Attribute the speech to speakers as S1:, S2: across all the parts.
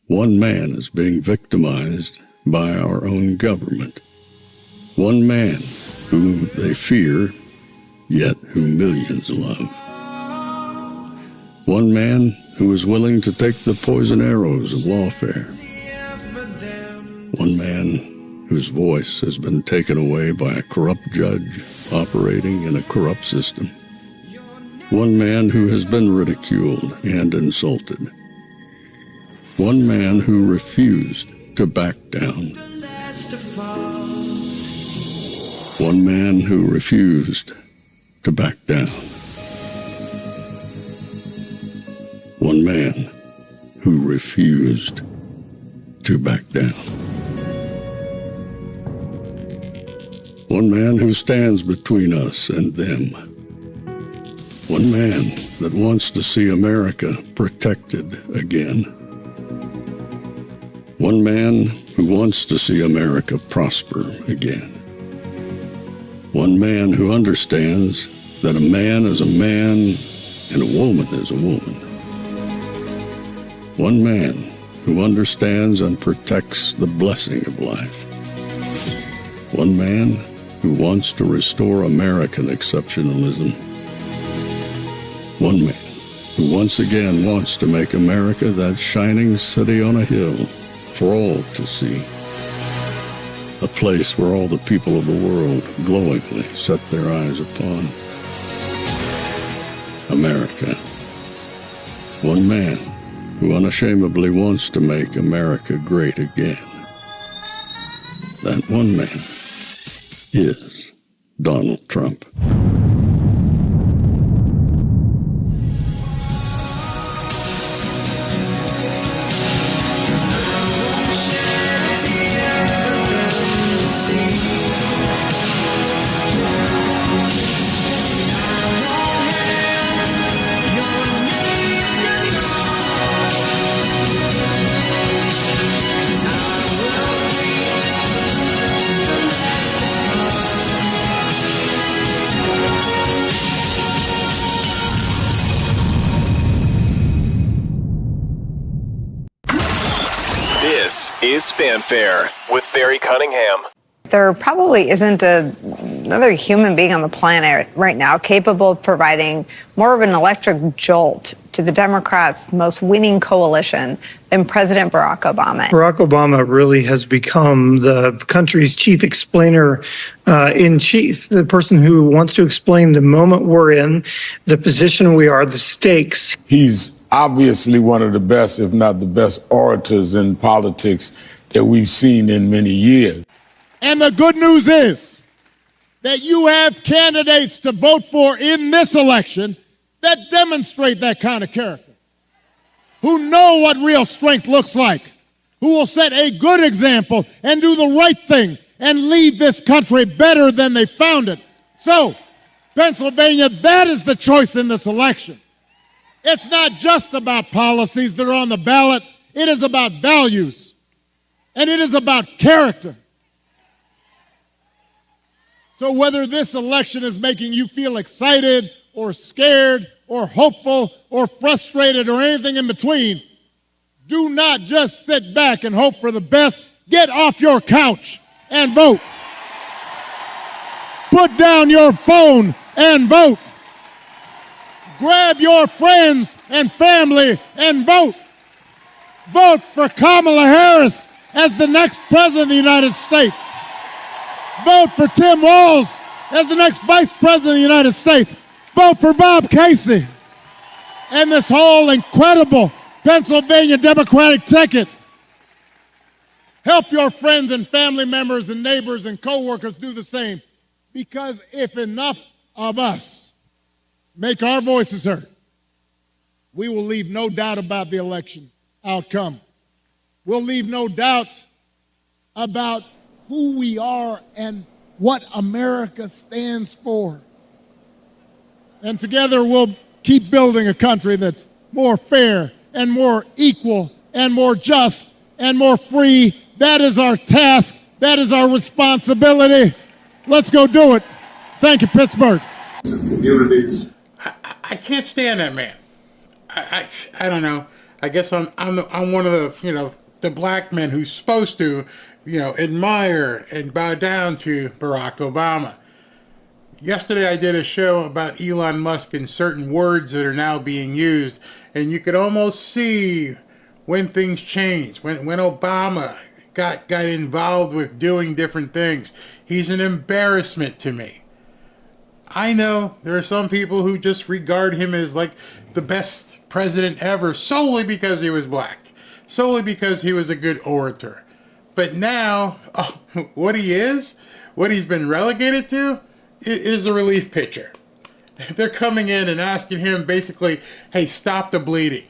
S1: One man is being victimized by our own government. One man whom they fear, yet whom millions love. One man who is willing to take the poison arrows of lawfare. One man whose voice has been taken away by a corrupt judge operating in a corrupt system. One man who has been ridiculed and insulted. One man who refused to back down. One man who refused to back down. One man who refused to back down. One man who stands between us and them. One man that wants to see America protected again. One man who wants to see America prosper again. One man who understands that a man is a man and a woman is a woman. One man who understands and protects the blessing of life. One man who wants to restore American exceptionalism. One man who once again wants to make America that shining city on a hill for all to see. A place where all the people of the world glowingly set their eyes upon. America. One man who unashamedly wants to make America great again. That one man is Donald Trump.
S2: This is Fanfare with Barry Cunningham.
S3: There probably isn't another human being on the planet right now capable of providing more of an electric jolt to the Democrats' most winning coalition than President Barack Obama.
S4: Barack Obama really has become the country's chief explainer in chief, the person who wants to explain the moment we're in, the position we are, the stakes.
S5: He's obviously one of the best, if not the best, orators in politics that we've seen in many years.
S6: And the good news is that you have candidates to vote for in this election that demonstrate that kind of character, who know what real strength looks like, who will set a good example and do the right thing and leave this country better than they found it. So, Pennsylvania, that is the choice in this election. It's not just about policies that are on the ballot. It is about values, and it is about character. So whether this election is making you feel excited or scared or hopeful or frustrated or anything in between, do not just sit back and hope for the best. Get off your couch and vote. Put down your phone and vote. Grab your friends and family and vote. Vote for Kamala Harris as the next president of the United States. Vote for Tim Walz as the next vice president of the United States. Vote for Bob Casey and this whole incredible Pennsylvania Democratic ticket. Help your friends and family members and neighbors and co-workers do the same. Because if enough of us make our voices heard, we will leave no doubt about the election outcome. We'll leave no doubt about who we are and what America stands for. And together we'll keep building a country that's more fair and more equal and more just and more free. That is our task. That is our responsibility. Let's go do it. Thank you, Pittsburgh.
S7: Communities. I can't stand that man. I don't know. I guess I'm one of the the black men who's supposed to admire and bow down to Barack Obama. Yesterday I did a show about Elon Musk and certain words that are now being used, and you could almost see when things changed, when Obama got involved with doing different things. He's an embarrassment to me. I know there are some people who just regard him as like the best president ever solely because he was black, solely because he was a good orator. But now, what he's been relegated to is a relief pitcher. They're coming in and asking him basically, hey, stop the bleeding.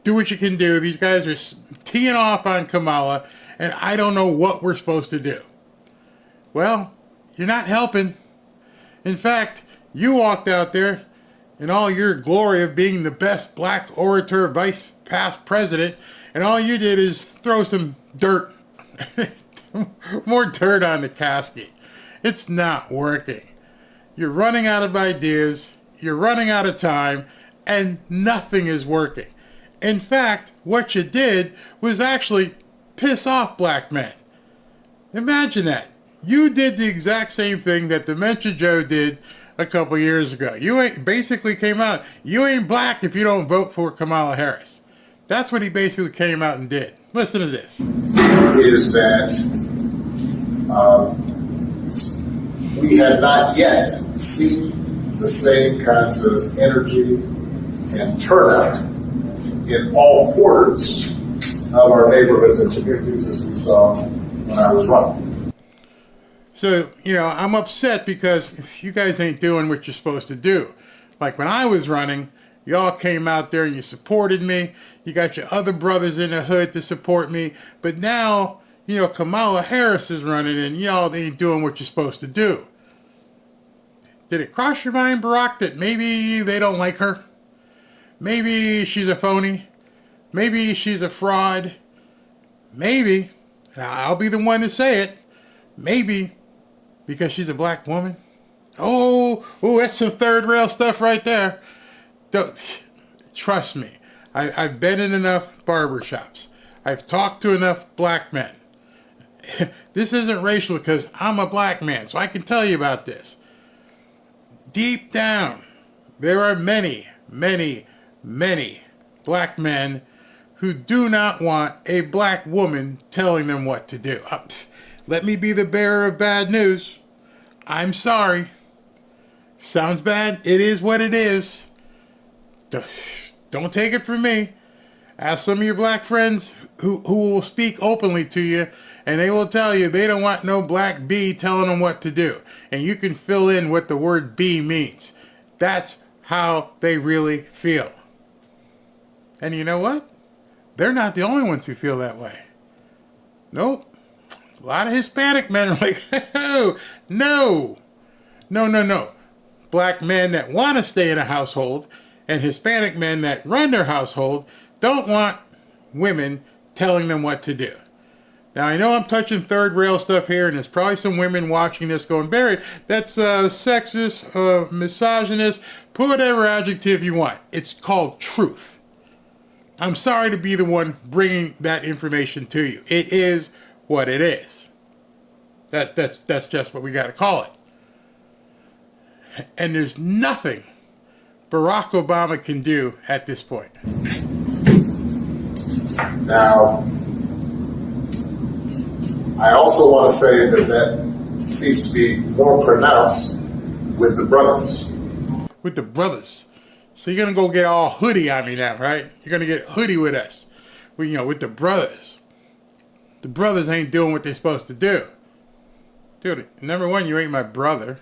S7: Do what you can do. These guys are teeing off on Kamala, and I don't know what we're supposed to do. Well, you're not helping. In fact, you walked out there in all your glory of being the best black orator, vice past president, and all you did is throw some dirt, more dirt on the casket. It's not working. You're running out of ideas, you're running out of time, and nothing is working. In fact, what you did was actually piss off black men. Imagine that. You did the exact same thing that Dementia Joe did a couple years ago. You basically came out, you ain't black if you don't vote for Kamala Harris. That's what he basically came out and did. Listen to this.
S8: Is that we have not yet seen the same kinds of energy and turnout in all quarters of our neighborhoods and communities as we saw when I was running.
S7: So, I'm upset because you guys ain't doing what you're supposed to do. Like when I was running, y'all came out there and you supported me. You got your other brothers in the hood to support me. But now, Kamala Harris is running and y'all ain't doing what you're supposed to do. Did it cross your mind, Barack, that maybe they don't like her? Maybe she's a phony? Maybe she's a fraud? Maybe, and I'll be the one to say it, maybe because she's a black woman. Oh, that's some third rail stuff right there. Trust me, I've been in enough barbershops. I've talked to enough black men. This isn't racial because I'm a black man, so I can tell you about this. Deep down, there are many, many, many black men who do not want a black woman telling them what to do. Let me be the bearer of bad news. I'm sorry. Sounds bad. It is what it is. Don't take it from me. Ask some of your black friends who will speak openly to you, and they will tell you they don't want no black bee telling them what to do. And you can fill in what the word bee means. That's how they really feel. And you know what? They're not the only ones who feel that way. Nope. A lot of Hispanic men are like, oh, no. Black men that want to stay in a household and Hispanic men that run their household don't want women telling them what to do. Now, I know I'm touching third rail stuff here, and there's probably some women watching this going, Barry, that's sexist, misogynist, put whatever adjective you want. It's called truth. I'm sorry to be the one bringing that information to you. It is what it is. That's just what we got to call it. And there's nothing Barack Obama can do at this point.
S8: Now, I also want to say that seems to be more pronounced with the brothers.
S7: With the brothers. So you're going to go get all hoodie on me now, right? You're going to get hoodie with us. With the brothers. The brothers ain't doing what they're supposed to do. Dude, number one, you ain't my brother.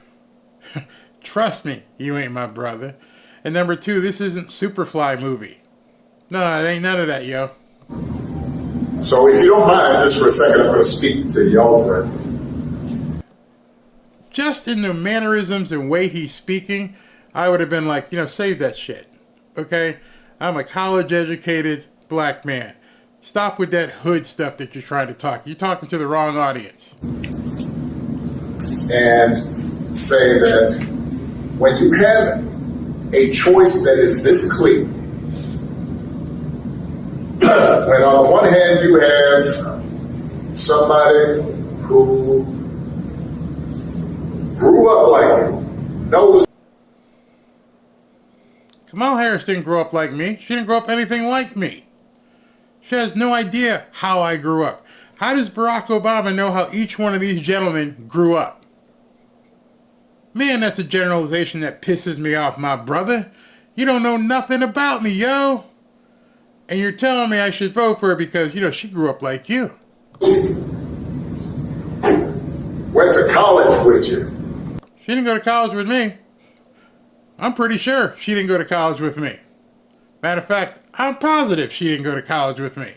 S7: Trust me, you ain't my brother. And number two, this isn't Superfly movie. No, it ain't none of that, yo.
S8: So if you don't mind, just for a second, I'm going to speak to y'all directly.
S7: Just in the mannerisms and way he's speaking, I would have been like, save that shit. Okay? I'm a college-educated black man. Stop with that hood stuff that you're trying to talk. You're talking to the wrong audience.
S8: And say that when you have a choice that is this clear, when on the one hand you have somebody who grew up like you, knows.
S7: Kamala Harris didn't grow up like me. She didn't grow up anything like me. She has no idea how I grew up. How does Barack Obama know how each one of these gentlemen grew up? Man, that's a generalization that pisses me off, my brother. You don't know nothing about me, yo. And you're telling me I should vote for her because, she grew up like you.
S8: Went to college with you.
S7: She didn't go to college with me. I'm pretty sure she didn't go to college with me. Matter of fact, I'm positive she didn't go to college with me.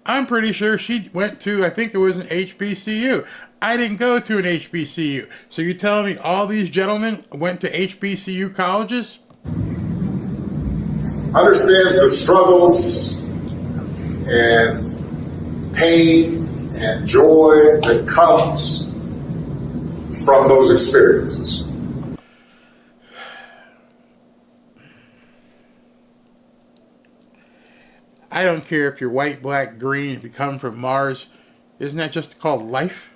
S7: I'm pretty sure she went to, I think it was an HBCU. I didn't go to an HBCU. So you're telling me all these gentlemen went to HBCU colleges?
S8: Understands the struggles and pain and joy that comes from those experiences.
S7: I don't care if you're white, black, green, if you come from Mars. Isn't that just called life?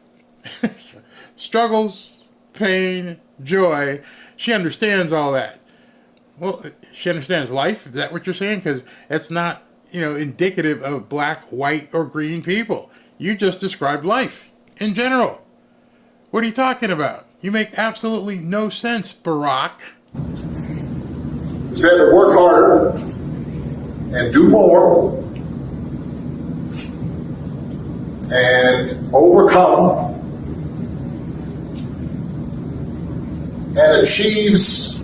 S7: Struggles, pain, joy. She understands all that. Well, she understands life. Is that what you're saying? Because it's not, indicative of black, white, or green people. You just described life in general. What are you talking about? You make absolutely no sense, Barack.
S8: He said to work harder and do more and overcome and achieves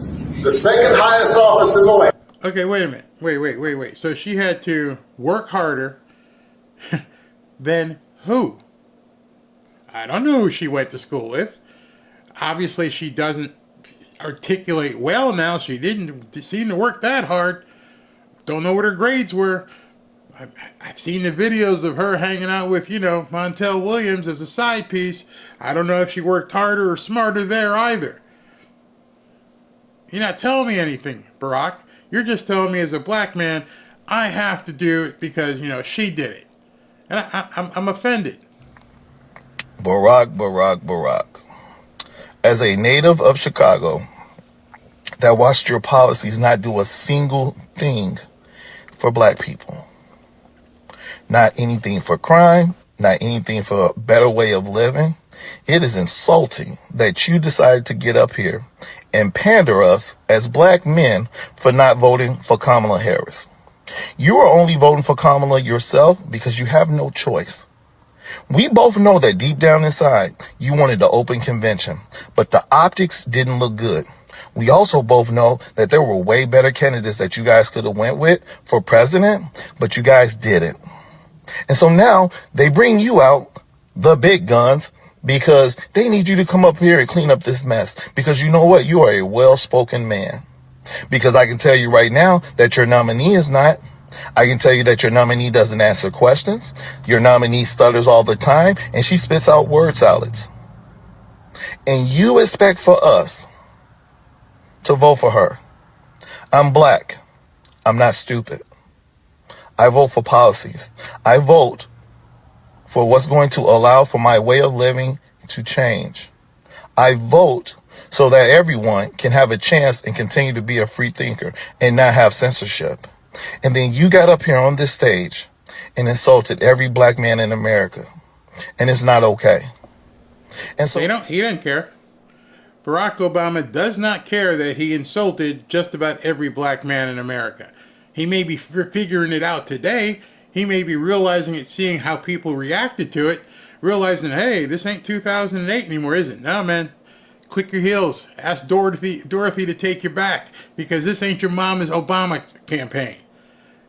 S8: the second highest office in the land.
S7: Okay, wait a minute. Wait. So she had to work harder than who? I don't know who she went to school with. Obviously, she doesn't articulate well now. She didn't seem to work that hard. Don't know what her grades were. I've seen the videos of her hanging out with, Montel Williams as a side piece. I don't know if she worked harder or smarter there either. You're not telling me anything, Barack. You're just telling me as a black man, I have to do it because, she did it. And I'm offended.
S9: Barack. As a native of Chicago that watched your policies not do a single thing for black people, not anything for crime, not anything for a better way of living, it is insulting that you decided to get up here and pander us as black men for not voting for Kamala Harris. You are only voting for Kamala yourself because you have no choice. We both know that deep down inside, you wanted the open convention, but the optics didn't look good. We also both know that there were way better candidates that you guys could have went with for president, but you guys didn't. And so now they bring you out, the big guns, because they need you to come up here and clean up this mess. Because you know what? You are a well-spoken man. Because I can tell you right now that your nominee is not. I can tell you that your nominee doesn't answer questions. Your nominee stutters all the time, and she spits out word salads. And you expect for us to vote for her. I'm black. I'm not stupid. I vote for policies. I vote for what's going to allow for my way of living to change. I vote so that everyone can have a chance and continue to be a free thinker and not have censorship. And then you got up here on this stage and insulted every black man in America. And it's not okay. And so
S7: he didn't care. Barack Obama does not care that he insulted just about every black man in America. He may be figuring it out today. He may be realizing it, seeing how people reacted to it, realizing, hey, this ain't 2008 anymore, is it? No, man. Click your heels. Ask Dorothy to take you back because this ain't your mama's Obama campaign.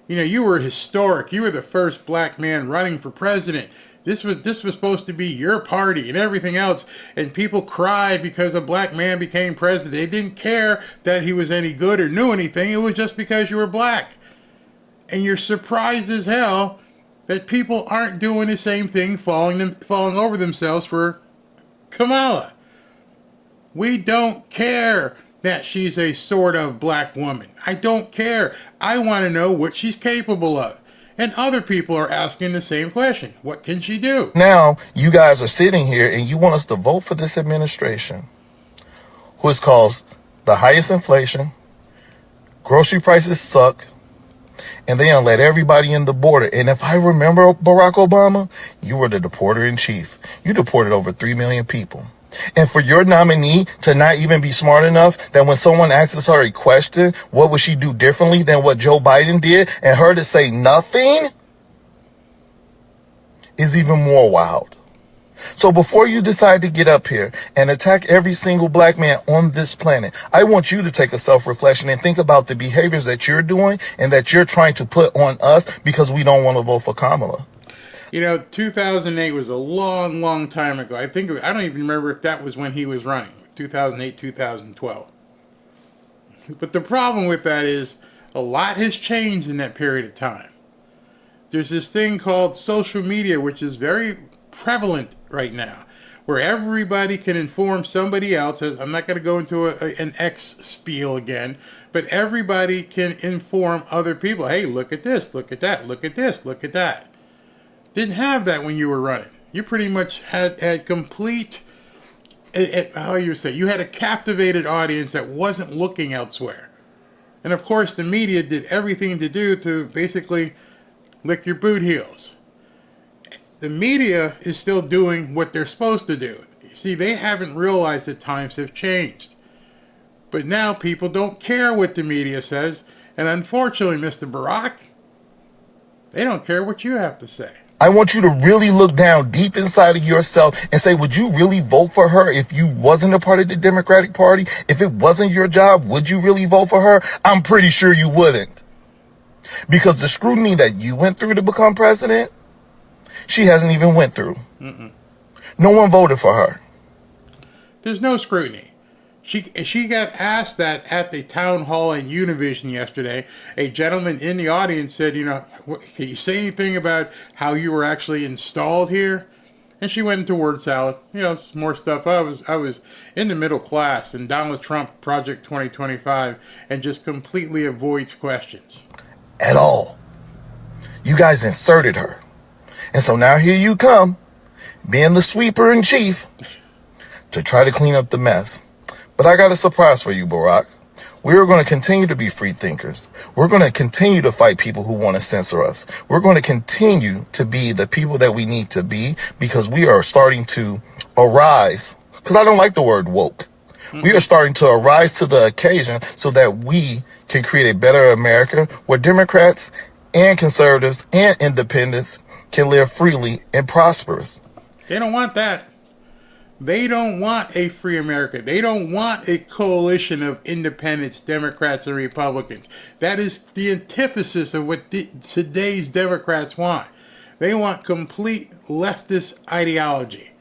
S7: You were historic. You were the first black man running for president. This was supposed to be your party and everything else. And people cried because a black man became president. They didn't care that he was any good or knew anything. It was just because you were black. And you're surprised as hell that people aren't doing the same thing, falling over themselves for Kamala. We don't care that she's a sort of black woman. I don't care. I want to know what she's capable of. And other people are asking the same question. What can she do?
S9: Now, you guys are sitting here and you want us to vote for this administration, who has caused the highest inflation, grocery prices suck, and they let everybody in the border. And if I remember, Barack Obama, you were the deporter in chief. You deported over 3 million people. And for your nominee to not even be smart enough that when someone asks her a question, what would she do differently than what Joe Biden did, and her to say nothing, is even more wild. So before you decide to get up here and attack every single black man on this planet, I want you to take a self-reflection and think about the behaviors that you're doing and that you're trying to put on us because we don't want to vote for Kamala.
S7: 2008 was a long, long time ago. I don't even remember if that was when he was running, 2008, 2012. But the problem with that is a lot has changed in that period of time. There's this thing called social media, which is very prevalent right now, where everybody can inform somebody else. I'm not going to go into an X spiel again, but everybody can inform other people. Hey, look at this, look at that, look at this, look at that. Didn't have that when you were running. You pretty much had complete, how you say, you had a captivated audience that wasn't looking elsewhere. And of course, the media did everything to do to basically lick your boot heels. The media is still doing what they're supposed to do. See, they haven't realized that times have changed. But now people don't care what the media says. And unfortunately, Mr. Barack, they don't care what you have to say.
S9: I want you to really look down deep inside of yourself and say, would you really vote for her if you wasn't a part of the Democratic Party? If it wasn't your job, would you really vote for her? I'm pretty sure you wouldn't. Because the scrutiny that you went through to become president, she hasn't even went through. No one voted for her.
S7: There's no scrutiny. She got asked that at the town hall in Univision yesterday. A gentleman in the audience said, can you say anything about how you were actually installed here? And she went into word salad. Some more stuff. I was in the middle class and Donald Trump Project 2025 and just completely avoids questions.
S9: At all. You guys inserted her. And so now here you come, being the sweeper in chief, to try to clean up the mess. But I got a surprise for you, Barack. We are going to continue to be free thinkers. We're going to continue to fight people who want to censor us. We're going to continue to be the people that we need to be because we are starting to arise. Because I don't like the word woke. We are starting to arise to the occasion so that we can create a better America where Democrats and conservatives and independents can live freely and prosperous.
S7: They don't want that. They don't want a free America. They don't want a coalition of independents, Democrats, and Republicans. That is the antithesis of what today's Democrats want. They want complete leftist ideology.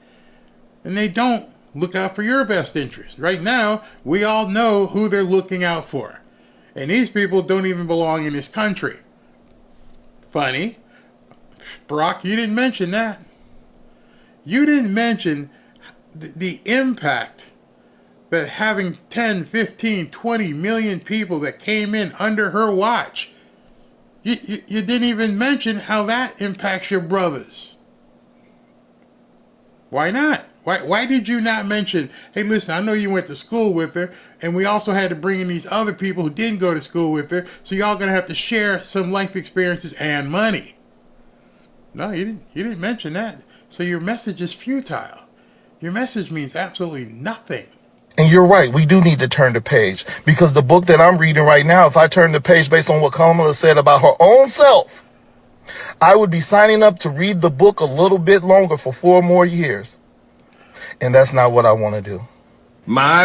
S7: And they don't look out for your best interest. Right now, we all know who they're looking out for. And these people don't even belong in this country. Funny. Barack, you didn't mention that. You didn't mention the impact that having 10, 15, 20 million people that came in under her watch. You didn't even mention how that impacts your brothers. Why not? Why did you not mention, hey, listen, I know you went to school with her, and we also had to bring in these other people who didn't go to school with her, so y'all going to have to share some life experiences and money. No, you didn't mention that. So your message is futile. Your message means absolutely nothing.
S9: And you're right, we do need to turn the page. Because the book that I'm reading right now, if I turn the page based on what Kamala said about her own self, I would be signing up to read the book a little bit longer for 4 more years. And that's not what I want to do.
S10: My,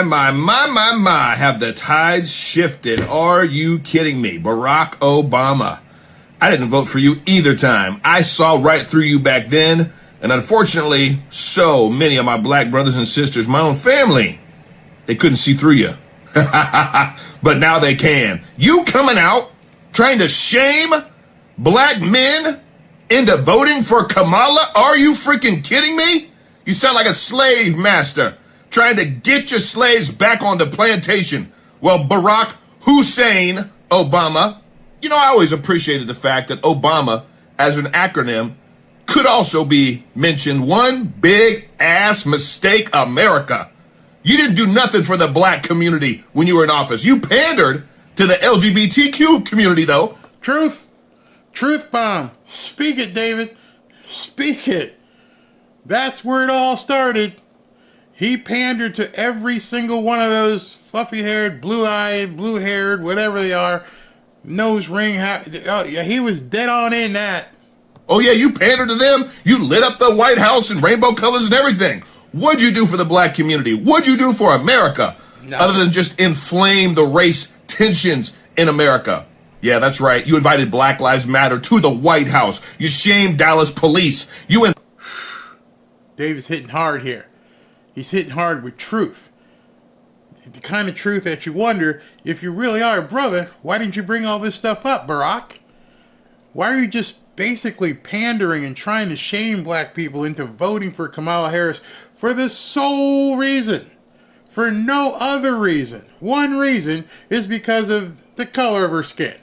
S10: have the tides shifted? Are you kidding me? Barack Obama. I didn't vote for you either time. I saw right through you back then. And unfortunately, so many of my black brothers and sisters, my own family, they couldn't see through you. But now they can. You coming out trying to shame black men into voting for Kamala? Are you freaking kidding me? You sound like a slave master trying to get your slaves back on the plantation. Well, Barack Hussein Obama, I always appreciated the fact that Obama as an acronym could also be mentioned. One big ass mistake, America. You didn't do nothing for the black community when you were in office. You pandered to the LGBTQ community, though.
S7: Truth. Truth bomb. Speak it, David. Speak it. That's where it all started. He pandered to every single one of those fluffy-haired, blue-eyed, blue-haired, whatever they are, nose ring. Oh, yeah, he was dead on in that.
S10: Oh, yeah, you pandered to them. You lit up the White House in rainbow colors and everything. What'd you do for the black community? What'd you do for America?
S7: No.
S10: Other than just inflame the race tensions in America? Yeah, that's right. You invited Black Lives Matter to the White House. You shamed Dallas police.
S7: Dave's hitting hard here. He's hitting hard with truth. The kind of truth that you wonder, if you really are a brother, why didn't you bring all this stuff up, Barack? Why are you just basically pandering and trying to shame black people into voting for Kamala Harris for the sole reason, for no other reason? One reason is because of the color of her skin,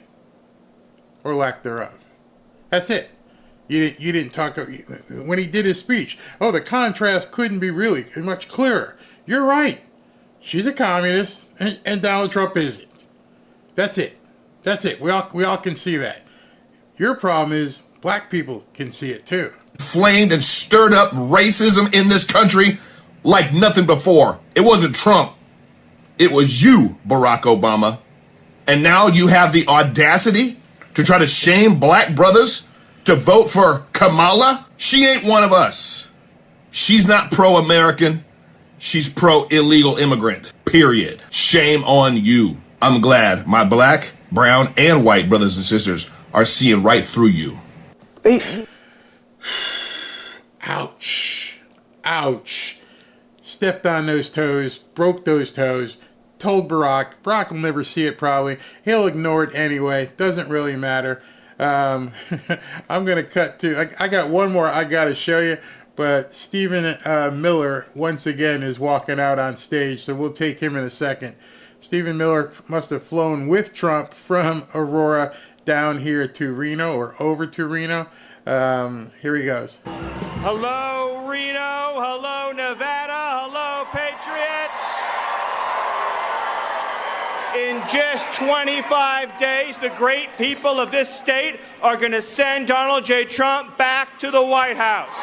S7: or lack thereof. That's it. You didn't talk when he did his speech. Oh, the contrast couldn't be really much clearer. You're right. She's a communist, and Donald Trump isn't. That's it. That's it. We all can see that. Your problem is black people can see it too.
S10: Flamed and stirred up racism in this country like nothing before. It wasn't Trump. It was you, Barack Obama. And now you have the audacity to try to shame black brothers to vote for Kamala? She ain't one of us. She's not pro-American. She's pro-illegal immigrant. Period. Shame on you. I'm glad my black, brown, and white brothers and sisters are seeing right through you.
S7: Ouch. Ouch. Stepped on those toes, broke those toes, told Barack. Barack will never see it probably. He'll ignore it anyway. Doesn't really matter. I'm going to cut to, I got one more I got to show you, but Stephen Miller once again is walking out on stage, so we'll take him in a second. Stephen Miller must have flown with Trump from Aurora down here to Reno, or over to Reno. Here he goes.
S11: Hello, Reno. Hello, Nevada. Hello, Patriots. In just 25 days, the great people of this state are going to send Donald J. Trump back to the White House.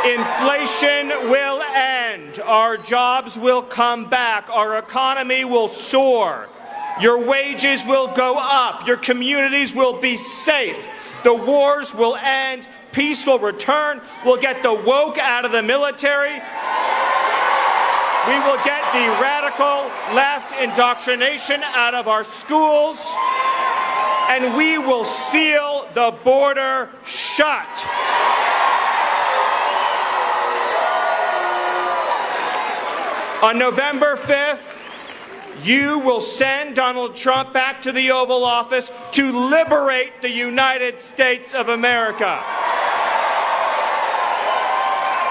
S11: Inflation will end. Our jobs will come back. Our economy will soar. Your wages will go up. Your communities will be safe. The wars will end. Peace will return. We'll get the woke out of the military. We will get the radical left indoctrination out of our schools. And we will seal the border shut. On November 5th, you will send Donald Trump back to the Oval Office to liberate the United States of America.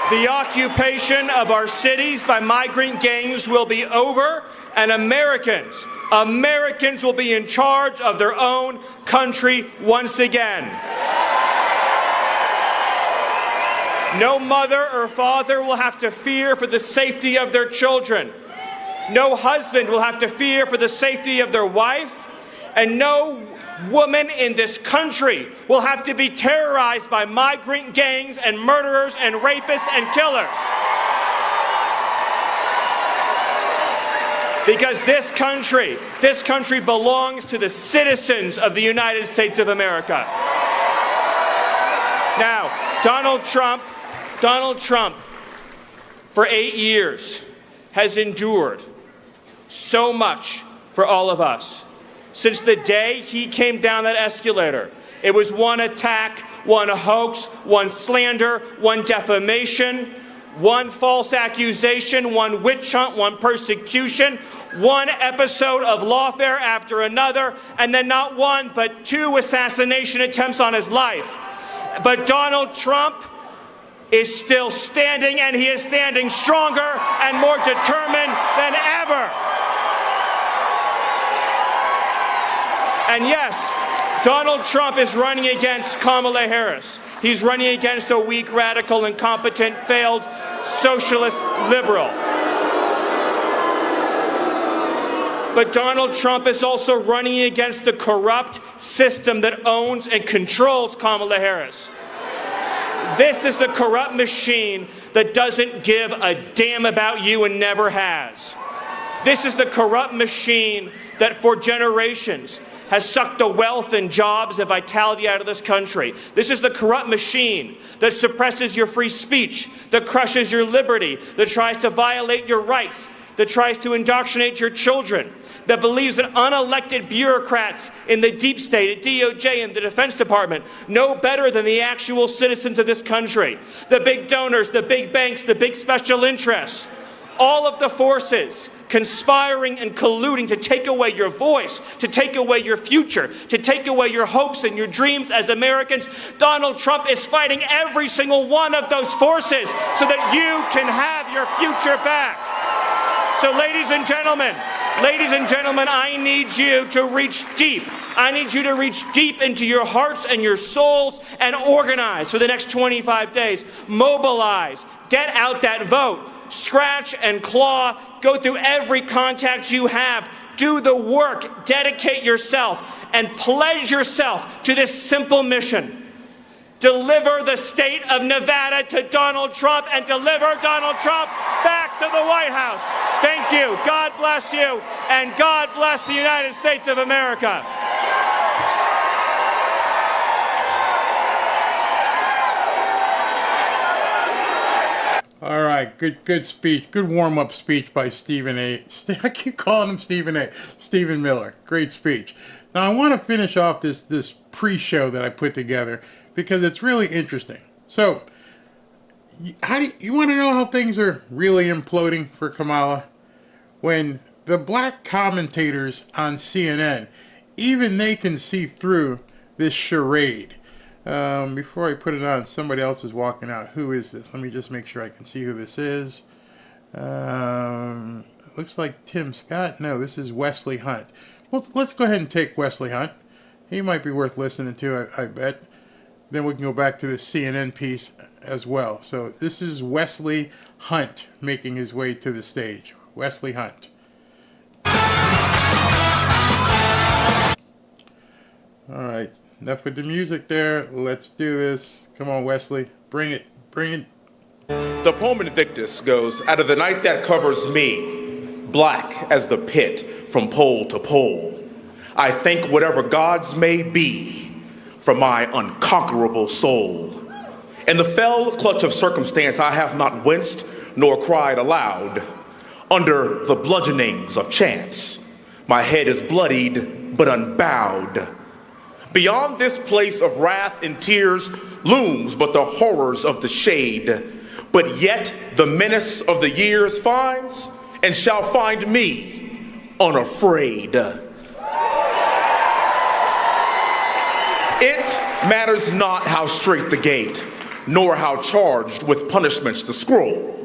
S11: The occupation of our cities by migrant gangs will be over, and Americans will be in charge of their own country once again. No mother or father will have to fear for the safety of their children. No husband will have to fear for the safety of their wife. And no woman in this country will have to be terrorized by migrant gangs and murderers and rapists and killers. Because this country belongs to the citizens of the United States of America. Now, Donald Trump, for 8 years, has endured so much for all of us. Since the day he came down that escalator, it was one attack, one hoax, one slander, one defamation, one false accusation, one witch hunt, one persecution, one episode of lawfare after another, and then not one but 2 assassination attempts on his life. But Donald Trump is still standing, and he is standing stronger and more determined than ever. And yes, Donald Trump is running against Kamala Harris. He's running against a weak, radical, incompetent, failed socialist liberal. But Donald Trump is also running against the corrupt system that owns and controls Kamala Harris. This is the corrupt machine that doesn't give a damn about you and never has. This is the corrupt machine that for generations has sucked the wealth and jobs and vitality out of this country. This is the corrupt machine that suppresses your free speech, that crushes your liberty, that tries to violate your rights, that tries to indoctrinate your children, that believes that unelected bureaucrats in the deep state, at DOJ and the Defense Department, know better than the actual citizens of this country. The big donors, the big banks, the big special interests, all of the forces conspiring and colluding to take away your voice, to take away your future, to take away your hopes and your dreams as Americans. Donald Trump is fighting every single one of those forces so that you can have your future back. So ladies and gentlemen, I need you to reach deep. I need you to reach deep into your hearts and your souls and organize for the next 25 days. Mobilize. Get out that vote. Scratch and claw. Go through every contact you have. Do the work. Dedicate yourself and pledge yourself to this simple mission. Deliver the state of Nevada to Donald Trump and deliver Donald Trump back to the White House. Thank you. God bless you. And God bless the United States of America.
S7: All right, good speech. Good warm-up speech by Stephen A. I keep calling him Stephen A. Stephen Miller. Great speech. Now, I want to finish off this pre-show that I put together because it's really interesting. So, you want to know how things are really imploding for Kamala? When the black commentators on CNN, even they can see through this charade. Before I put it on, somebody else is walking out. Who is this? Let me just make sure I can see who this is. Looks like Tim Scott. No, this is Wesley Hunt. Well, let's go ahead and take Wesley Hunt. He might be worth listening to, I bet. Then we can go back to the CNN piece as well. So this is Wesley Hunt making his way to the stage. Wesley Hunt. All right. Enough with the music there. Let's do this. Come on, Wesley. Bring it. Bring it.
S12: The poem Invictus goes, out of the night that covers me, black as the pit from pole to pole, I thank whatever gods may be for my unconquerable soul. In the fell clutch of circumstance, I have not winced nor cried aloud. Under the bludgeonings of chance, my head is bloodied but unbowed. Beyond this place of wrath and tears looms but the horrors of the shade. But yet the menace of the years finds and shall find me unafraid. It matters not how straight the gate, nor how charged with punishments the scroll.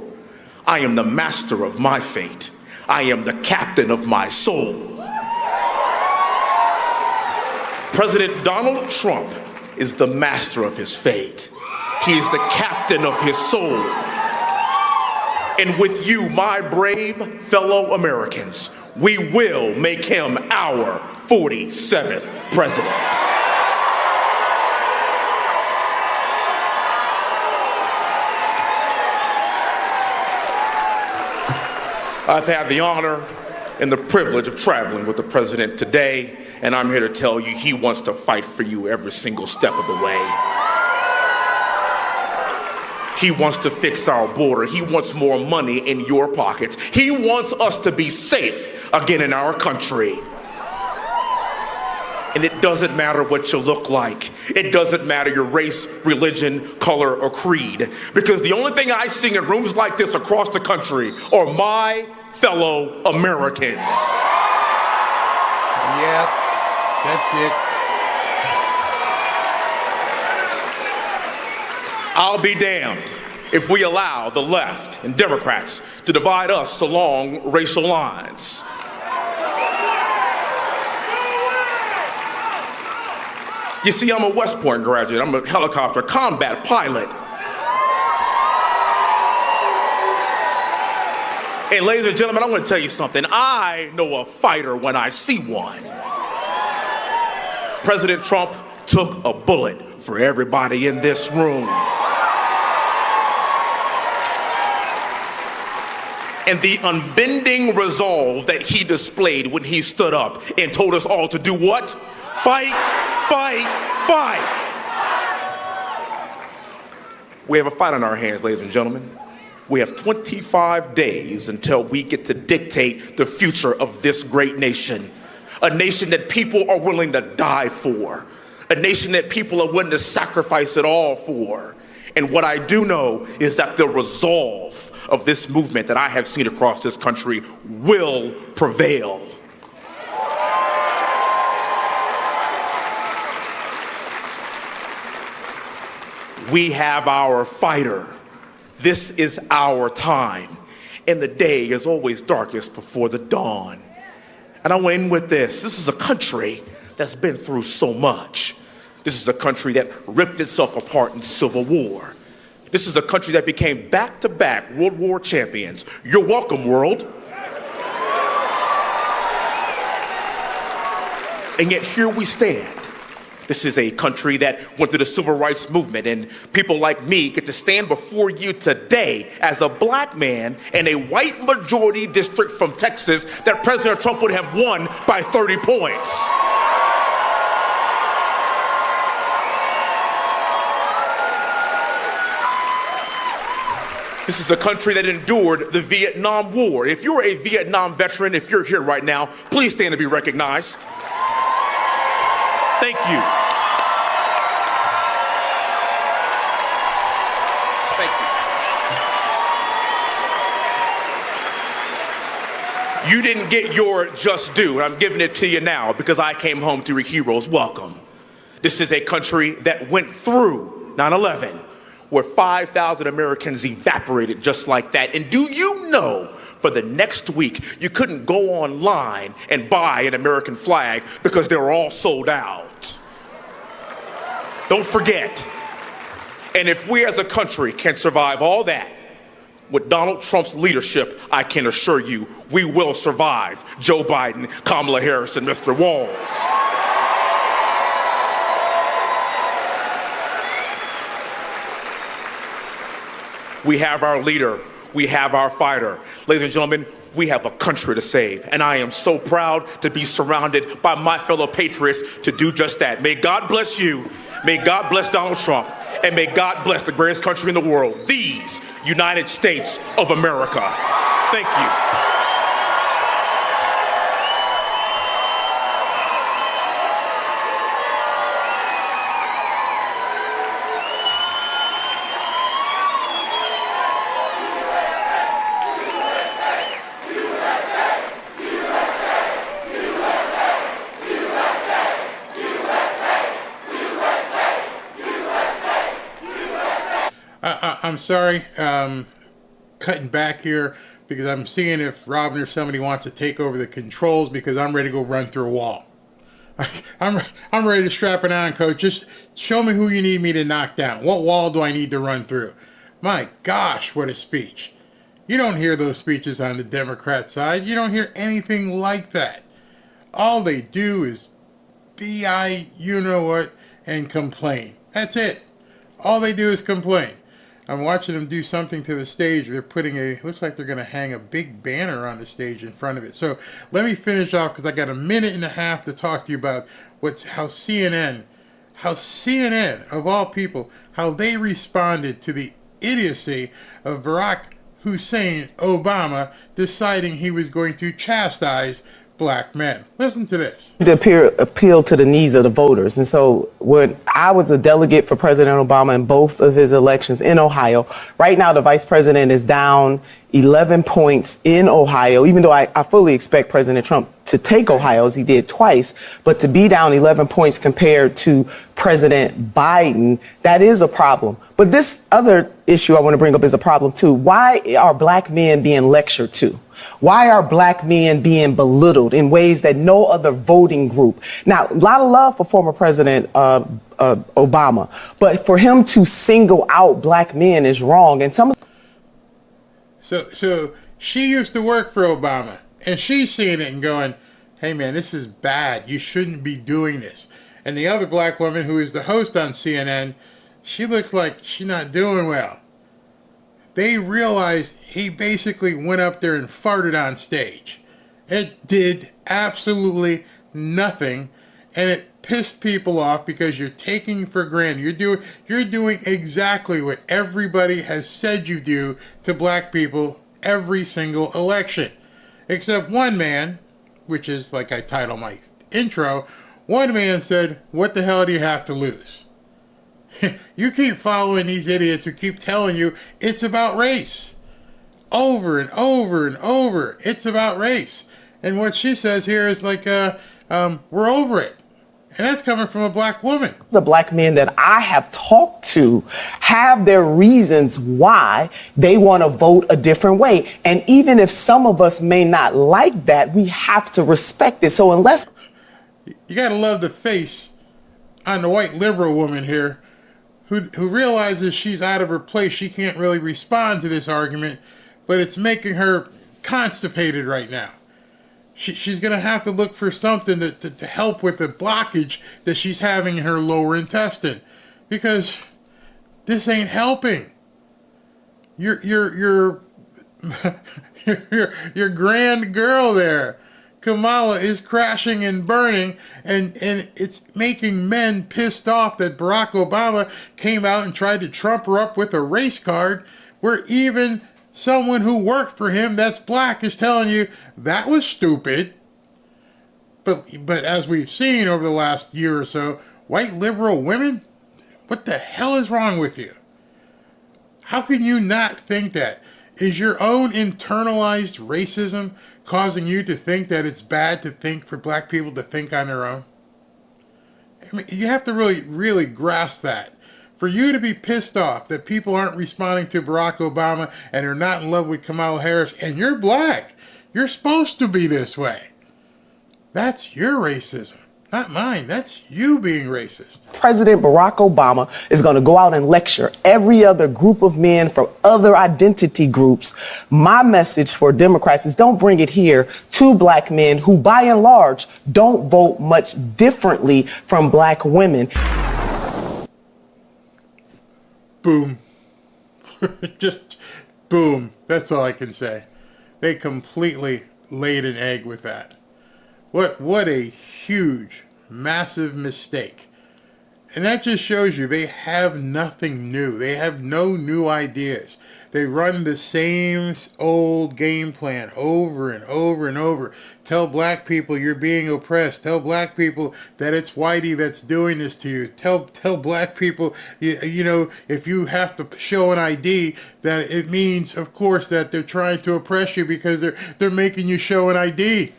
S12: I am the master of my fate. I am the captain of my soul. President Donald Trump is the master of his fate. He is the captain of his soul. And with you, my brave fellow Americans, we will make him our 47th president. I've had the honor and the privilege of traveling with the president today, and I'm here to tell you he wants to fight for you every single step of the way. He wants to fix our border. He wants more money in your pockets. He wants us to be safe again in our country. And it doesn't matter what you look like. It doesn't matter your race, religion, color, or creed. Because the only thing I see in rooms like this across the country are my fellow Americans.
S7: Yep, that's it.
S12: I'll be damned if we allow the left and Democrats to divide us along racial lines. You see, I'm a West Point graduate. I'm a helicopter combat pilot. And ladies and gentlemen, I want to tell you something. I know a fighter when I see one. President Trump took a bullet for everybody in this room. And the unbending resolve that he displayed when he stood up and told us all to do what? Fight, fight, fight. We have a fight on our hands, ladies and gentlemen. We have 25 days until we get to dictate the future of this great nation. A nation that people are willing to die for. A nation that people are willing to sacrifice it all for. And what I do know is that the resolve of this movement that I have seen across this country will prevail. We have our fighter. This is our time. And the day is always darkest before the dawn. And I went in with this. This is a country that's been through so much. This is a country that ripped itself apart in civil war. This is a country that became back-to-back World War champions. You're welcome, world. And yet here we stand. This is a country that went through the civil rights movement, and people like me get to stand before you today as a black man in a white majority district from Texas that President Trump would have won by 30 points. This is a country that endured the Vietnam War. If you're a Vietnam veteran, if you're here right now, please stand to be recognized. Thank you. Thank you. You didn't get your just due. I'm giving it to you now because I came home to your heroes. Welcome. This is a country that went through 9/11, where 5,000 Americans evaporated just like that. And do you know, for the next week, you couldn't go online and buy an American flag because they were all sold out. Don't forget. And if we as a country can survive all that, with Donald Trump's leadership, I can assure you, we will survive Joe Biden, Kamala Harris, and Mr. Walz. We have our leader. We have our fighter. Ladies and gentlemen, we have a country to save. And I am so proud to be surrounded by my fellow patriots to do just that. May God bless you. May God bless Donald Trump. And may God bless the greatest country in the world, these United States of America. Thank you.
S7: I'm sorry, cutting back here because I'm seeing if Robin or somebody wants to take over the controls because I'm ready to go run through a wall. I'm ready to strap it on, Coach. Just show me who you need me to knock down. What wall do I need to run through? My gosh, what a speech. You don't hear those speeches on the Democrat side. You don't hear anything like that. All they do is you-know-what and complain. That's it. All they do is complain. I'm watching them do something to the stage. They're putting looks like they're going to hang a big banner on the stage in front of it. So let me finish off because I got a minute and a half to talk to you about how CNN of all people, how they responded to the idiocy of Barack Hussein Obama deciding he was going to chastise black men. Listen to this.
S13: To appeal to the needs of the voters. And so when I was a delegate for President Obama in both of his elections in Ohio, right now the vice president is down 11 points in Ohio, even though I fully expect President Trump to take Ohio, as he did twice, but to be down 11 points compared to President Biden, that is a problem. But this other issue I want to bring up is a problem too. Why are black men being lectured to? Why are black men being belittled in ways that no other voting group? Now, a lot of love for former President Obama, but for him to single out black men is wrong. And some.
S7: So she used to work for Obama, and she's seeing it and going, hey man, this is bad. You shouldn't be doing this. And the other black woman who is the host on CNN, she looks like she's not doing well. They realized he basically went up there and farted on stage. It did absolutely nothing, and it pissed people off because you're taking for granted. You're doing exactly what everybody has said you do to black people every single election. Except one man, which is like I title my intro, one man said, what the hell do you have to lose? You keep following these idiots who keep telling you it's about race. Over and over and over, it's about race. And what she says here is like, we're over it. And that's coming from a black woman.
S13: The black men that I have talked to have their reasons why they want to vote a different way. And even if some of us may not like that, we have to respect it. So unless...
S7: You got to love the face on the white liberal woman here who realizes she's out of her place. She can't really respond to this argument, but it's making her constipated right now. She's going to have to look for something to help with the blockage that she's having in her lower intestine, because this ain't helping. Your grand girl there, Kamala, is crashing and burning, and it's making men pissed off that Barack Obama came out and tried to trump her up with a race card, where even someone who worked for him that's black is telling you that was stupid. But as we've seen over the last year or so, white liberal women, what the hell is wrong with you? How can you not think that? Is your own internalized racism causing you to think that it's bad to think for black people to think on their own? I mean, you have to really grasp that. For you to be pissed off that people aren't responding to Barack Obama and are not in love with Kamala Harris, and you're black, you're supposed to be this way. That's your racism, not mine. That's you being racist.
S13: President Barack Obama is going to go out and lecture every other group of men from other identity groups. My message for Democrats is don't bring it here to black men who, by and large, don't vote much differently from black women.
S7: Boom. Just boom. That's all I can say. They completely laid an egg with that. What a huge, massive mistake. And that just shows you they have nothing new. They have no new ideas. They run the same old game plan over and over and over. Tell black people you're being oppressed. Tell black people that it's whitey that's doing this to you. Tell black people, you know, if you have to show an ID, that it means, of course, that they're trying to oppress you because they're making you show an ID.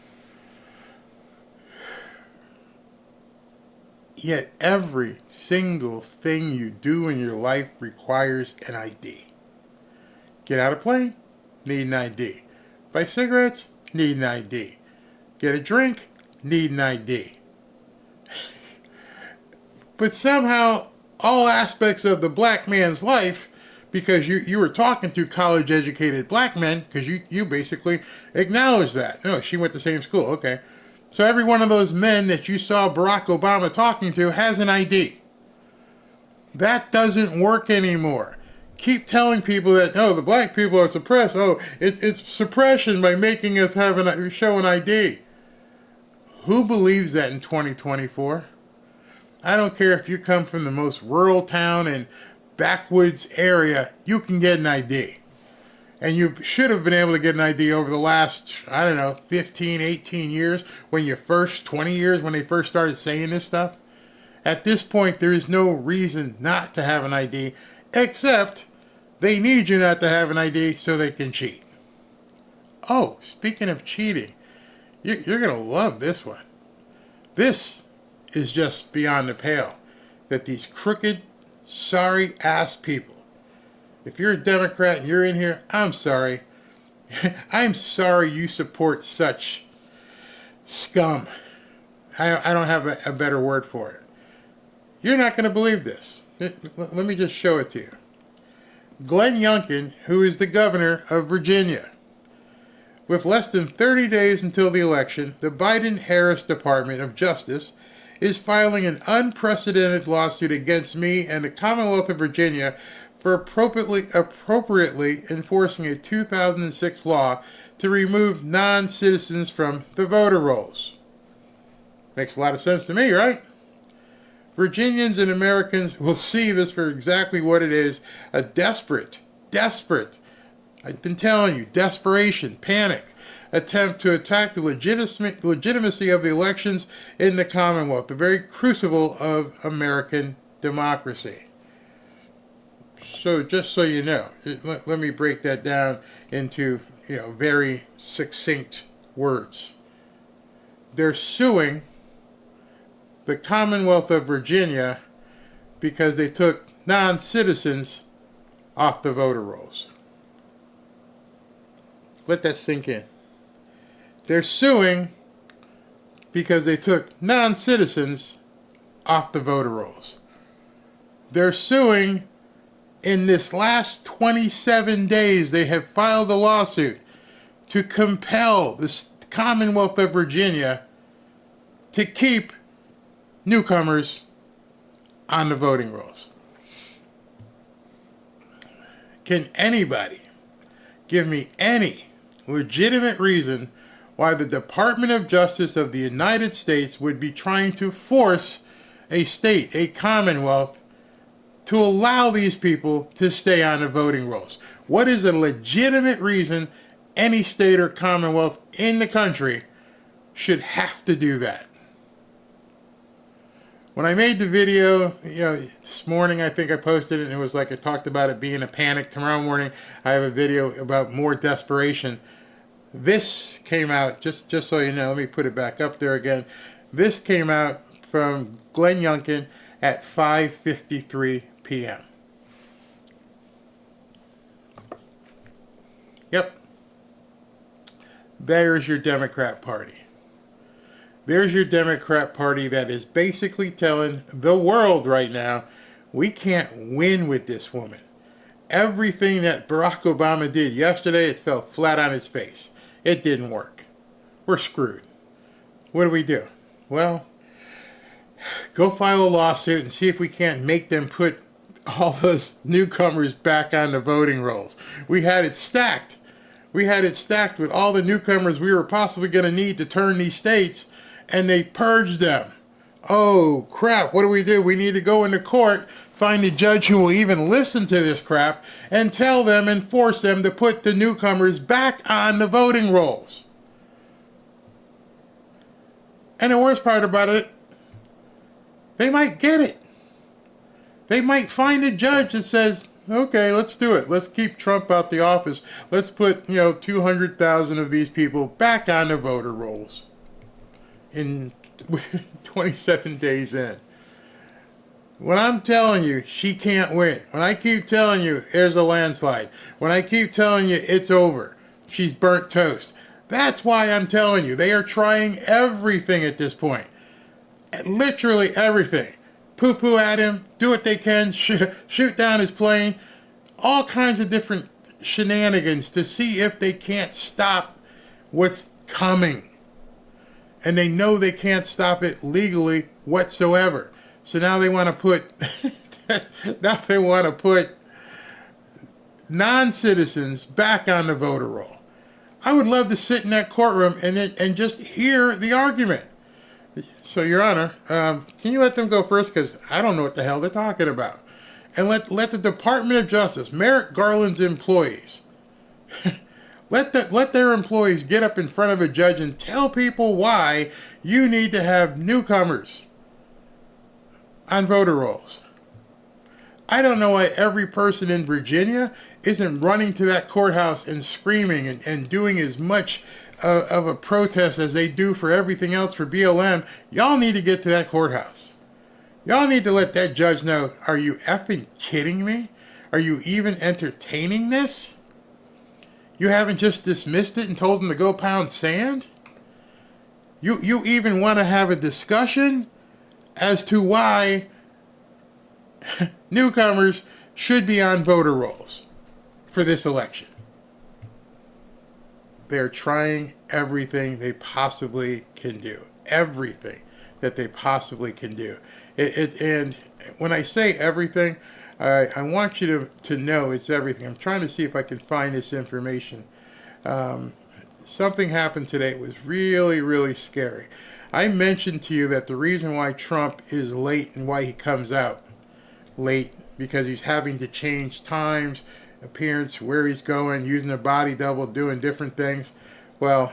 S7: Yet every single thing you do in your life requires an ID. Get out of plane? Need an ID. Buy cigarettes? Need an ID. Get a drink? Need an ID. But somehow, all aspects of the black man's life, because you were talking to college-educated black men, because you basically acknowledge that. Oh, she went to the same school. Okay. So every one of those men that you saw Barack Obama talking to has an ID. That doesn't work anymore. Keep telling people that, oh, the black people are suppressed. Oh, it's suppression by making us show an ID. Who believes that in 2024? I don't care if you come from the most rural town and backwoods area, you can get an ID. And you should have been able to get an ID over the last, 15, 18 years, 20 years when they first started saying this stuff. At this point, there is no reason not to have an ID, except they need you not to have an ID so they can cheat. Oh, speaking of cheating, You're going to love this one. This is just beyond the pale. That these crooked, sorry-ass people, if you're a Democrat and you're in here, I'm sorry. I'm sorry you support such scum. I don't have a better word for it. You're not going to believe this. Let me just show it to you. Glenn Youngkin, who is the governor of Virginia. With less than 30 days until the election, the Biden-Harris Department of Justice is filing an unprecedented lawsuit against me and the Commonwealth of Virginia for appropriately enforcing a 2006 law to remove non-citizens from the voter rolls. Makes a lot of sense to me, right? Virginians and Americans will see this for exactly what it is, a desperate, I've been telling you, desperation, panic, attempt to attack the legitimacy of the elections in the Commonwealth, the very crucible of American democracy. So just so you know, let me break that down into very succinct words. They're suing the Commonwealth of Virginia because they took non-citizens off the voter rolls. Let that sink in. They're suing because they took non-citizens off the voter rolls. They're suing in this last 27 days. They have filed a lawsuit to compel the Commonwealth of Virginia to keep newcomers on the voting rolls. Can anybody give me any legitimate reason why the Department of Justice of the United States would be trying to force a state, a commonwealth, to allow these people to stay on the voting rolls? What is a legitimate reason any state or commonwealth in the country should have to do that? When I made the video, this morning I think I posted it, and it was like I talked about it being a panic. Tomorrow morning I have a video about more desperation. This came out, just so you know, let me put it back up there again. This came out from Glenn Youngkin at 5:53 p.m. Yep. There's your Democrat Party. There's your Democrat Party that is basically telling the world right now, we can't win with this woman. Everything that Barack Obama did yesterday, it fell flat on its face. It didn't work. We're screwed. What do we do? Well, go file a lawsuit and see if we can't make them put all those newcomers back on the voting rolls. We had it stacked. We had it stacked with all the newcomers we were possibly going to need to turn these states, and they purged them. Oh, crap, what do? We need to go into court, find a judge who will even listen to this crap, and tell them and force them to put the newcomers back on the voting rolls. And the worst part about it, they might get it. They might find a judge that says, okay, let's do it. Let's keep Trump out the office. Let's put, 200,000 of these people back on the voter rolls in 27 days in. When I'm telling you she can't win, when I keep telling you there's a landslide, when I keep telling you it's over, she's burnt toast, that's why I'm telling you they are trying everything at this point. Literally everything. Poo-poo at him, do what they can, shoot down his plane, all kinds of different shenanigans to see if they can't stop what's coming. And they know they can't stop it legally whatsoever. So now they want to put non-citizens back on the voter roll. I would love to sit in that courtroom and just hear the argument. So, Your Honor, can you let them go first? Because I don't know what the hell they're talking about. And let the Department of Justice, Merrick Garland's employees, let their employees get up in front of a judge and tell people why you need to have newcomers on voter rolls. I don't know why every person in Virginia isn't running to that courthouse and screaming and doing as much of a protest as they do for everything else for BLM, y'all need to get to that courthouse. Y'all need to let that judge know, are you effing kidding me? Are you even entertaining this? You haven't just dismissed it and told them to go pound sand? You even want to have a discussion as to why newcomers should be on voter rolls for this election. They're trying everything they possibly can do. Everything that they possibly can do. And when I say everything, I want you to know it's everything. I'm trying to see if I can find this information. Something happened today. It was really, really scary. I mentioned to you that the reason why Trump is late and why he comes out late, because he's having to change times, appearance, where he's going, using a body double, doing different things. Well,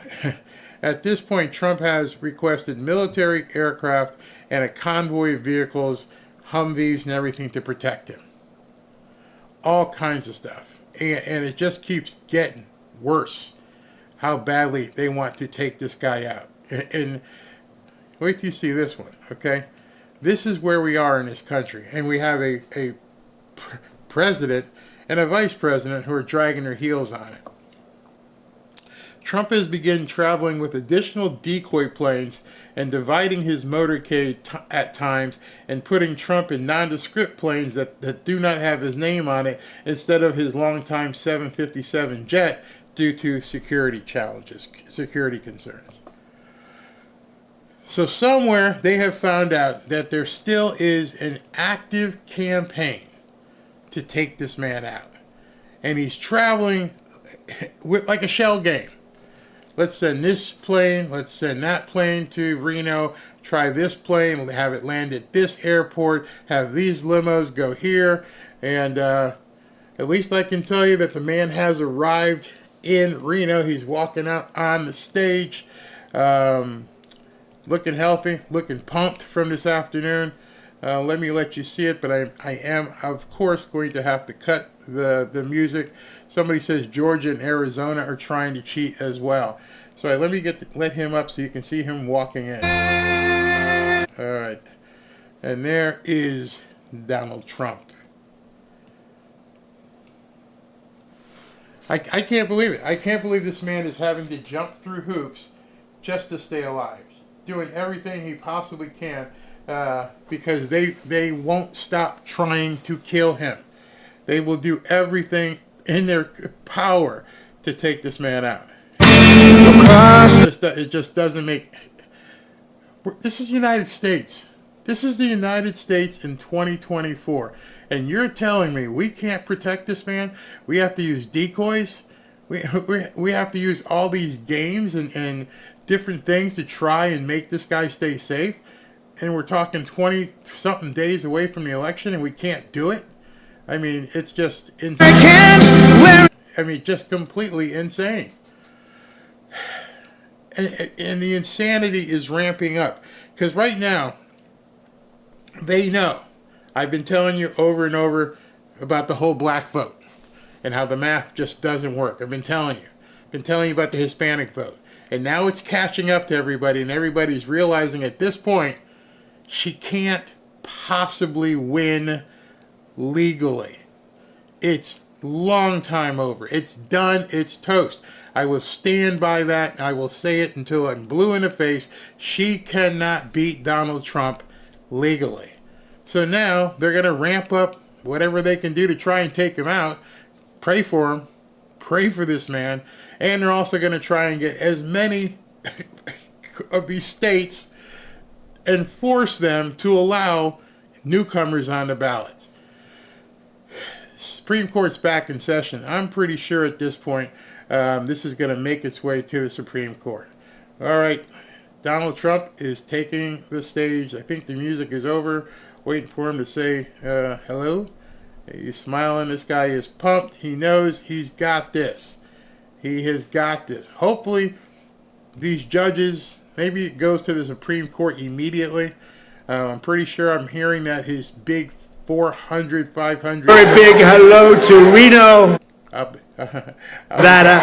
S7: at this point, Trump has requested military aircraft and a convoy of vehicles, Humvees and everything to protect him. All kinds of stuff. And it just keeps getting worse, how badly they want to take this guy out. And wait till you see this one, okay? This is where we are in this country. And we have a president and a vice president who are dragging their heels on it. Trump has begun traveling with additional decoy planes and dividing his motorcade at times and putting Trump in nondescript planes that do not have his name on it instead of his longtime 757 jet due to security challenges, security concerns. So somewhere they have found out that there still is an active campaign to take this man out. And he's traveling with like a shell game. Let's send this plane, let's send that plane to Reno, try this plane, have it land at this airport, have these limos go here, and at least I can tell you that the man has arrived in Reno. He's walking out on the stage, looking healthy, looking pumped from this afternoon. Let me let you see it, but I am, of course, going to have to cut the music. Somebody says Georgia and Arizona are trying to cheat as well. So let me let him up so you can see him walking in. All right. And there is Donald Trump. I can't believe it. I can't believe this man is having to jump through hoops just to stay alive. Doing everything he possibly can because they won't stop trying to kill him. They will do everything in their power to take this man out. It just doesn't make... This is the United States. This is the United States in 2024. And you're telling me we can't protect this man? We have to use decoys? We have to use all these games and different things to try and make this guy stay safe? And we're talking 20-something days away from the election and we can't do it? I mean, it's just insane. I mean, just completely insane. And the insanity is ramping up. Because right now, they know. I've been telling you over and over about the whole black vote and how the math just doesn't work. I've been telling you. Been telling you about the Hispanic vote. And now it's catching up to everybody, and everybody's realizing at this point she can't possibly win legally. It's long time over. It's done. It's toast. I will stand by that. I will say it until I'm blue in the face. She cannot beat Donald Trump legally. So now they're going to ramp up whatever they can do to try and take him out. Pray for him. Pray for this man. And they're also going to try and get as many of these states and force them to allow newcomers on the ballot. Supreme Court's back in session. I'm pretty sure at this point this is going to make its way to the Supreme Court. All right, Donald Trump is taking the stage. I think the music is over. Waiting for him to say hello. He's smiling. This guy is pumped. He knows he's got this. He has got this. Hopefully, these judges, maybe it goes to the Supreme Court immediately. I'm pretty sure I'm hearing that his big 400, 500...
S14: Very big hello to Reno, Nevada.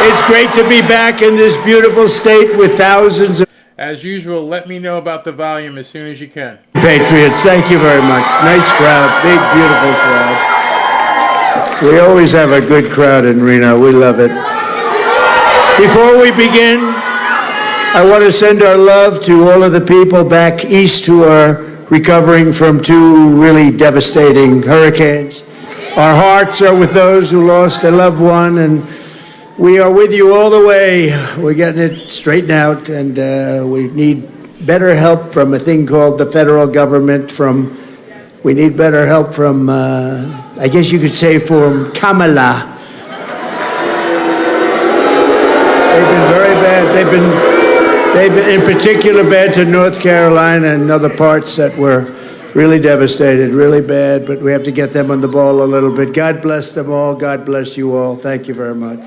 S14: It's great to be back in this beautiful state with thousands of
S7: As usual, let me know about the volume as soon as you can.
S14: patriots. Thank you very much. Nice crowd, big, beautiful crowd. We always have a good crowd in Reno. We love it. Before we begin, I want to send our love to all of the people back east who are recovering from two really devastating hurricanes. Our hearts are with those who lost a loved one, and we are with you all the way. We're getting it straightened out, and we need better help from a thing called the federal government. We need better help from, I guess you could say, from Kamala. They've been very bad. They've been in particular bad to North Carolina and other parts that were really devastated, really bad, but we have to get them on the ball a little bit. God bless them all. God bless you all. Thank you very much.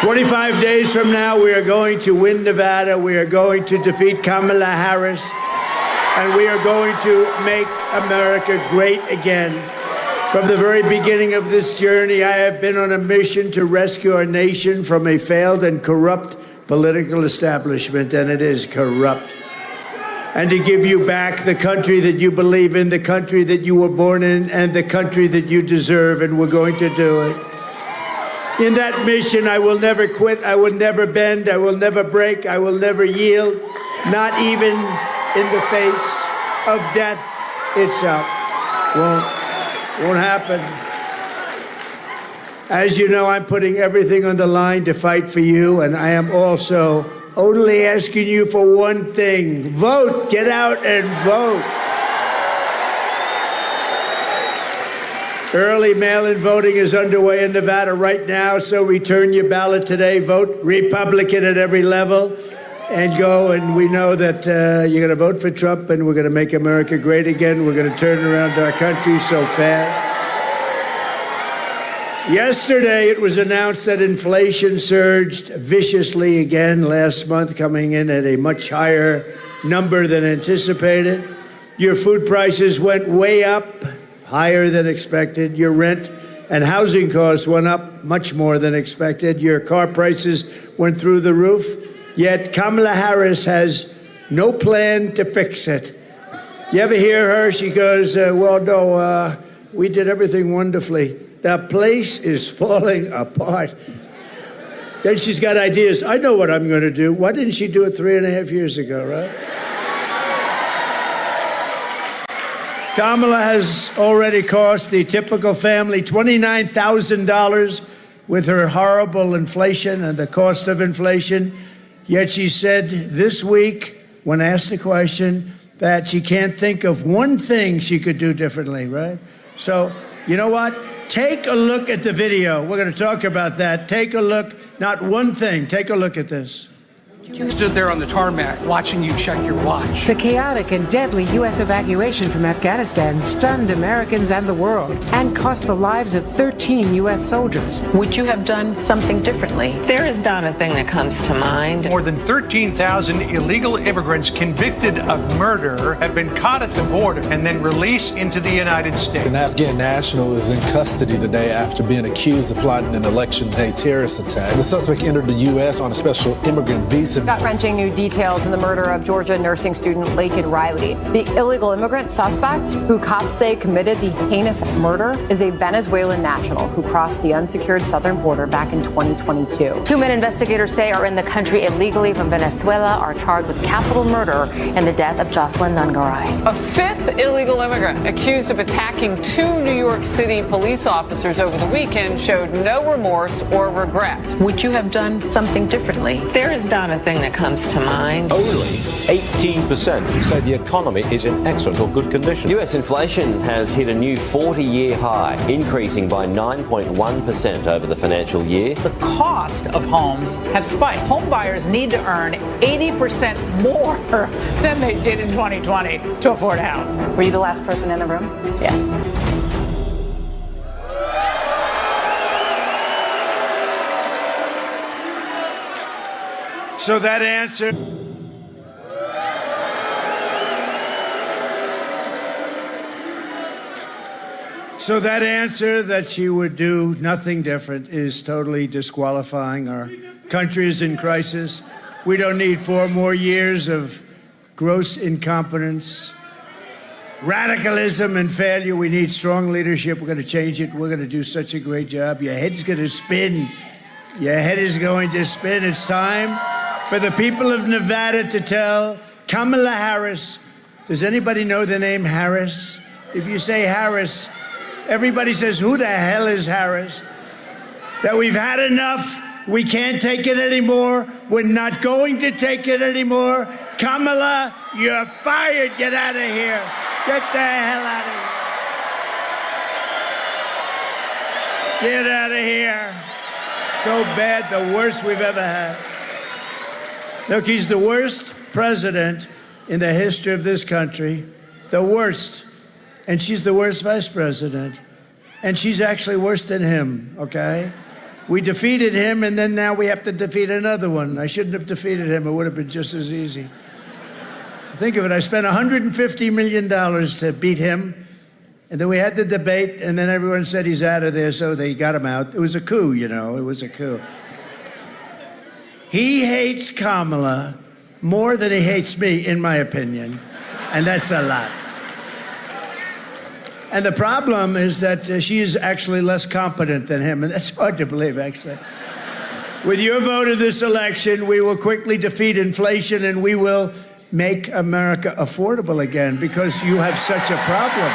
S14: 25 days from now, we are going to win Nevada. We are going to defeat Kamala Harris, and we are going to make America great again. From the very beginning of this journey, I have been on a mission to rescue our nation from a failed and corrupt political establishment, and it is corrupt. And to give you back the country that you believe in, the country that you were born in, and the country that you deserve, and we're going to do it. In that mission, I will never quit, I will never bend, I will never break, I will never yield, not even in the face of death itself. Won't happen. As you know, I'm putting everything on the line to fight for you, and I am also only asking you for one thing. Vote. Get out and vote. Early mail-in voting is underway in Nevada right now, so return your ballot today. Vote Republican at every level and go. And we know that you're going to vote for Trump, and we're going to make America great again. We're going to turn around our country so fast. Yesterday, it was announced that inflation surged viciously again last month, coming in at a much higher number than anticipated. Your food prices went way up, higher than expected. Your rent and housing costs went up much more than expected. Your car prices went through the roof. Yet Kamala Harris has no plan to fix it. You ever hear her? She goes, we did everything wonderfully. The place is falling apart. Then she's got ideas. I know what I'm going to do. Why didn't she do it 3.5 years ago, right? Kamala has already cost the typical family $29,000 with her horrible inflation and the cost of inflation. Yet she said this week, when asked the question, that she can't think of one thing she could do differently, right? So, you know what? Take a look at the video. We're going to talk about that. Take a look, not one thing. Take a look at this.
S15: Stood there on the tarmac watching you check your watch.
S16: The chaotic and deadly U.S. evacuation from Afghanistan stunned Americans and the world and cost the lives of 13 U.S. soldiers.
S17: Would you have done something differently?
S18: There is not a thing that comes to mind.
S15: More than 13,000 illegal immigrants convicted of murder have been caught at the border and then released into the United States.
S19: An Afghan national is in custody today after being accused of plotting an election day terrorist attack. The suspect entered the U.S. on a special immigrant visa.
S20: Gut-wrenching new details in the murder of Georgia nursing student Laken Riley. The illegal immigrant suspect, who cops say committed the heinous murder, is a Venezuelan national who crossed the unsecured southern border back in 2022.
S21: Two men investigators say are in the country illegally from Venezuela are charged with capital murder in the death of Jocelyn Nungaray.
S22: A fifth illegal immigrant accused of attacking two New York City police officers over the weekend showed no remorse or regret.
S17: Would you have done something differently?
S18: There is not a thing that comes to mind.
S23: Only 18% say the economy is in excellent or good condition.
S24: US inflation has hit a new 40-year high, increasing by 9.1% over the financial year.
S25: The cost of homes have spiked. Home buyers need to earn 80% more than they did in 2020 to afford a house.
S20: Were you the last person in the room? Yes.
S14: So that answer. So that answer that she would do nothing different is totally disqualifying. Our country is in crisis. We don't need 4 more years of gross incompetence, radicalism, and failure. We need strong leadership. We're going to change it. We're going to do such a great job. Your head's going to spin. Your head is going to spin. It's time for the people of Nevada to tell Kamala Harris. Does anybody know the name Harris? If you say Harris, everybody says, who the hell is Harris? That we've had enough. We can't take it anymore. We're not going to take it anymore. Kamala, you're fired. Get out of here. Get the hell out of here. Get out of here. So bad, the worst we've ever had. Look, he's the worst president in the history of this country. The worst. And she's the worst vice president. And she's actually worse than him, okay? We defeated him, and then now we have to defeat another one. I shouldn't have defeated him. It would have been just as easy. Think of it. I spent $150 million to beat him, and then we had the debate, and then everyone said he's out of there, so they got him out. It was a coup, you know. It was a coup. He hates Kamala more than he hates me, in my opinion, and that's a lot. And the problem is that she is actually less competent than him, and that's hard to believe, actually. With your vote in this election, we will quickly defeat inflation, and we will make America affordable again, because you have such a problem.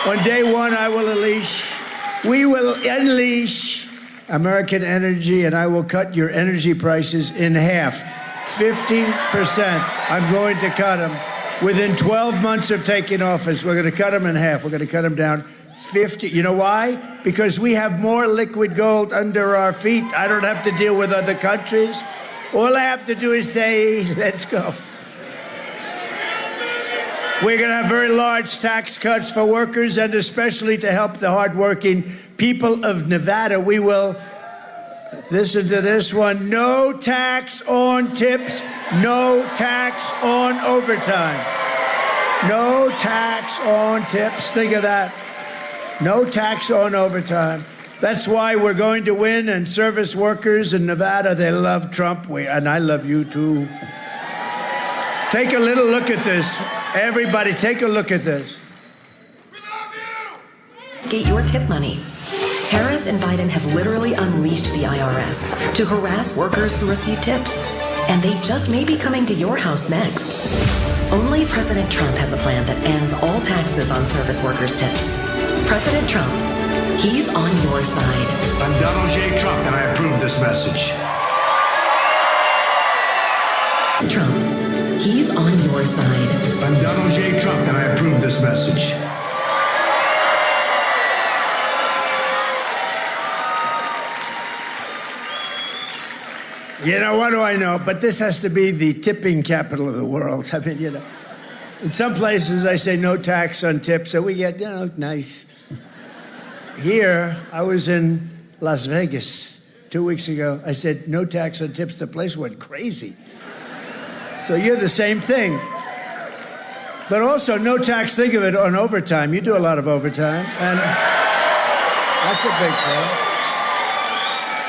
S14: On day one, we will unleash American energy, and I will cut your energy prices in half. 50%. I'm going to cut them. Within 12 months of taking office, we're going to cut them in half. We're going to cut them down 50. You know why? Because we have more liquid gold under our feet. I don't have to deal with other countries. All I have to do is say, let's go. We're going to have very large tax cuts for workers, and especially to help the hardworking people of Nevada. We will, listen to this one, no tax on tips, no tax on overtime. No tax on tips. Think of that. No tax on overtime. That's why we're going to win, and service workers in Nevada, they love Trump, and I love you too. Take a little look at this. Everybody, take a look at this.
S1: Get your tip money. Harris and Biden have literally unleashed the IRS to harass workers who receive tips. And they just may be coming to your house next. Only President Trump has a plan that ends all taxes on service workers' tips. President Trump, he's on your side.
S2: I'm Donald J. Trump, and I approve this message.
S1: Trump, he's on your side.
S2: I'm Donald J. Trump, and I approve this message.
S14: You know, what do I know? But this has to be the tipping capital of the world. I mean, you know, in some places I say no tax on tips, so we get, you know, nice. Here, I was in Las Vegas 2 weeks ago. I said, no tax on tips. The place went crazy. So you're the same thing. But also, no tax, think of it, on overtime. You do a lot of overtime, and that's a big thing.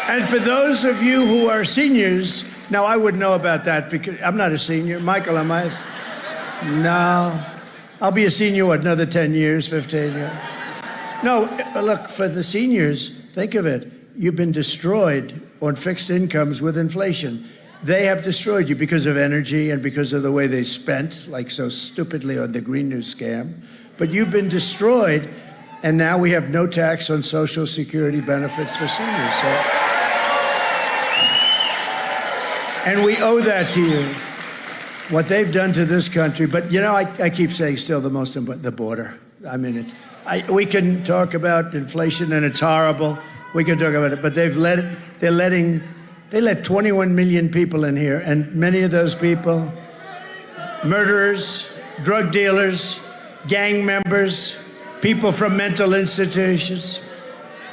S14: And for those of you who are seniors, now I wouldn't know about that because I'm not a senior. Michael, am I? No. I'll be a senior, what, another 10 years, 15 years? No, look, for the seniors, think of it. You've been destroyed on fixed incomes with inflation. They have destroyed you because of energy and because of the way they spent, like so stupidly on the Green New scam. But you've been destroyed, and now we have no tax on Social Security benefits for seniors. So. And we owe that to you, what they've done to this country. But, you know, I keep saying still the most important, the border. I mean, we can talk about inflation, and it's horrible. We can talk about it, but they let 21 million people in here, and many of those people, murderers, drug dealers, gang members, people from mental institutions.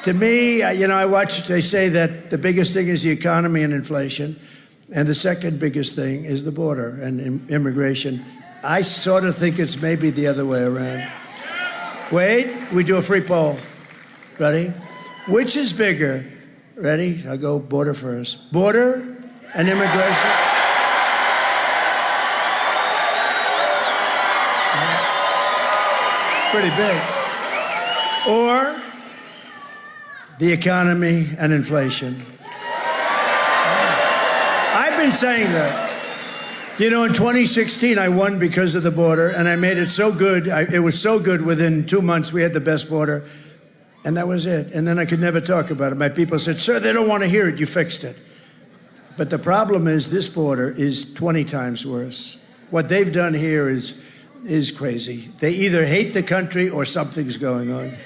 S14: To me, you know, I watch, they say that the biggest thing is the economy and inflation. And the second biggest thing is the border and immigration. I sort of think it's maybe the other way around. Wait, we do a free poll. Ready? Which is bigger? Ready? I'll go border first. Border and immigration? Pretty big. Or the economy and inflation. I've been saying that. You know, in 2016, I won because of the border, and I made it so good. It was so good within 2 months, we had the best border, and that was it. And then I could never talk about it. My people said, sir, they don't want to hear it. You fixed it. But the problem is this border is 20 times worse. What they've done here is crazy. They either hate the country or something's going on.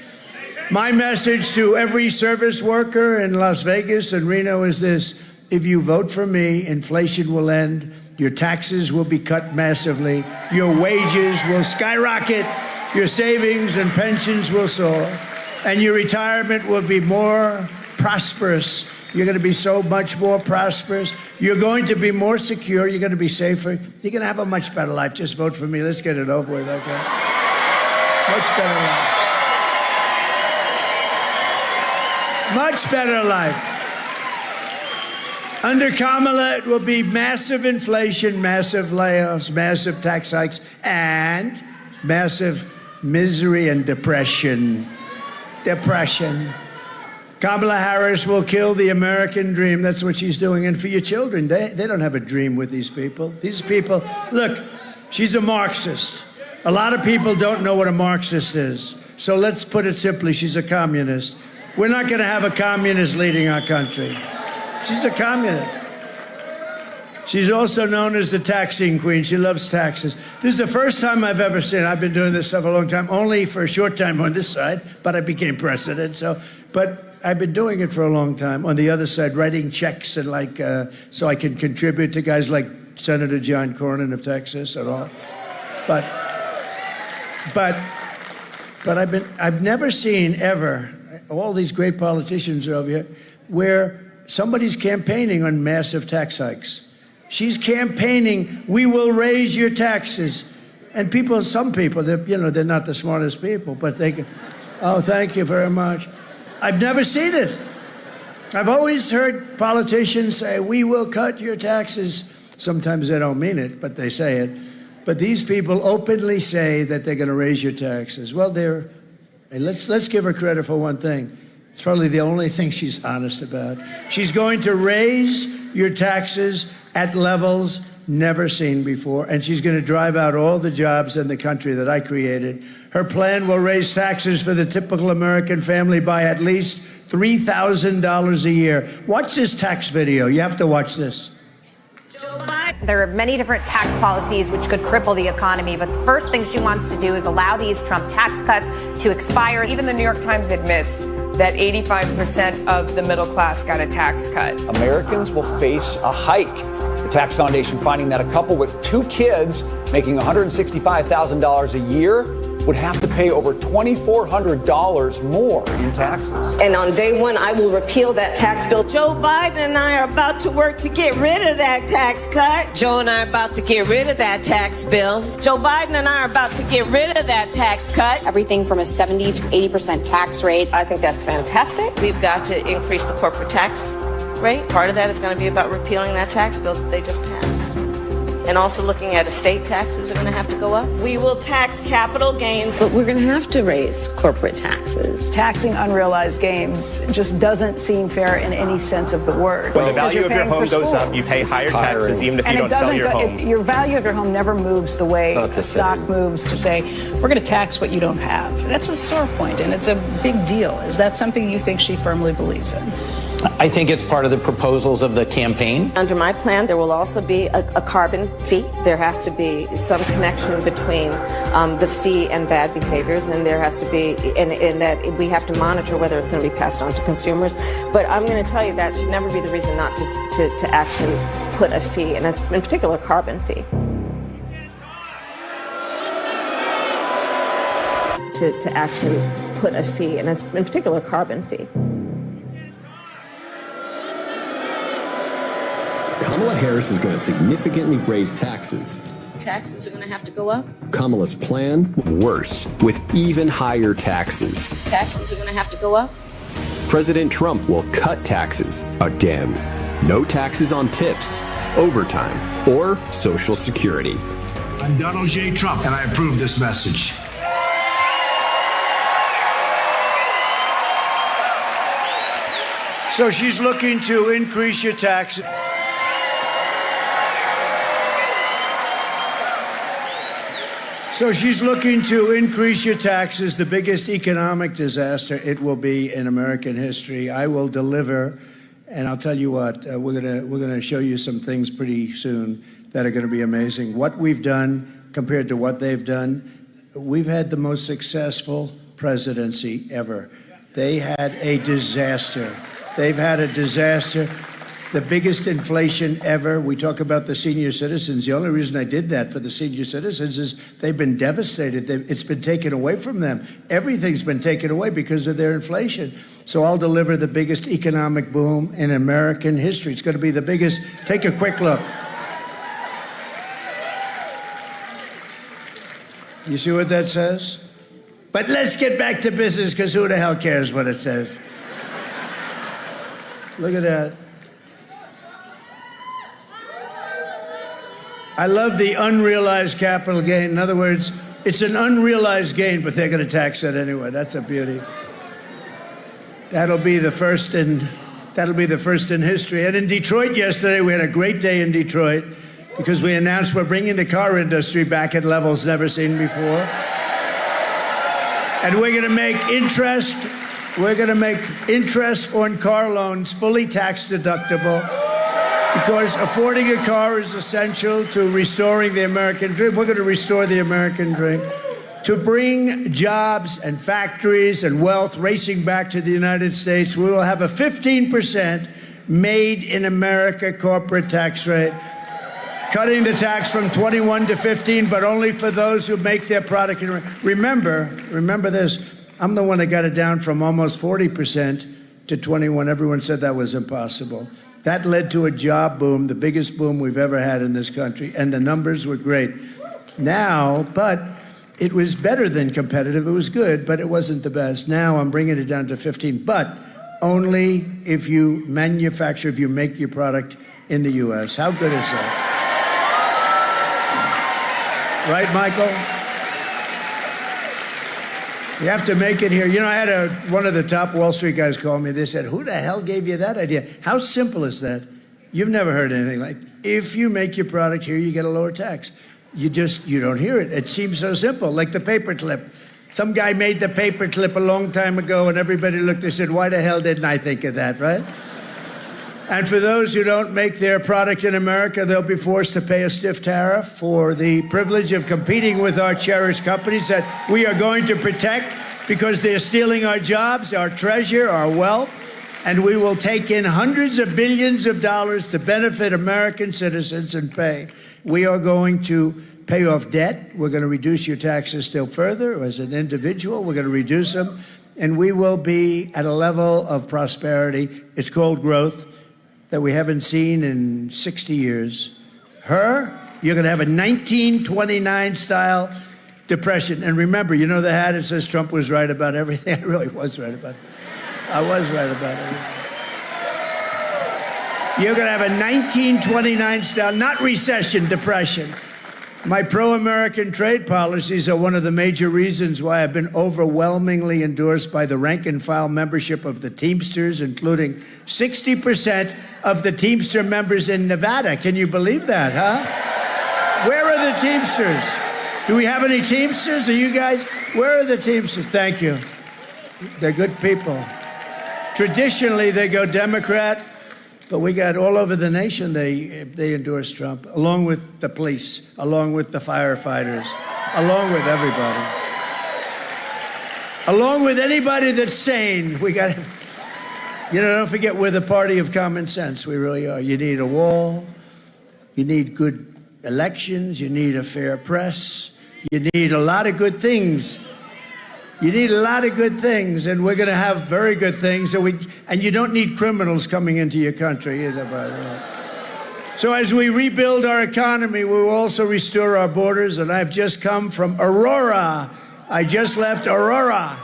S14: My message to every service worker in Las Vegas and Reno is this. If you vote for me, inflation will end. Your taxes will be cut massively. Your wages will skyrocket. Your savings and pensions will soar. And your retirement will be more prosperous. You're going to be so much more prosperous. You're going to be more secure. You're going to be safer. You're going to have a much better life. Just vote for me. Let's get it over with, okay? Much better life. Much better life. Under Kamala, it will be massive inflation, massive layoffs, massive tax hikes, and massive misery and depression. Depression. Kamala Harris will kill the American dream. That's what she's doing. And for your children, they don't have a dream with these people. These people, look, she's a Marxist. A lot of people don't know what a Marxist is. So let's put it simply, she's a communist. We're not going to have a communist leading our country. She's a communist. She's also known as the taxing queen. She loves taxes. This is the first time I've ever seen, I've been doing this stuff a long time, only for a short time on this side, but I became president. But I've been doing it for a long time. On the other side, writing checks and so I can contribute to guys like Senator John Cornyn of Texas and all. But I've never seen ever, all these great politicians are over here, where somebody's campaigning on massive tax hikes. She's campaigning, we will raise your taxes. And people, some people, they're not the smartest people, but they can, oh, thank you very much. I've never seen it. I've always heard politicians say, we will cut your taxes. Sometimes they don't mean it, but they say it. But these people openly say that they're going to raise your taxes. Well, let's give her credit for one thing. It's probably the only thing she's honest about. She's going to raise your taxes at levels never seen before, and she's going to drive out all the jobs in the country that I created. Her plan will raise taxes for the typical American family by at least $3,000 a year. Watch this tax video. You have to watch this.
S3: There are many different tax policies which could cripple the economy, but the first thing she wants to do is allow these Trump tax cuts to expire.
S22: Even the New York Times admits that 85% of the middle class got a tax cut.
S4: Americans will face a hike. The Tax Foundation finding that a couple with 2 kids making $165,000 a year would have to pay over $2,400 more in taxes.
S18: And on day one, I will repeal that tax bill. Joe Biden and I are about to work to get rid of that tax cut. Joe and I are about to get rid of that tax bill. Joe Biden and I are about to get rid of that tax cut.
S3: Everything from a 70 to 80% tax rate.
S18: I think that's fantastic. We've got to increase the corporate tax rate. Part of that is going to be about repealing that tax bill that they just passed. And also looking at estate taxes are going to have to go up. We will tax capital gains. But we're going to have to raise corporate taxes.
S25: Taxing unrealized gains just doesn't seem fair in any sense of the word.
S5: When the value of your home goes up, you pay higher taxes even if you don't sell your home.
S25: Your value of your home never moves the way the stock moves to say, we're going to tax what you don't have. That's a sore point, and it's a big deal. Is that something you think she firmly believes in?
S6: I think it's part of the proposals of the campaign.
S18: Under my plan, there will also be a carbon fee. There has to be some connection between the fee and bad behaviors, and there has to be, and that we have to monitor whether it's going to be passed on to consumers. But I'm going to tell you that should never be the reason not to actually put a fee, and in particular, carbon fee. To actually put a fee, and in particular, carbon fee.
S8: Kamala Harris is going to significantly raise taxes.
S18: taxes are going to have to go up.
S8: Kamala's plan, worse, with even higher taxes.
S18: Taxes are going to have to go up.
S8: President Trump will cut taxes again. No taxes on tips, overtime, or Social Security.
S2: I'm Donald J. Trump, and I approve this message.
S14: So she's looking to increase your taxes. So she's looking to increase your taxes, the biggest economic disaster it will be in American history. I will deliver, and I'll tell you what, we're gonna show you some things pretty soon that are gonna be amazing. What we've done compared to what they've done, we've had the most successful presidency ever. They had a disaster. They've had a disaster. The biggest inflation ever. We talk about the senior citizens. The only reason I did that for the senior citizens is they've been devastated. It's been taken away from them. Everything's been taken away because of their inflation. So I'll deliver the biggest economic boom in American history. It's going to be the biggest. Take a quick look. You see what that says? But let's get back to business, because who the hell cares what it says? Look at that. I love the unrealized capital gain. In other words, it's an unrealized gain, but they're going to tax it anyway. That's a beauty. That'll be the first in history. And in Detroit yesterday, we had a great day in Detroit because we announced we're bringing the car industry back at levels never seen before. And we're going to make interest on car loans fully tax deductible. Because affording a car is essential to restoring the American dream. We're going to restore the American dream. To bring jobs and factories and wealth racing back to the United States, we will have a 15% made in America corporate tax rate. Cutting the tax from 21 to 15, but only for those who make their product. Remember this, I'm the one that got it down from almost 40% to 21. Everyone said that was impossible. That led to a job boom, the biggest boom we've ever had in this country, and the numbers were great. Now, but it was better than competitive. It was good, but it wasn't the best. Now I'm bringing it down to 15, but only if you manufacture, if you make your product in the U.S. How good is that? Right, Michael? You have to make it here. You know, I had one of the top Wall Street guys call me. They said, who the hell gave you that idea? How simple is that? You've never heard anything like, if you make your product here, you get a lower tax. You don't hear it. It seems so simple, like the paperclip. Some guy made the paperclip a long time ago, and everybody looked and said, why the hell didn't I think of that, right? And for those who don't make their product in America, they'll be forced to pay a stiff tariff for the privilege of competing with our cherished companies that we are going to protect because they're stealing our jobs, our treasure, our wealth, and we will take in hundreds of billions of dollars to benefit American citizens and pay. We are going to pay off debt. We're going to reduce your taxes still further. As an individual, we're going to reduce them, and we will be at a level of prosperity. It's called growth that we haven't seen in 60 years. You're going to have a 1929-style depression. And remember, you know the hat, it says Trump was right about everything. I really was right about it. I was right about everything. You're going to have a 1929-style, not recession, depression. My pro-American trade policies are one of the major reasons why I've been overwhelmingly endorsed by the rank-and-file membership of the Teamsters, including 60% of the Teamster members in Nevada. Can you believe that, huh? Where are the Teamsters? Do we have any Teamsters? Are you guys? Where are the Teamsters? Thank you. They're good people. Traditionally, they go Democrat. But we got all over the nation, they endorse Trump, along with the police, along with the firefighters, along with everybody. Along with anybody that's sane. We got, don't forget, we're the party of common sense. We really are. You need a wall. You need good elections. You need a fair press. You need a lot of good things. You need a lot of good things, and we're going to have very good things. And you don't need criminals coming into your country either, by the way. So as we rebuild our economy, we will also restore our borders. And I've just come from Aurora. I just left Aurora,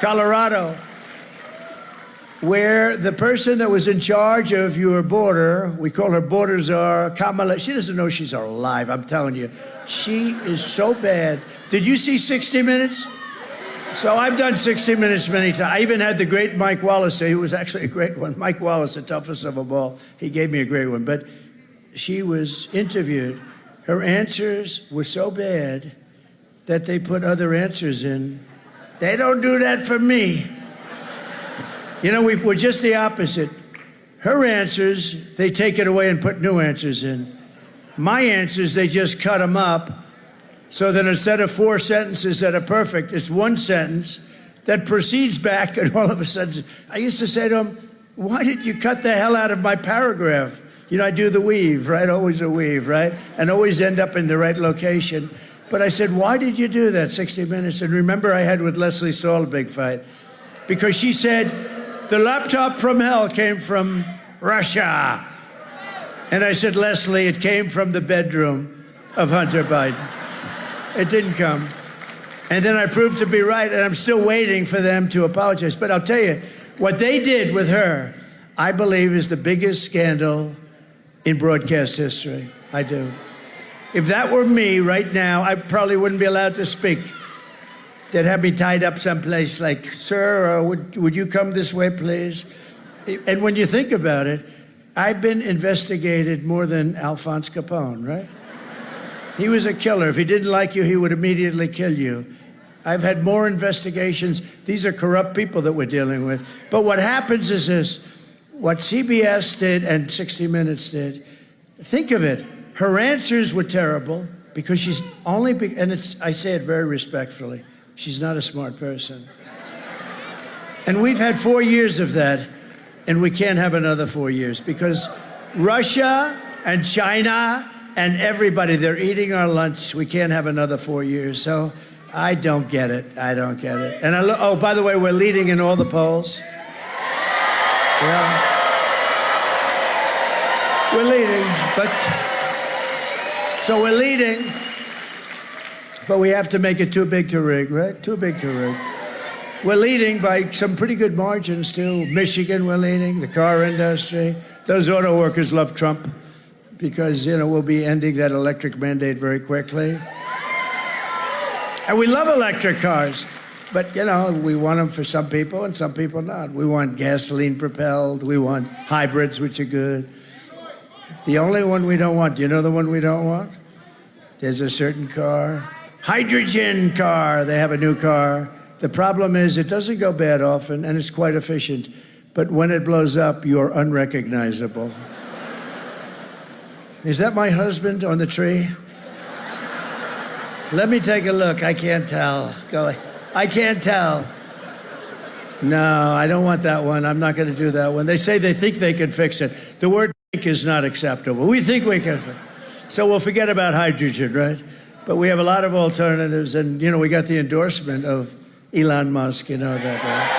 S14: Colorado, where the person that was in charge of your border, we call her border czar, Kamala, she doesn't know she's alive, I'm telling you. She is so bad. Did you see 60 Minutes? So I've done 60 Minutes many times. I even had the great Mike Wallace, who was actually a great one. Mike Wallace, the toughest of them all. He gave me a great one. But she was interviewed. Her answers were so bad that they put other answers in. They don't do that for me. You know, we're just the opposite. Her answers, they take it away and put new answers in. My answers, they just cut them up so that instead of 4 sentences that are perfect, it's 1 sentence that proceeds back, and all of a sudden, I used to say to him, why did you cut the hell out of my paragraph? You know, I do the weave, right? Always a weave, right? And always end up in the right location. But I said, why did you do that, 60 Minutes? And remember, I had with Leslie Stahl a big fight. Because she said, the laptop from hell came from Russia. And I said, Leslie, it came from the bedroom of Hunter Biden. It didn't come. And then I proved to be right, and I'm still waiting for them to apologize. But I'll tell you, what they did with her, I believe, is the biggest scandal in broadcast history. I do. If that were me right now, I probably wouldn't be allowed to speak. They'd have me tied up someplace like, sir, would you come this way, please? And when you think about it, I've been investigated more than Alphonse Capone, right? He was a killer. If he didn't like you, he would immediately kill you. I've had more investigations. These are corrupt people that we're dealing with. But what happens is this. What CBS did and 60 Minutes did, think of it. Her answers were terrible because she's only, and I say it very respectfully, she's not a smart person. And we've had 4 years of that, and we can't have another 4 years because Russia and China and everybody, they're eating our lunch. We can't have another 4 years. So I don't get it. I don't get it. And oh, by the way, we're leading in all the polls. Yeah. We're leading, so we're leading, but we have to make it too big to rig, right? Too big to rig. We're leading by some pretty good margins, too. Michigan, we're leading, the car industry. Those auto workers love Trump because, you know, we'll be ending that electric mandate very quickly. And we love electric cars. But, you know, we want them for some people and some people not. We want gasoline propelled. We want hybrids, which are good. The only one we don't want, you know the one we don't want? There's a certain car, hydrogen car. They have a new car. The problem is it doesn't go bad often, and it's quite efficient. But when it blows up, you're unrecognizable. Is that my husband on the tree? Let me take a look. I can't tell. Go ahead. I can't tell. No, I don't want that one. I'm not going to do that one. They say they think they can fix it. The word think is not acceptable. We think we can fix it. So we'll forget about hydrogen, right? But we have a lot of alternatives. And, you know, we got the endorsement of Elon Musk, you know that, right?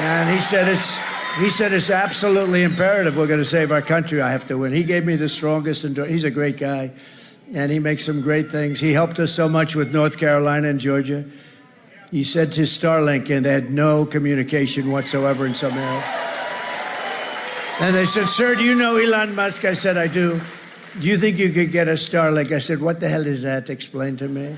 S14: And he said it's absolutely imperative we're going to save our country. I have to win. He gave me the strongest endorsement. He's a great guy. And he makes some great things. He helped us so much with North Carolina and Georgia. He said to Starlink, and they had no communication whatsoever in some area. And they said, sir, do you know Elon Musk? I said, I do. Do you think you could get a Starlink? I said, what the hell is that? Explain to me.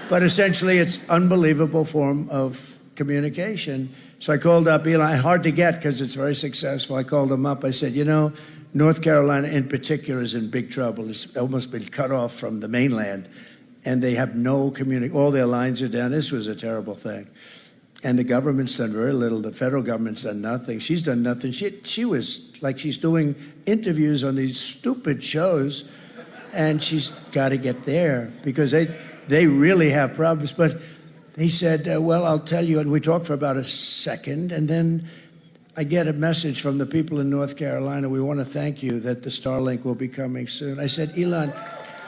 S14: But essentially, it's an unbelievable form of communication. So I called up Elon. Hard to get because it's very successful. I called him up. I said, you know, North Carolina in particular is in big trouble. It's almost been cut off from the mainland, and they have no communication. All their lines are down. This was a terrible thing. And the government's done very little. The federal government's done nothing. She's done nothing. She was like she's doing interviews on these stupid shows, and she's got to get there because they really have problems. But he said, well, I'll tell you. And we talked for about a second, and then I get a message from the people in North Carolina. We want to thank you that the Starlink will be coming soon. I said, Elon,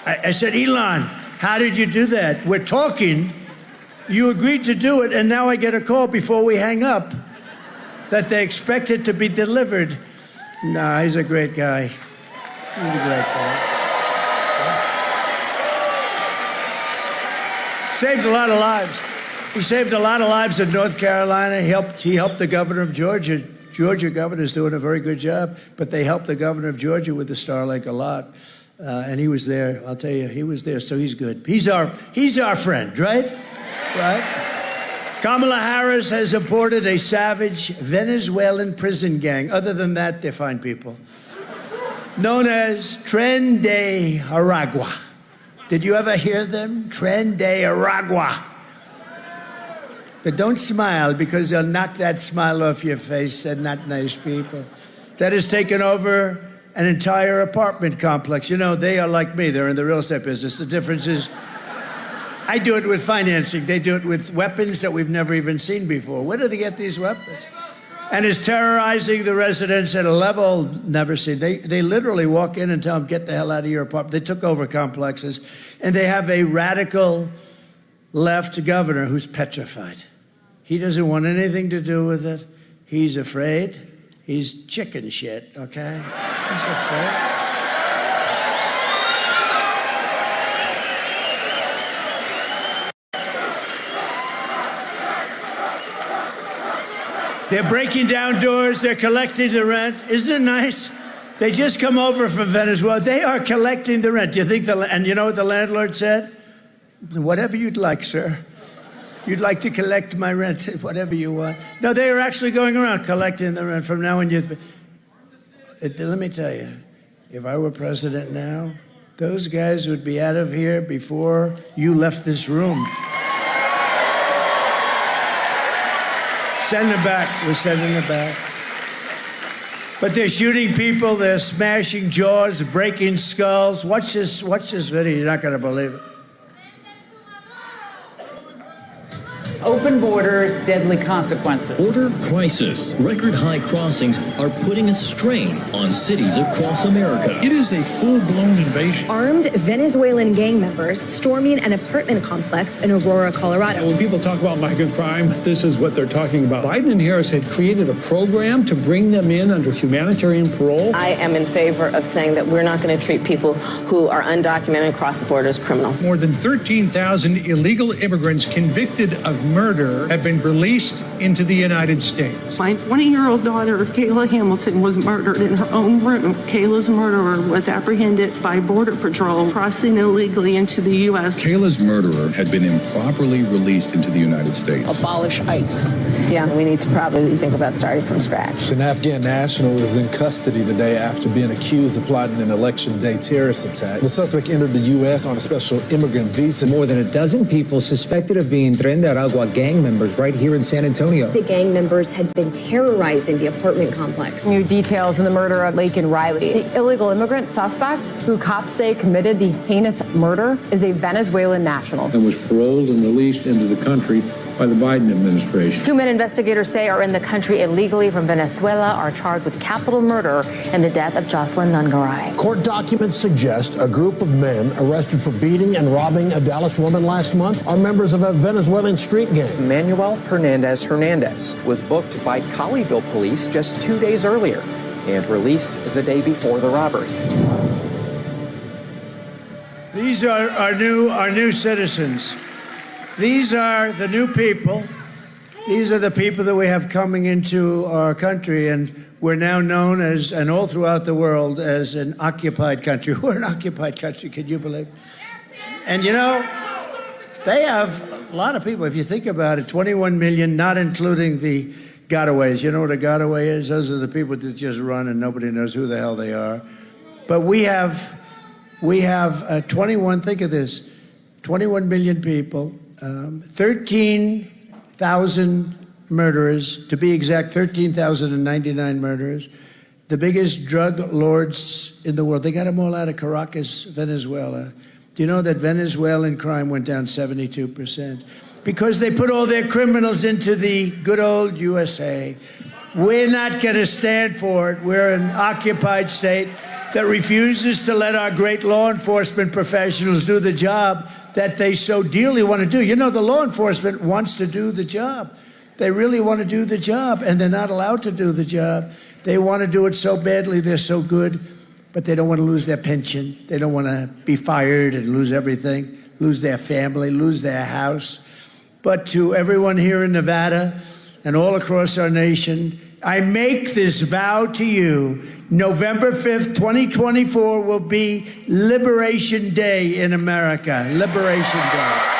S14: how did you do that? We're talking. You agreed to do it, and now I get a call before we hang up. that they expected to be delivered. Nah, he's a great guy. He's a great guy. Saved a lot of lives. He saved a lot of lives in North Carolina. He helped the governor of Georgia. Georgia governor's doing a very good job, but they helped the governor of Georgia with the Starlink a lot. And he was there. I'll tell you, he was there, so he's good. He's our friend, right? Right? Kamala Harris has imported a savage Venezuelan prison gang. Other than that, they're fine people. Known as Tren de Aragua. Did you ever hear them? Tren de Aragua. But don't smile, because they'll knock that smile off your face. They're not nice people. That has taken over an entire apartment complex. You know, they are like me. They're in the real estate business. The difference is I do it with financing. They do it with weapons that we've never even seen before. Where do they get these weapons? And is terrorizing the residents at a level never seen. They literally walk in and tell them, get the hell out of your apartment. They took over complexes. And they have a radical left governor who's petrified. He doesn't want anything to do with it. He's afraid. He's chicken shit, okay? He's afraid. They're breaking down doors. They're collecting the rent. Isn't it nice? They just come over from Venezuela. They are collecting the rent. Do you think and you know what the landlord said? Whatever you'd like, sir. You'd like to collect my rent, whatever you want. No, they are actually going around collecting the rent from now on. Let me tell you, if I were president now, those guys would be out of here before you left this room. Send them back. We're sending them back. But they're shooting people. They're smashing jaws, breaking skulls. Watch this video. You're not going to believe it.
S9: Open borders, deadly consequences.
S10: Border crisis. Record high crossings are putting a strain on cities across America.
S11: It is a full-blown invasion.
S12: Armed Venezuelan gang members storming an apartment complex in Aurora, Colorado.
S11: When people talk about migrant crime, this is what they're talking about. Biden and Harris had created a program to bring them in under humanitarian parole.
S13: I am in favor of saying that we're not going to treat people who are undocumented across the border as criminals.
S15: More than 13,000 illegal immigrants convicted of murder have been released into the United States.
S17: My 20-year-old daughter, Kayla Hamilton, was murdered in her own room. Kayla's murderer was apprehended by Border Patrol crossing illegally into the U.S.
S26: Kayla's murderer had been improperly released into the United States.
S13: Abolish ICE. Yeah, we need to probably think about starting from scratch.
S19: An Afghan national is in custody today after being accused of plotting an election day terrorist attack. The suspect entered the U.S. on a special immigrant visa.
S27: More than a dozen people suspected of being Tren de Aragua gang members right here in San Antonio.
S12: The gang members had been terrorizing the apartment complex.
S20: New details in the murder of Laken Riley. The illegal immigrant suspect, who cops say committed the heinous murder, is a Venezuelan national.
S11: And was paroled and released into the country by the Biden administration.
S21: Two men investigators say are in the country illegally from Venezuela are charged with capital murder and the death of Jocelyn Nungaray.
S28: Court documents suggest a group of men arrested for beating and robbing a Dallas woman last month are members of a Venezuelan street gang.
S29: Manuel Hernandez was booked by Colleyville police just 2 days earlier and released the day before the robbery.
S14: These are our new citizens. These are the new people. These are the people that we have coming into our country, and we're now known as, and all throughout the world, as an occupied country. We're an occupied country, can you believe it? And you know, they have a lot of people. If you think about it, 21 million, not including the gotaways. You know what a gotaway is? Those are the people that just run and nobody knows who the hell they are. But we have 21, think of this, 21 million people, 13,000 murderers, to be exact, 13,099 murderers, the biggest drug lords in the world. They got them all out of Caracas, Venezuela. Do you know that Venezuelan crime went down 72%? Because they put all their criminals into the good old USA. We're not going to stand for it. We're an occupied state that refuses to let our great law enforcement professionals do the job that they so dearly want to do. You know, the law enforcement wants to do the job. They really want to do the job, and they're not allowed to do the job. They want to do it so badly, they're so good, but they don't want to lose their pension. They don't want to be fired and lose everything, lose their family, lose their house. But to everyone here in Nevada and all across our nation, I make this vow to you. November 5th, 2024 will be Liberation Day in America. Liberation Day.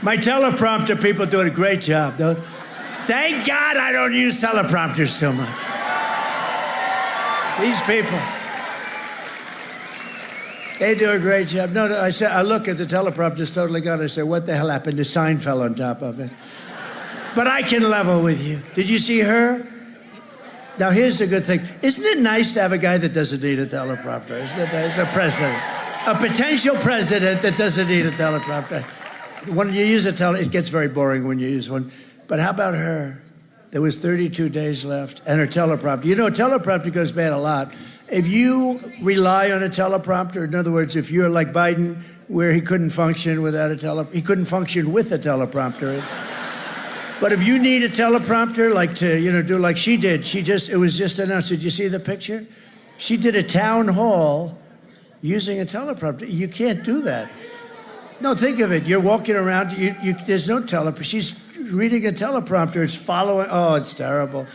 S14: My teleprompter people doing a great job. Thank God I don't use teleprompters too much. These people, they do a great job. No, I said, I look at the teleprompter's totally gone. I say, what the hell happened? The sign fell on top of it. But I can level with you. Did you see her? Now, here's the good thing. Isn't it nice to have a guy that doesn't need a teleprompter? Isn't it nice? A president. A potential president that doesn't need a teleprompter. When you use it gets very boring when you use one. But how about her? There was 32 days left, and her teleprompter. You know, a teleprompter goes bad a lot. If you rely on a teleprompter, in other words, if you're like Biden, where he couldn't function without he couldn't function with a teleprompter. But if you need a teleprompter, like to, do like she did, it was just announced. Did you see the picture? She did a town hall using a teleprompter. You can't do that. No, think of it. You're walking around, there's no teleprompter. She's reading a teleprompter. It's following. Oh, it's terrible.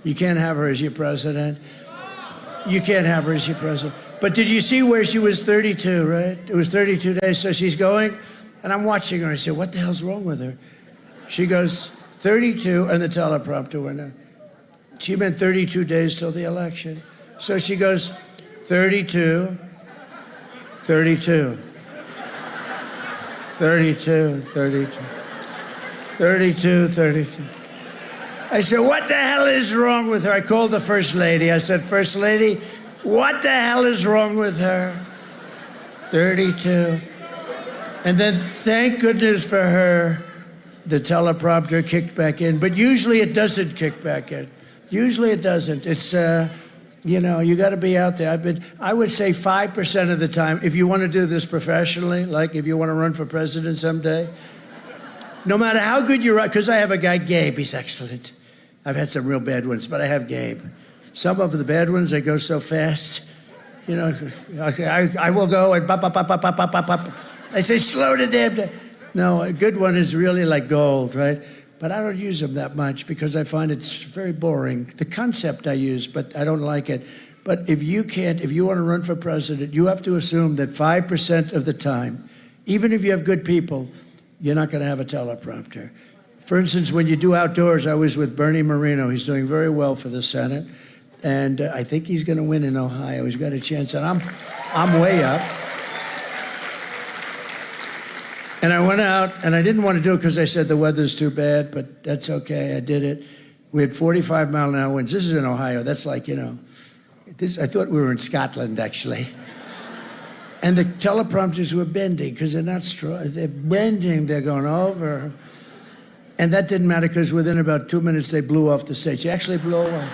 S14: You can't have her as your president. You can't have her as your president. But did you see where she was 32, right? It was 32 days. So she's going, and I'm watching her. I said, what the hell's wrong with her? She goes, 32, and the teleprompter went on. She meant 32 days till the election. So she goes, 32, 32. 32, 32, 32, 32. I said, what the hell is wrong with her? I called the First Lady. I said, First Lady, what the hell is wrong with her? 32. And then, thank goodness for her, the teleprompter kicked back in. But usually it doesn't kick back in. Usually it doesn't. It's, you got to be out there. I would say 5% of the time, if you want to do this professionally, like if you want to run for president someday, no matter how good you are, because I have a guy, Gabe, he's excellent. I've had some real bad ones, but I have Gabe. Some of the bad ones, they go so fast. I will go and pop. I say, slow the damn down. No, a good one is really like gold, right? But I don't use them that much because I find it's very boring. The concept I use, but I don't like it. But if you want to run for president, you have to assume that 5% of the time, even if you have good people, you're not going to have a teleprompter. For instance, when you do outdoors, I was with Bernie Moreno. He's doing very well for the Senate. And I think he's going to win in Ohio. He's got a chance. And I'm way up. And I went out, and I didn't want to do it because I said the weather's too bad, but that's okay. I did it. We had 45-mile-an-hour winds. This is in Ohio. That's like, I thought we were in Scotland, actually. And the teleprompters were bending because they're not strong. They're bending. They're going over. And that didn't matter because within about 2 minutes, they blew off the stage. They actually blew away.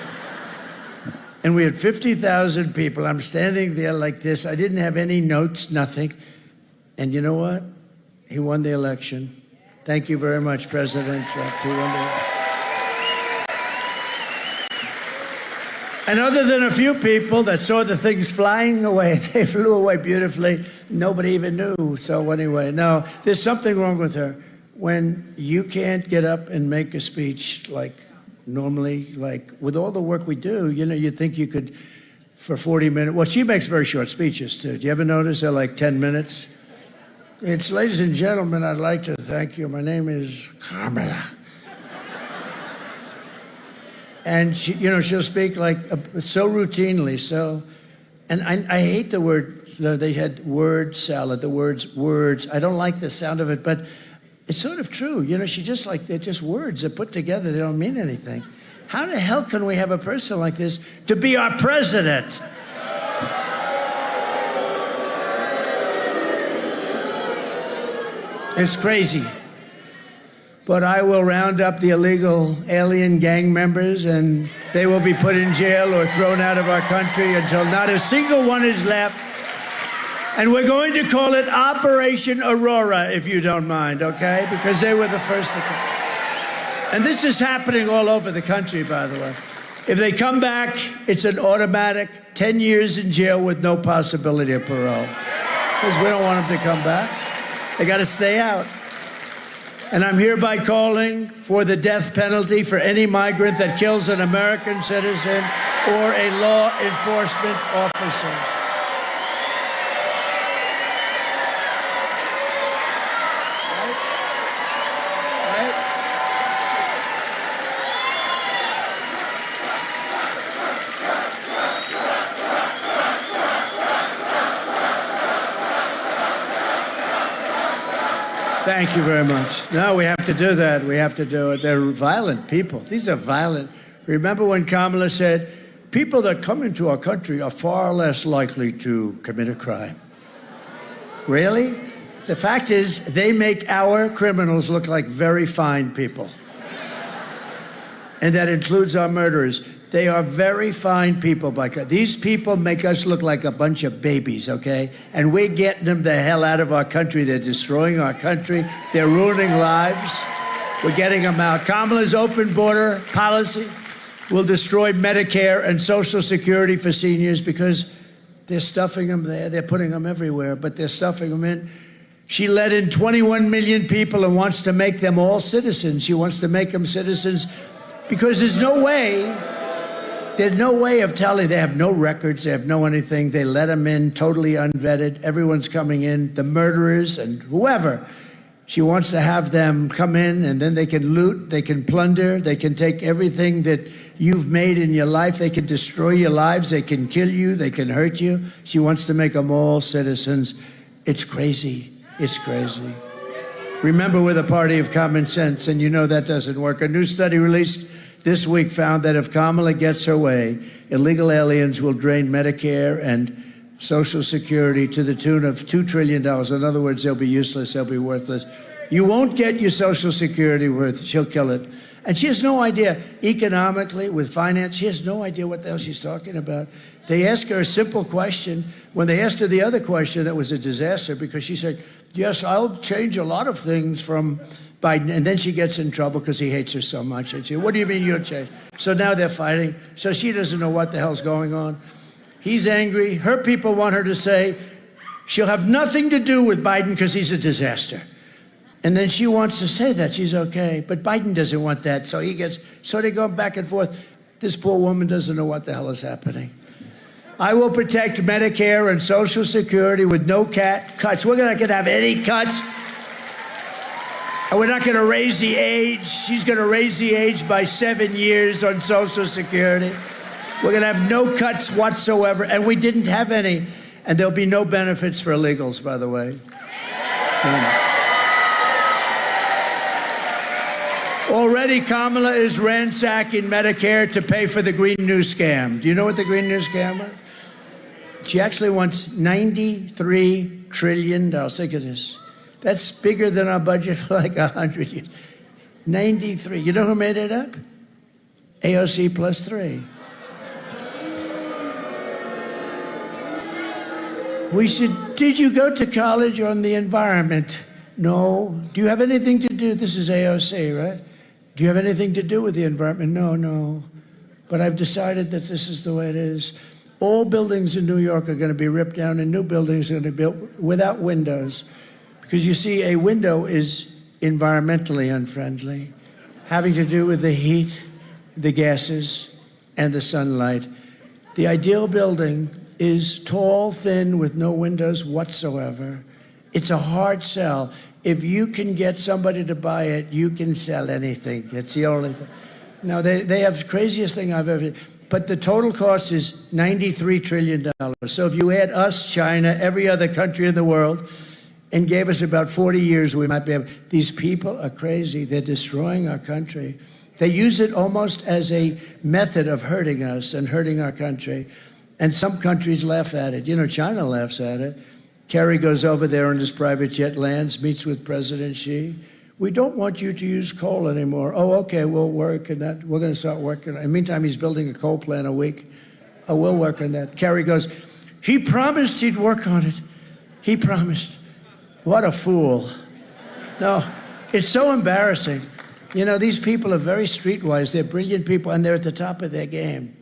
S14: And we had 50,000 people. I'm standing there like this. I didn't have any notes, nothing. And you know what? He won the election. Thank you very much, President Trump. He won the election. And other than a few people that saw the things flying away, they flew away beautifully. Nobody even knew. So anyway, no, there's something wrong with her. When you can't get up and make a speech like normally, like with all the work we do, you think you could, for 40 minutes. Well, she makes very short speeches, too. Do you ever notice they're like 10 minutes? It's, ladies and gentlemen, I'd like to thank you. My name is Kamala. And she, she'll speak like so routinely. And I hate the word they had word salad, the words. I don't like the sound of it, but it's sort of true. You know, they're just words. They're put together. They don't mean anything. How the hell can we have a person like this to be our president? It's crazy. But I will round up the illegal alien gang members, and they will be put in jail or thrown out of our country until not a single one is left. And we're going to call it Operation Aurora, if you don't mind, okay? Because they were the first to come. And this is happening all over the country, by the way. If they come back, it's an automatic 10 years in jail with no possibility of parole. Because we don't want them to come back. They got to stay out. And I'm hereby calling for the death penalty for any migrant that kills an American citizen or a law enforcement officer. Thank you very much. No, we have to do that. We have to do it. They're violent people. These are violent. Remember when Kamala said, people that come into our country are far less likely to commit a crime? Really? The fact is, they make our criminals look like very fine people. And that includes our murderers. They are very fine people. These people make us look like a bunch of babies, okay? And we're getting them the hell out of our country. They're destroying our country. They're ruining lives. We're getting them out. Kamala's open border policy will destroy Medicare and Social Security for seniors because they're stuffing them there. They're putting them everywhere, but they're stuffing them in. She let in 21 million people and wants to make them all citizens. She wants to make them citizens because there's no way of telling. They have no records. They have no anything. They let them in totally unvetted. Everyone's coming in, the murderers and whoever. She wants to have them come in, and then they can loot, they can plunder, they can take everything that you've made in your life. They can destroy your lives. They can kill you. They can hurt you. She wants to make them all citizens. It's crazy. It's crazy. Remember, we're the party of common sense, and you know that doesn't work. A new study released this week found that if Kamala gets her way, illegal aliens will drain Medicare and Social Security to the tune of $2 trillion. In other words, they'll be useless, they'll be worthless. You won't get your Social Security worth, she'll kill it. And she has no idea, economically, with finance, she has no idea what the hell she's talking about. They ask her a simple question. When they asked her the other question, that was a disaster because she said, yes, I'll change a lot of things from Biden. And then she gets in trouble because he hates her so much. And she said, what do you mean you'll change? So now they're fighting. So she doesn't know what the hell's going on. He's angry. Her people want her to say she'll have nothing to do with Biden because he's a disaster. And then she wants to say that she's okay. But Biden doesn't want that. So they go back and forth. This poor woman doesn't know what the hell is happening. I will protect Medicare and Social Security with no cuts. We're not going to have any cuts. And we're not going to raise the age. She's going to raise the age by 7 years on Social Security. We're going to have no cuts whatsoever. And we didn't have any. And there'll be no benefits for illegals, by the way. Already, Kamala is ransacking Medicare to pay for the Green New Scam. Do you know what the Green New Scam is? She actually wants $93 trillion. Think of this. That's bigger than our budget for like 100 years. 93. You know who made it up? AOC plus 3. We said, did you go to college on the environment? No. Do you have anything to do? This is AOC, right? Do you have anything to do with the environment? No. But I've decided that this is the way it is. All buildings in New York are going to be ripped down and new buildings are going to be built without windows. Because you see, a window is environmentally unfriendly, having to do with the heat, the gases, and the sunlight. The ideal building is tall, thin, with no windows whatsoever. It's a hard sell. If you can get somebody to buy it, you can sell anything. That's the only thing. Now, they have the craziest thing I've ever... but the total cost is $93 trillion. So if you add us, China, every other country in the world, and gave us about 40 years, we might be able. These people are crazy. They're destroying our country. They use it almost as a method of hurting us and hurting our country. And some countries laugh at it. You know, China laughs at it. Kerry goes over there on his private jet, lands, meets with President Xi. We don't want you to use coal anymore. Oh, okay, we'll work on that. We're going to start working. In the meantime, he's building a coal plant a week. Oh, we'll work on that. Kerry goes, he promised he'd work on it. He promised. What a fool. No, it's so embarrassing. You know, these people are very streetwise. They're brilliant people, and they're at the top of their game.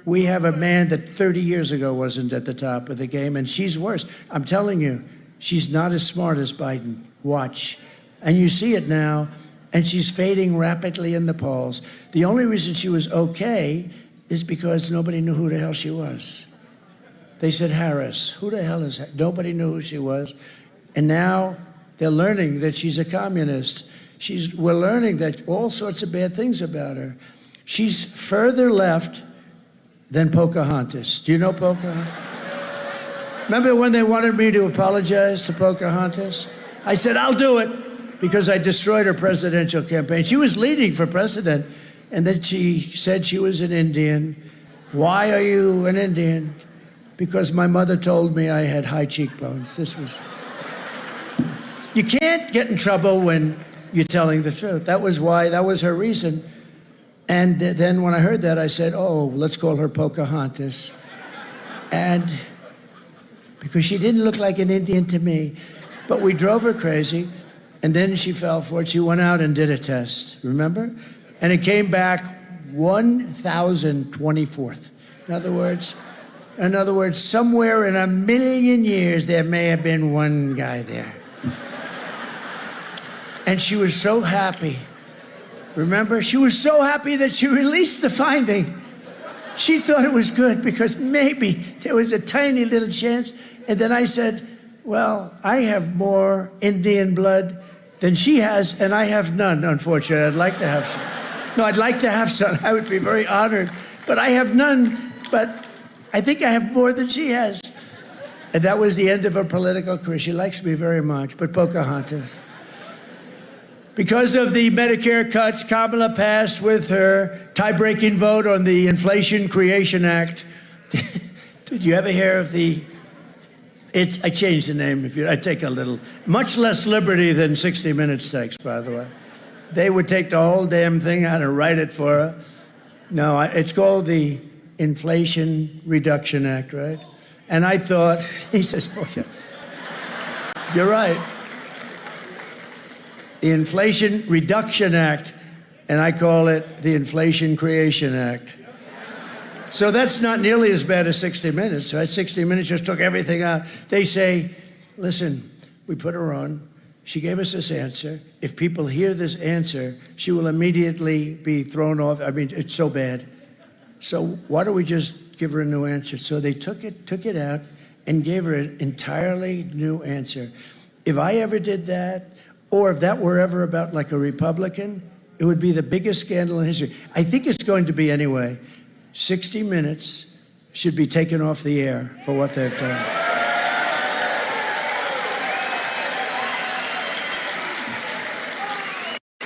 S14: We have a man that 30 years ago wasn't at the top of the game, and she's worse. I'm telling you, she's not as smart as Biden. Watch. And you see it now, and she's fading rapidly in the polls. The only reason she was okay is because nobody knew who the hell she was. They said, Harris, who the hell is that? Nobody knew who she was. And now they're learning that she's a communist. We're learning that all sorts of bad things about her. She's further left than Pocahontas. Do you know Pocahontas? Remember when they wanted me to apologize to Pocahontas? I said, I'll do it, because I destroyed her presidential campaign. She was leading for president, and then she said she was an Indian. Why are you an Indian? Because my mother told me I had high cheekbones. You can't get in trouble when you're telling the truth. That was her reason. And then when I heard that, I said, oh, let's call her Pocahontas. And because she didn't look like an Indian to me. But we drove her crazy. And then she fell for it. She went out and did a test, remember? And it came back 1,024th. In other words, somewhere in a million years, there may have been one guy there. And she was so happy. Remember? She was so happy that she released the finding. She thought it was good because maybe there was a tiny little chance. And then I said, well, I have more Indian blood than she has, and I have none, unfortunately. I'd like to have some. No, I'd like to have some. I would be very honored. But I have none, but I think I have more than she has. And that was the end of her political career. She likes me very much, but Pocahontas. Because of the Medicare cuts, Kamala passed with her tie-breaking vote on the Inflation Creation Act. Did you ever hear of the... I changed the name. I take a little, much less liberty than 60 Minutes takes, by the way. They would take the whole damn thing out and write it for her. No, it's called the Inflation Reduction Act, right? And I thought, he says, Portia, you're right. The Inflation Reduction Act, and I call it the Inflation Creation Act. So that's not nearly as bad as 60 Minutes, right? 60 Minutes just took everything out. They say, listen, we put her on. She gave us this answer. If people hear this answer, she will immediately be thrown off. I mean, it's so bad. So why don't we just give her a new answer? So they took it out and gave her an entirely new answer. If I ever did that, or if that were ever about like a Republican, it would be the biggest scandal in history. I think it's going to be anyway. 60 Minutes should be taken off the air for what they've done.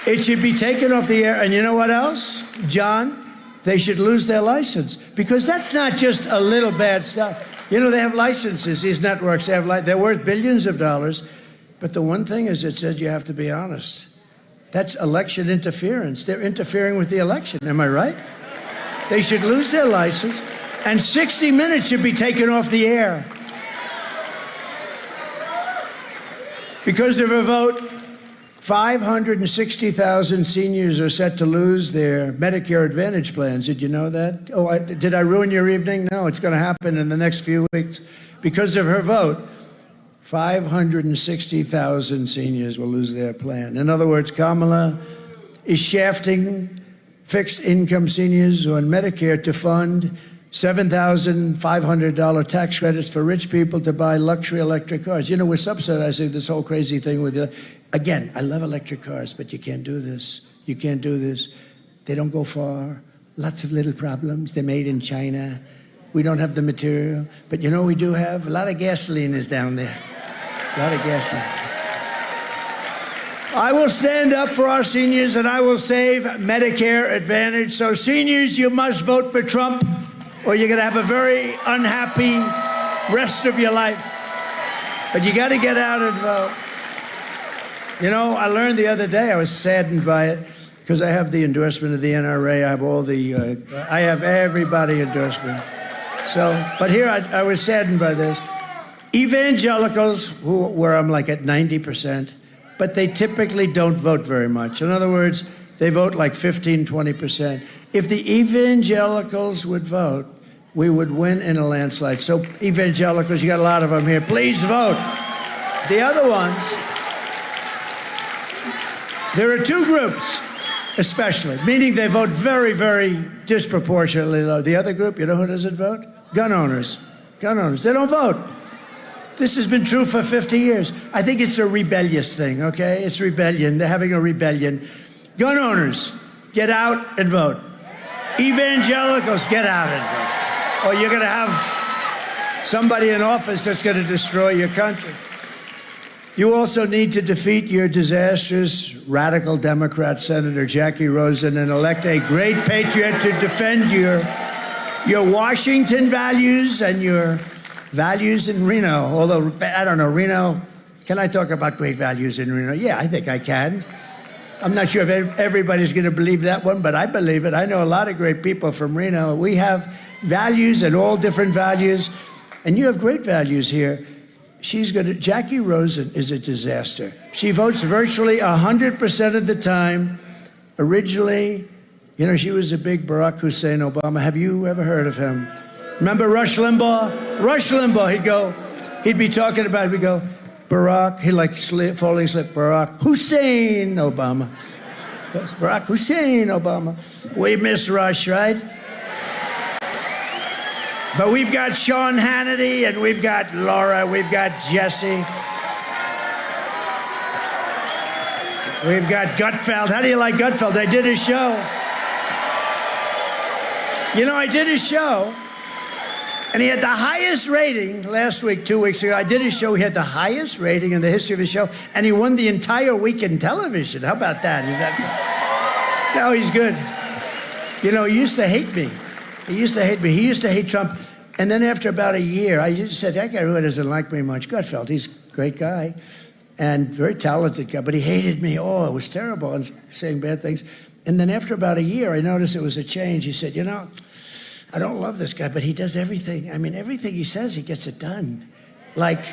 S14: It should be taken off the air. And you know what else, John? They should lose their license, because that's not just a little bad stuff. You know, they have licenses, these networks. They're worth billions of dollars. But the one thing is, it says you have to be honest. That's election interference. They're interfering with the election. Am I right? They should lose their license, and 60 Minutes should be taken off the air. Because of a vote, 560,000 seniors are set to lose their Medicare Advantage plans. Did you know that? Oh, did I ruin your evening? No, it's going to happen in the next few weeks. Because of her vote, 560,000 seniors will lose their plan. In other words, Kamala is shafting fixed income seniors on Medicare to fund $7,500 tax credits for rich people to buy luxury electric cars. You know, we're subsidizing this whole crazy thing with again, I love electric cars, but you can't do this. You can't do this. They don't go far. lots of little problems. They're made in China. We don't have the material. But you know what we do have? A lot of gasoline is down there. A lot of gasoline. I will stand up for our seniors and I will save Medicare Advantage. So seniors, you must vote for Trump or you're going to have a very unhappy rest of your life. But you got to get out and vote. You know, I learned the other day, I was saddened by it because I have the endorsement of the NRA. I have all the, I have everybody endorsement. So, but here I was saddened by this. Evangelicals, where I'm like at 90%, but they typically don't vote very much. In other words, they vote like 15, 20%. If the evangelicals would vote, we would win in a landslide. So evangelicals, you got a lot of them here. Please vote. The other ones, there are two groups, especially, meaning they vote very, very disproportionately low. The other group, you know who doesn't vote? Gun owners. Gun owners. They don't vote. This has been true for 50 years. I think it's a rebellious thing, okay? It's rebellion. They're having a rebellion. Gun owners, get out and vote. Evangelicals, get out and vote. Or you're going to have somebody in office that's going to destroy your country. You also need to defeat your disastrous radical Democrat Senator Jackie Rosen and elect a great patriot to defend your Washington values and your values in Reno. Although, I don't know, Reno, can I talk about great values in Reno? Yeah, I think I can. I'm not sure if everybody's going to believe that one, but I believe it. I know a lot of great people from Reno. We have values and all different values, and you have great values here. Jackie Rosen is a disaster. She votes virtually 100% of the time. Originally, you know, she was a big Barack Hussein Obama. Have you ever heard of him? Remember Rush Limbaugh? Rush Limbaugh, he'd be talking about, we'd go, Barack, he like falling asleep, Barack Hussein Obama. Barack Hussein Obama. We miss Rush, right? But we've got Sean Hannity, and we've got Laura, we've got Jesse. We've got Gutfeld. How do you like Gutfeld? I did his show. You know, I did his show, and he had the highest rating last week, 2 weeks ago. I did his show. He had the highest rating in the history of his show, and he won the entire week in television. How about that? Is that? No, he's good. You know, he used to hate me. He used to hate me. He used to hate Trump. And then after about a year, I just said, that guy really doesn't like me much. Gutfeld, he's a great guy and very talented guy, but he hated me. Oh, it was terrible and saying bad things. And then after about a year, I noticed it was a change. He said, you know, I don't love this guy, but he does everything. I mean, everything he says, he gets it done. Like,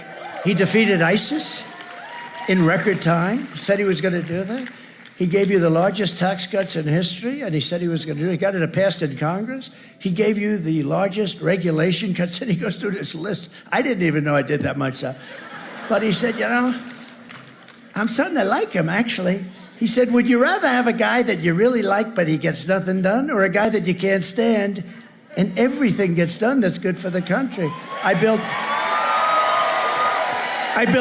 S14: he defeated ISIS in record time. He said he was going to do that. He gave you the largest tax cuts in history, and he said he was going to do it. He got it passed in Congress. He gave you the largest regulation cuts, and he goes through this list. I didn't even know I did that much stuff. But he said, you know, I'm starting to like him, actually. He said, would you rather have a guy that you really like, but he gets nothing done, or a guy that you can't stand, and everything gets done that's good for the country? I built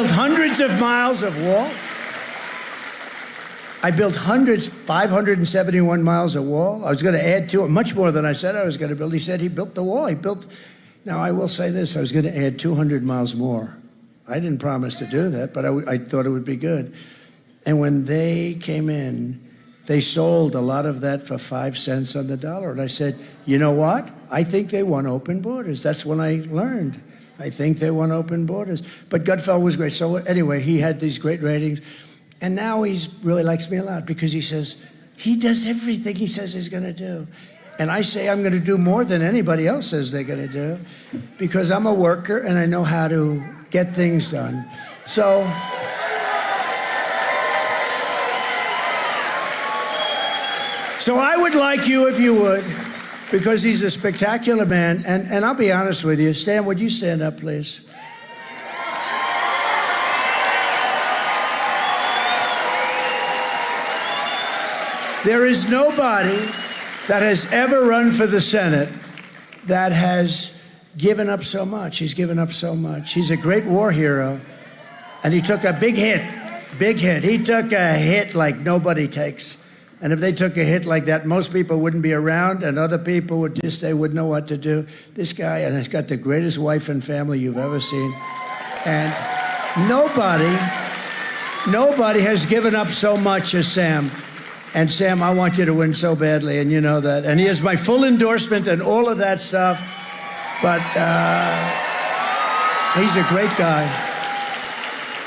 S14: hundreds of miles of wall. I built 571 miles of wall. I was going to add to it much more than I said I was going to build. He said he built the wall. Now, I will say this, I was going to add 200 miles more. I didn't promise to do that, but I thought it would be good. And when they came in, they sold a lot of that for 5 cents on the dollar. And I said, you know what? I think they want open borders. That's when I learned. I think they want open borders. But Gutfeld was great. So anyway, he had these great ratings. And now he really likes me a lot because he says, he does everything he says he's going to do. And I say I'm going to do more than anybody else says they're going to do because I'm a worker and I know how to get things done. So I would like you, if you would, because he's a spectacular man. And I'll be honest with you. Stan, would you stand up, please? There is nobody that has ever run for the Senate that has given up so much. He's given up so much. He's a great war hero, and he took a big hit, big hit. He took a hit like nobody takes. And if they took a hit like that, most people wouldn't be around, and other people would just, they wouldn't know what to do. This guy, and he's got the greatest wife and family you've ever seen. And nobody has given up so much as Sam. And Sam, I want you to win so badly, and you know that. And he has my full endorsement and all of that stuff. But he's a great guy.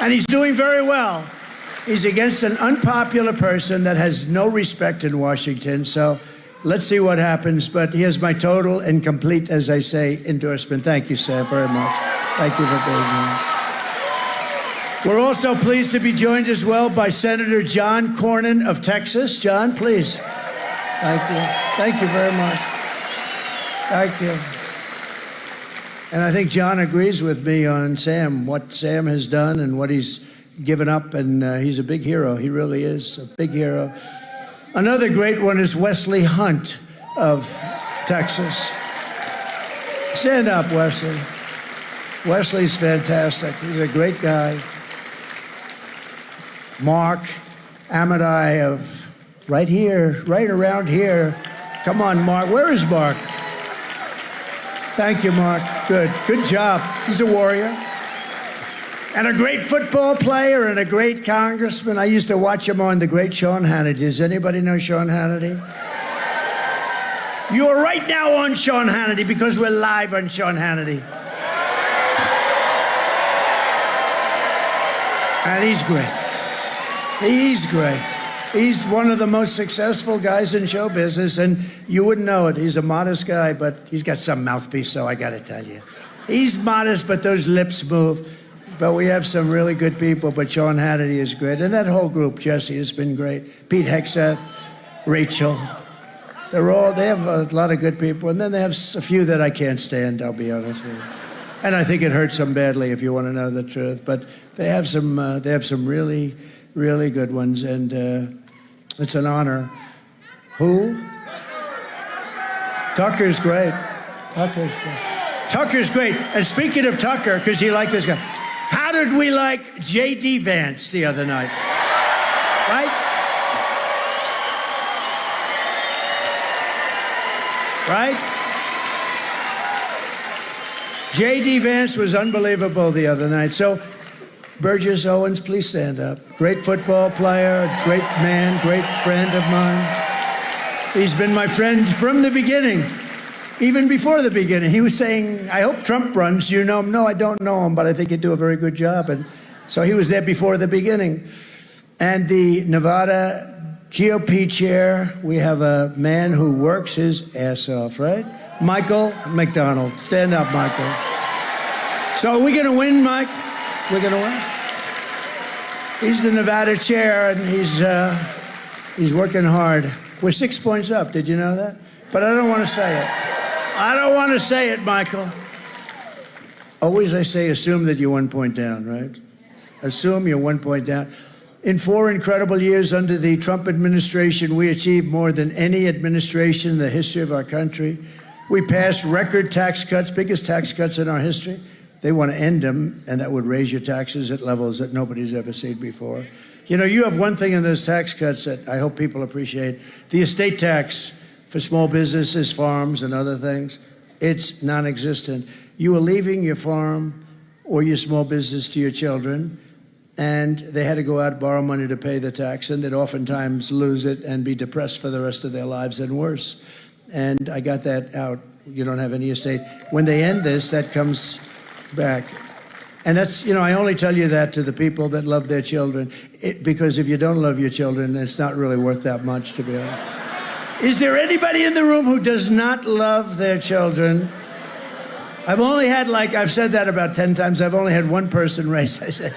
S14: And he's doing very well. He's against an unpopular person that has no respect in Washington. So let's see what happens. But he has my total and complete, as I say, endorsement. Thank you, Sam, very much. Thank you for being here. We're also pleased to be joined as well by Senator John Cornyn of Texas. John, please. Thank you. Thank you very much. Thank you. And I think John agrees with me on Sam, what Sam has done and what he's given up, and he's a big hero. He really is a big hero. Another great one is Wesley Hunt of Texas. Stand up, Wesley. Wesley's fantastic. He's a great guy. Mark Amadai of right here, right around here. Come on, Mark. Where is Mark? Thank you, Mark. Good job. He's a warrior. And a great football player and a great congressman. I used to watch him on the great Sean Hannity. Does anybody know Sean Hannity? You are right now on Sean Hannity because we're live on Sean Hannity. And he's great. He's great. He's one of the most successful guys in show business, and you wouldn't know it. He's a modest guy, but he's got some mouthpiece, so I got to tell you. He's modest, but those lips move. But we have some really good people, but Sean Hannity is great. And that whole group, Jesse, has been great. Pete Hegseth, Rachel. They have a lot of good people. And then they have a few that I can't stand, I'll be honest with you. And I think it hurts them badly, if you want to know the truth. But they have some really, really good ones. And it's an honor. Who? Tucker's great. Tucker's great. Tucker's great. And speaking of Tucker, because he liked this guy, how did we like J.D. Vance the other night? Right? Right? J.D. Vance was unbelievable the other night. So, Burgess Owens, please stand up. Great football player, great man, great friend of mine. He's been my friend from the beginning. Even before the beginning, he was saying, I hope Trump runs. You know him? No, I don't know him, but I think he'd do a very good job. And so he was there before the beginning. And the Nevada GOP chair, we have a man who works his ass off, right? Michael McDonald. Stand up, Michael. So are we going to win, Mike? We're going to win? He's the Nevada chair, and he's working hard. We're 6 points up. Did you know that? But I don't want to say it. I don't want to say it, Michael. Always I say, assume that you're 1 point down, right? Assume you're 1 point down. In 4 incredible years under the Trump administration, we achieved more than any administration in the history of our country. We passed record tax cuts, biggest tax cuts in our history. They want to end them, and that would raise your taxes at levels that nobody's ever seen before. You know, you have one thing in those tax cuts that I hope people appreciate. The estate tax for small businesses, farms, and other things, it's non-existent. You are leaving your farm or your small business to your children, and they had to go out and borrow money to pay the tax, and they'd oftentimes lose it and be depressed for the rest of their lives and worse. And I got that out. You don't have any estate. When they end this, that comes back. And that's, you know, I only tell you that to the people that love their children, because if you don't love your children, it's not really worth that much, to be honest. Is there anybody in the room who does not love their children? I've only had, I've said that about 10 times. I've only had one person raise, I said.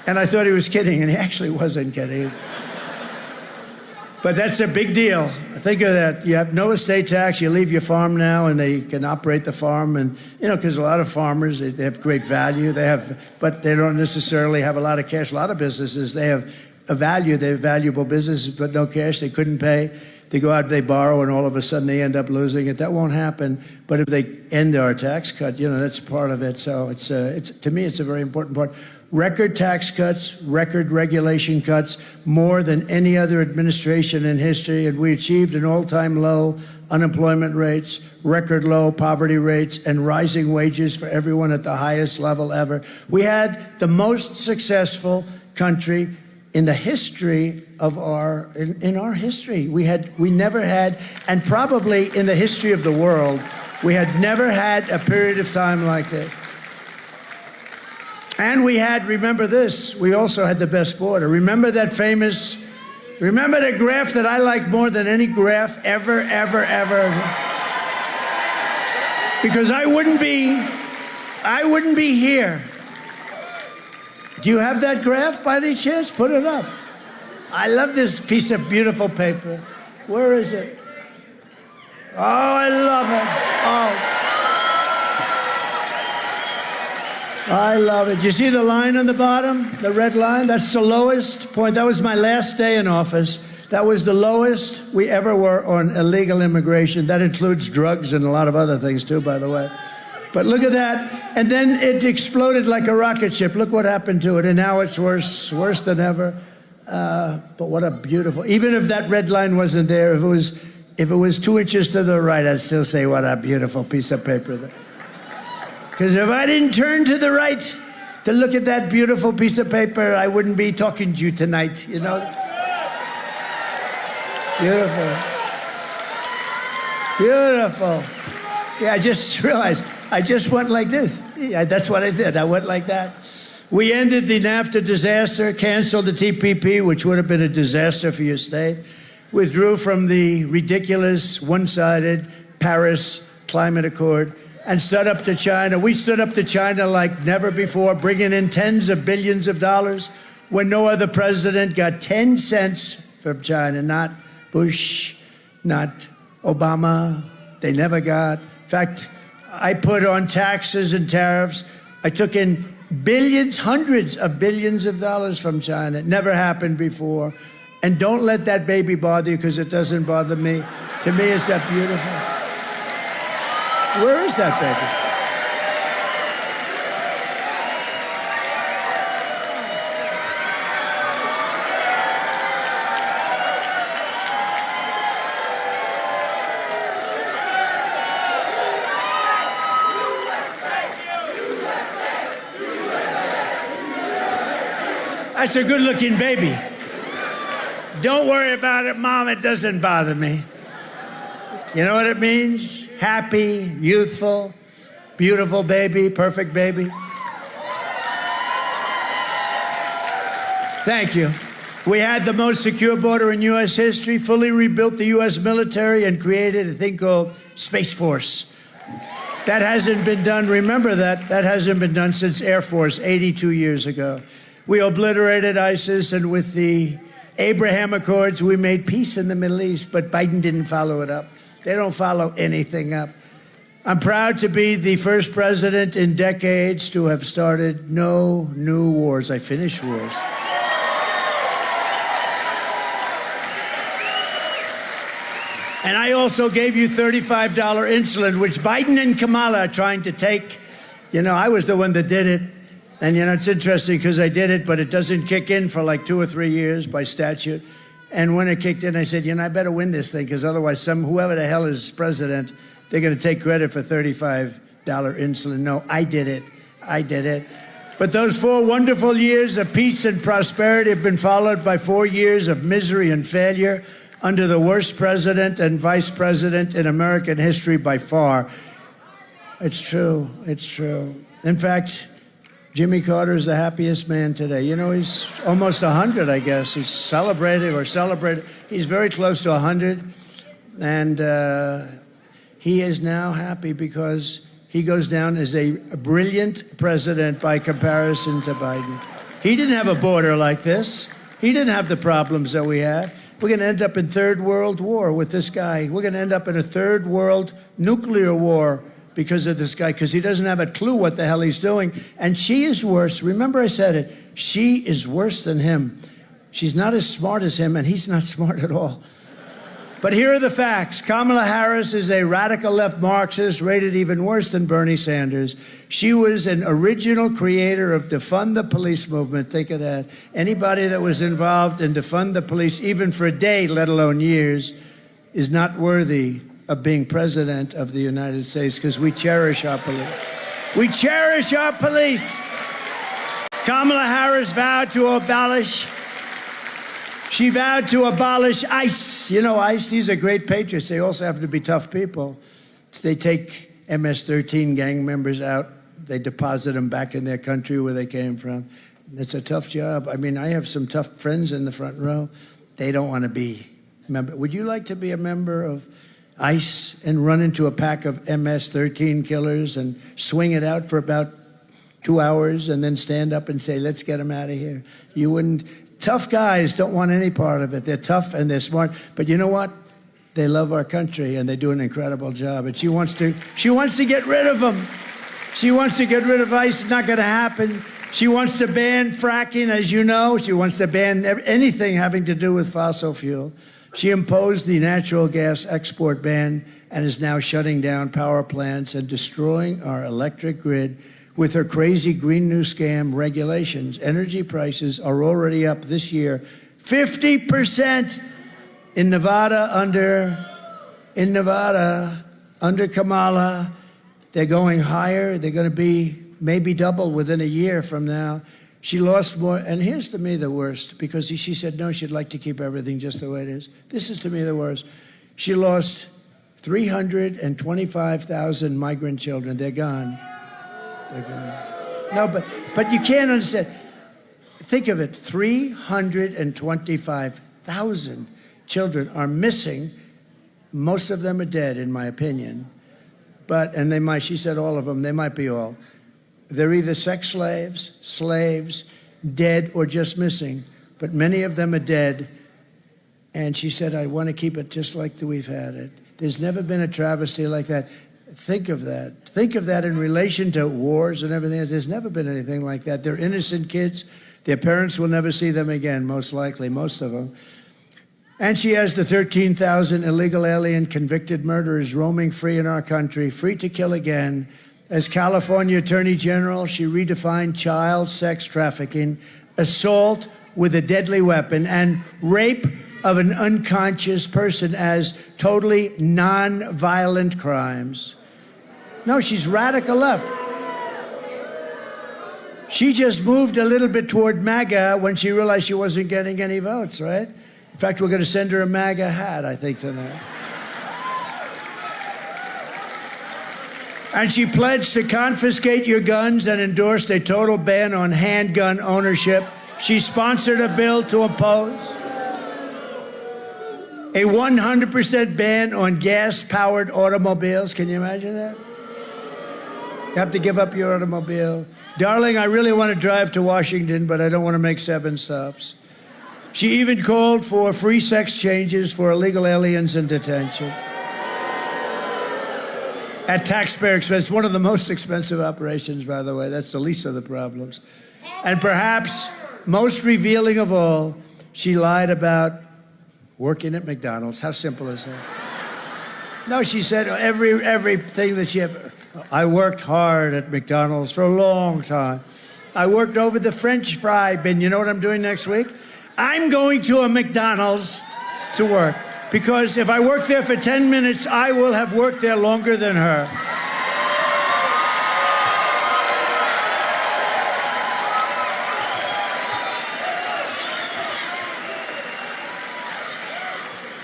S14: And I thought he was kidding, and he actually wasn't kidding. But that's a big deal. Think of that. You have no estate tax. You leave your farm now, and they can operate the farm. And, you know, because a lot of farmers, they have great value. But they don't necessarily have a lot of cash. A lot of businesses, they have a value. They have valuable businesses, but no cash. They couldn't pay. They go out, they borrow, and all of a sudden they end up losing it. That won't happen. But if they end our tax cut, you know, that's part of it. So it's to me, it's a very important part. Record tax cuts, record regulation cuts, more than any other administration in history. And we achieved an all-time low unemployment rates, record low poverty rates, and rising wages for everyone at the highest level ever. We had the most successful country in the history of in our history. We never had, and probably in the history of the world, we had never had a period of time like this. And we had, remember this, we also had the best border. Remember that famous, remember the graph that I like more than any graph ever, ever, ever? Because I wouldn't be here. Do you have that graph by any chance? Put it up. I love this piece of beautiful paper. Where is it? Oh, I love it. Oh. I love it. You see the line on the bottom? The red line? That's the lowest point. That was my last day in office. That was the lowest we ever were on illegal immigration. That includes drugs and a lot of other things too, by the way. But look at that. And then it exploded like a rocket ship. Look what happened to it. And now it's worse than ever. But what a beautiful, even if that red line wasn't there, if it was 2 inches to the right, I'd still say what a beautiful piece of paper. Because if I didn't turn to the right to look at that beautiful piece of paper, I wouldn't be talking to you tonight, you know? Beautiful. Beautiful. Yeah, I just realized, I just went like this. Yeah, that's what I did. I went like that. We ended the NAFTA disaster, canceled the TPP, which would have been a disaster for your state, withdrew from the ridiculous, one-sided Paris Climate Accord, and stood up to China. We stood up to China like never before, bringing in tens of billions of dollars when no other president got 10 cents from China, not Bush, not Obama. They never got. In fact, I put on taxes and tariffs. I took in billions, hundreds of billions of dollars from China. It never happened before. And don't let that baby bother you, because it doesn't bother me. To me, it's that beautiful. Where is that baby? That's a good-looking baby. Don't worry about it, Mom. It doesn't bother me. You know what it means? Happy, youthful, beautiful baby, perfect baby. Thank you. We had the most secure border in U.S. history, fully rebuilt the U.S. military, and created a thing called Space Force. That hasn't been done, remember that, that hasn't been done since Air Force 82 years ago. We obliterated ISIS, and with the Abraham Accords, we made peace in the Middle East, but Biden didn't follow it up. They don't follow anything up. I'm proud to be the first president in decades to have started no new wars. I finished wars. And I also gave you $35 insulin, which Biden and Kamala are trying to take. You know, I was the one that did it. And, you know, it's interesting because I did it, but it doesn't kick in for like 2 or 3 years by statute. And when it kicked in, I said, you know, I better win this thing, because otherwise whoever the hell is president, they're going to take credit for $35 insulin. No, I did it. I did it. But those 4 wonderful years of peace and prosperity have been followed by 4 years of misery and failure under the worst president and vice president in American history by far. It's true. It's true. In fact, Jimmy Carter is the happiest man today. You know, he's almost 100, I guess. He's celebrated. He's very close to 100. And he is now happy because he goes down as a brilliant president by comparison to Biden. He didn't have a border like this. He didn't have the problems that we had. We're going to end up in third world war with this guy. We're going to end up in a third world nuclear war because of this guy, because he doesn't have a clue what the hell he's doing. And she is worse. Remember I said it. She is worse than him. She's not as smart as him, and he's not smart at all. But here are the facts. Kamala Harris is a radical left Marxist, rated even worse than Bernie Sanders. She was an original creator of defund the police movement. Think of that. Anybody that was involved in defund the police, even for a day, let alone years, is not worthy of being president of the United States, because we cherish our police. We cherish our police. Kamala Harris vowed to abolish ICE. You know, ICE, these are great patriots. They also happen to be tough people. They take MS-13 gang members out. They deposit them back in their country where they came from. It's a tough job. I mean, I have some tough friends in the front row. They don't want to be a member. Would you like to be a member of ICE and run into a pack of MS-13 killers and swing it out for about 2 hours and then stand up and say, let's get them out of here? You wouldn't. Tough guys don't want any part of it. They're tough and they're smart, but you know what? They love our country and they do an incredible job. And she wants to get rid of them. She wants to get rid of ICE. It's not going to happen. She wants to ban fracking, as you know. She wants to ban anything having to do with fossil fuel. She imposed the natural gas export ban and is now shutting down power plants and destroying our electric grid with her crazy Green New Scam regulations. Energy prices are already up this year 50% in Nevada under Kamala. They're going higher. They're going to be maybe double within a year from now. She lost more. And here's to me the worst, because she said no, she'd like to keep everything just the way it is. This is to me the worst. She lost 325,000 migrant children. They're gone. They're gone. No, but you can't understand. Think of it. 325,000 children are missing. Most of them are dead, in my opinion. And they might, she said all of them, they might be all. They're either sex slaves, dead, or just missing. But many of them are dead. And she said, I want to keep it just like we've had it. There's never been a travesty like that. Think of that. Think of that in relation to wars and everything else. There's never been anything like that. They're innocent kids. Their parents will never see them again, most likely, most of them. And she has the 13,000 illegal alien convicted murderers roaming free in our country, free to kill again. As California Attorney General, she redefined child sex trafficking, assault with a deadly weapon, and rape of an unconscious person as totally non-violent crimes. No, she's radical left. She just moved a little bit toward MAGA when she realized she wasn't getting any votes, right? In fact, we're going to send her a MAGA hat, I think, tonight. And she pledged to confiscate your guns and endorsed a total ban on handgun ownership. She sponsored a bill to oppose a 100% ban on gas-powered automobiles. Can you imagine that? You have to give up your automobile. Darling, I really want to drive to Washington, but I don't want to make 7 stops. She even called for free sex changes for illegal aliens in detention. At taxpayer expense, one of the most expensive operations, by the way. That's the least of the problems. And perhaps most revealing of all, she lied about working at McDonald's. How simple is that? No, she said everything that she had. I worked hard at McDonald's for a long time. I worked over the French fry bin. You know what I'm doing next week? I'm going to a McDonald's to work, because if I work there for 10 minutes, I will have worked there longer than her.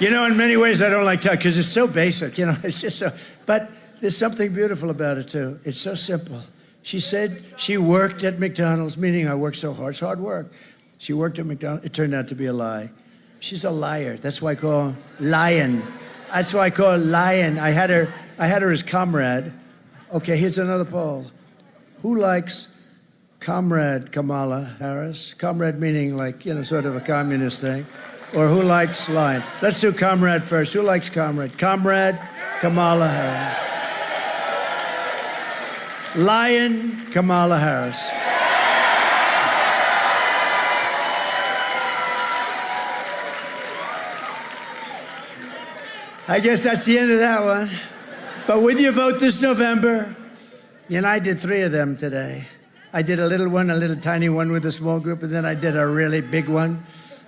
S14: You know, in many ways, I don't like talking because it's so basic, you know, it's just so, but there's something beautiful about it, too. It's so simple. She said she worked at McDonald's, meaning I worked so hard. It's hard work. She worked at McDonald's. It turned out to be a lie. She's a liar. That's why I call her Lion. That's why I call her Lion. I had her as comrade. Okay, here's another poll. Who likes Comrade Kamala Harris? Comrade meaning like, you know, sort of a communist thing. Or who likes Lion? Let's do Comrade first. Who likes Comrade? Comrade Kamala Harris. Lion Kamala Harris. I guess that's the end of that one. But with your vote this November, I did 3 of them today. I did a little one, a little tiny one with a small group, and then I did a really big one.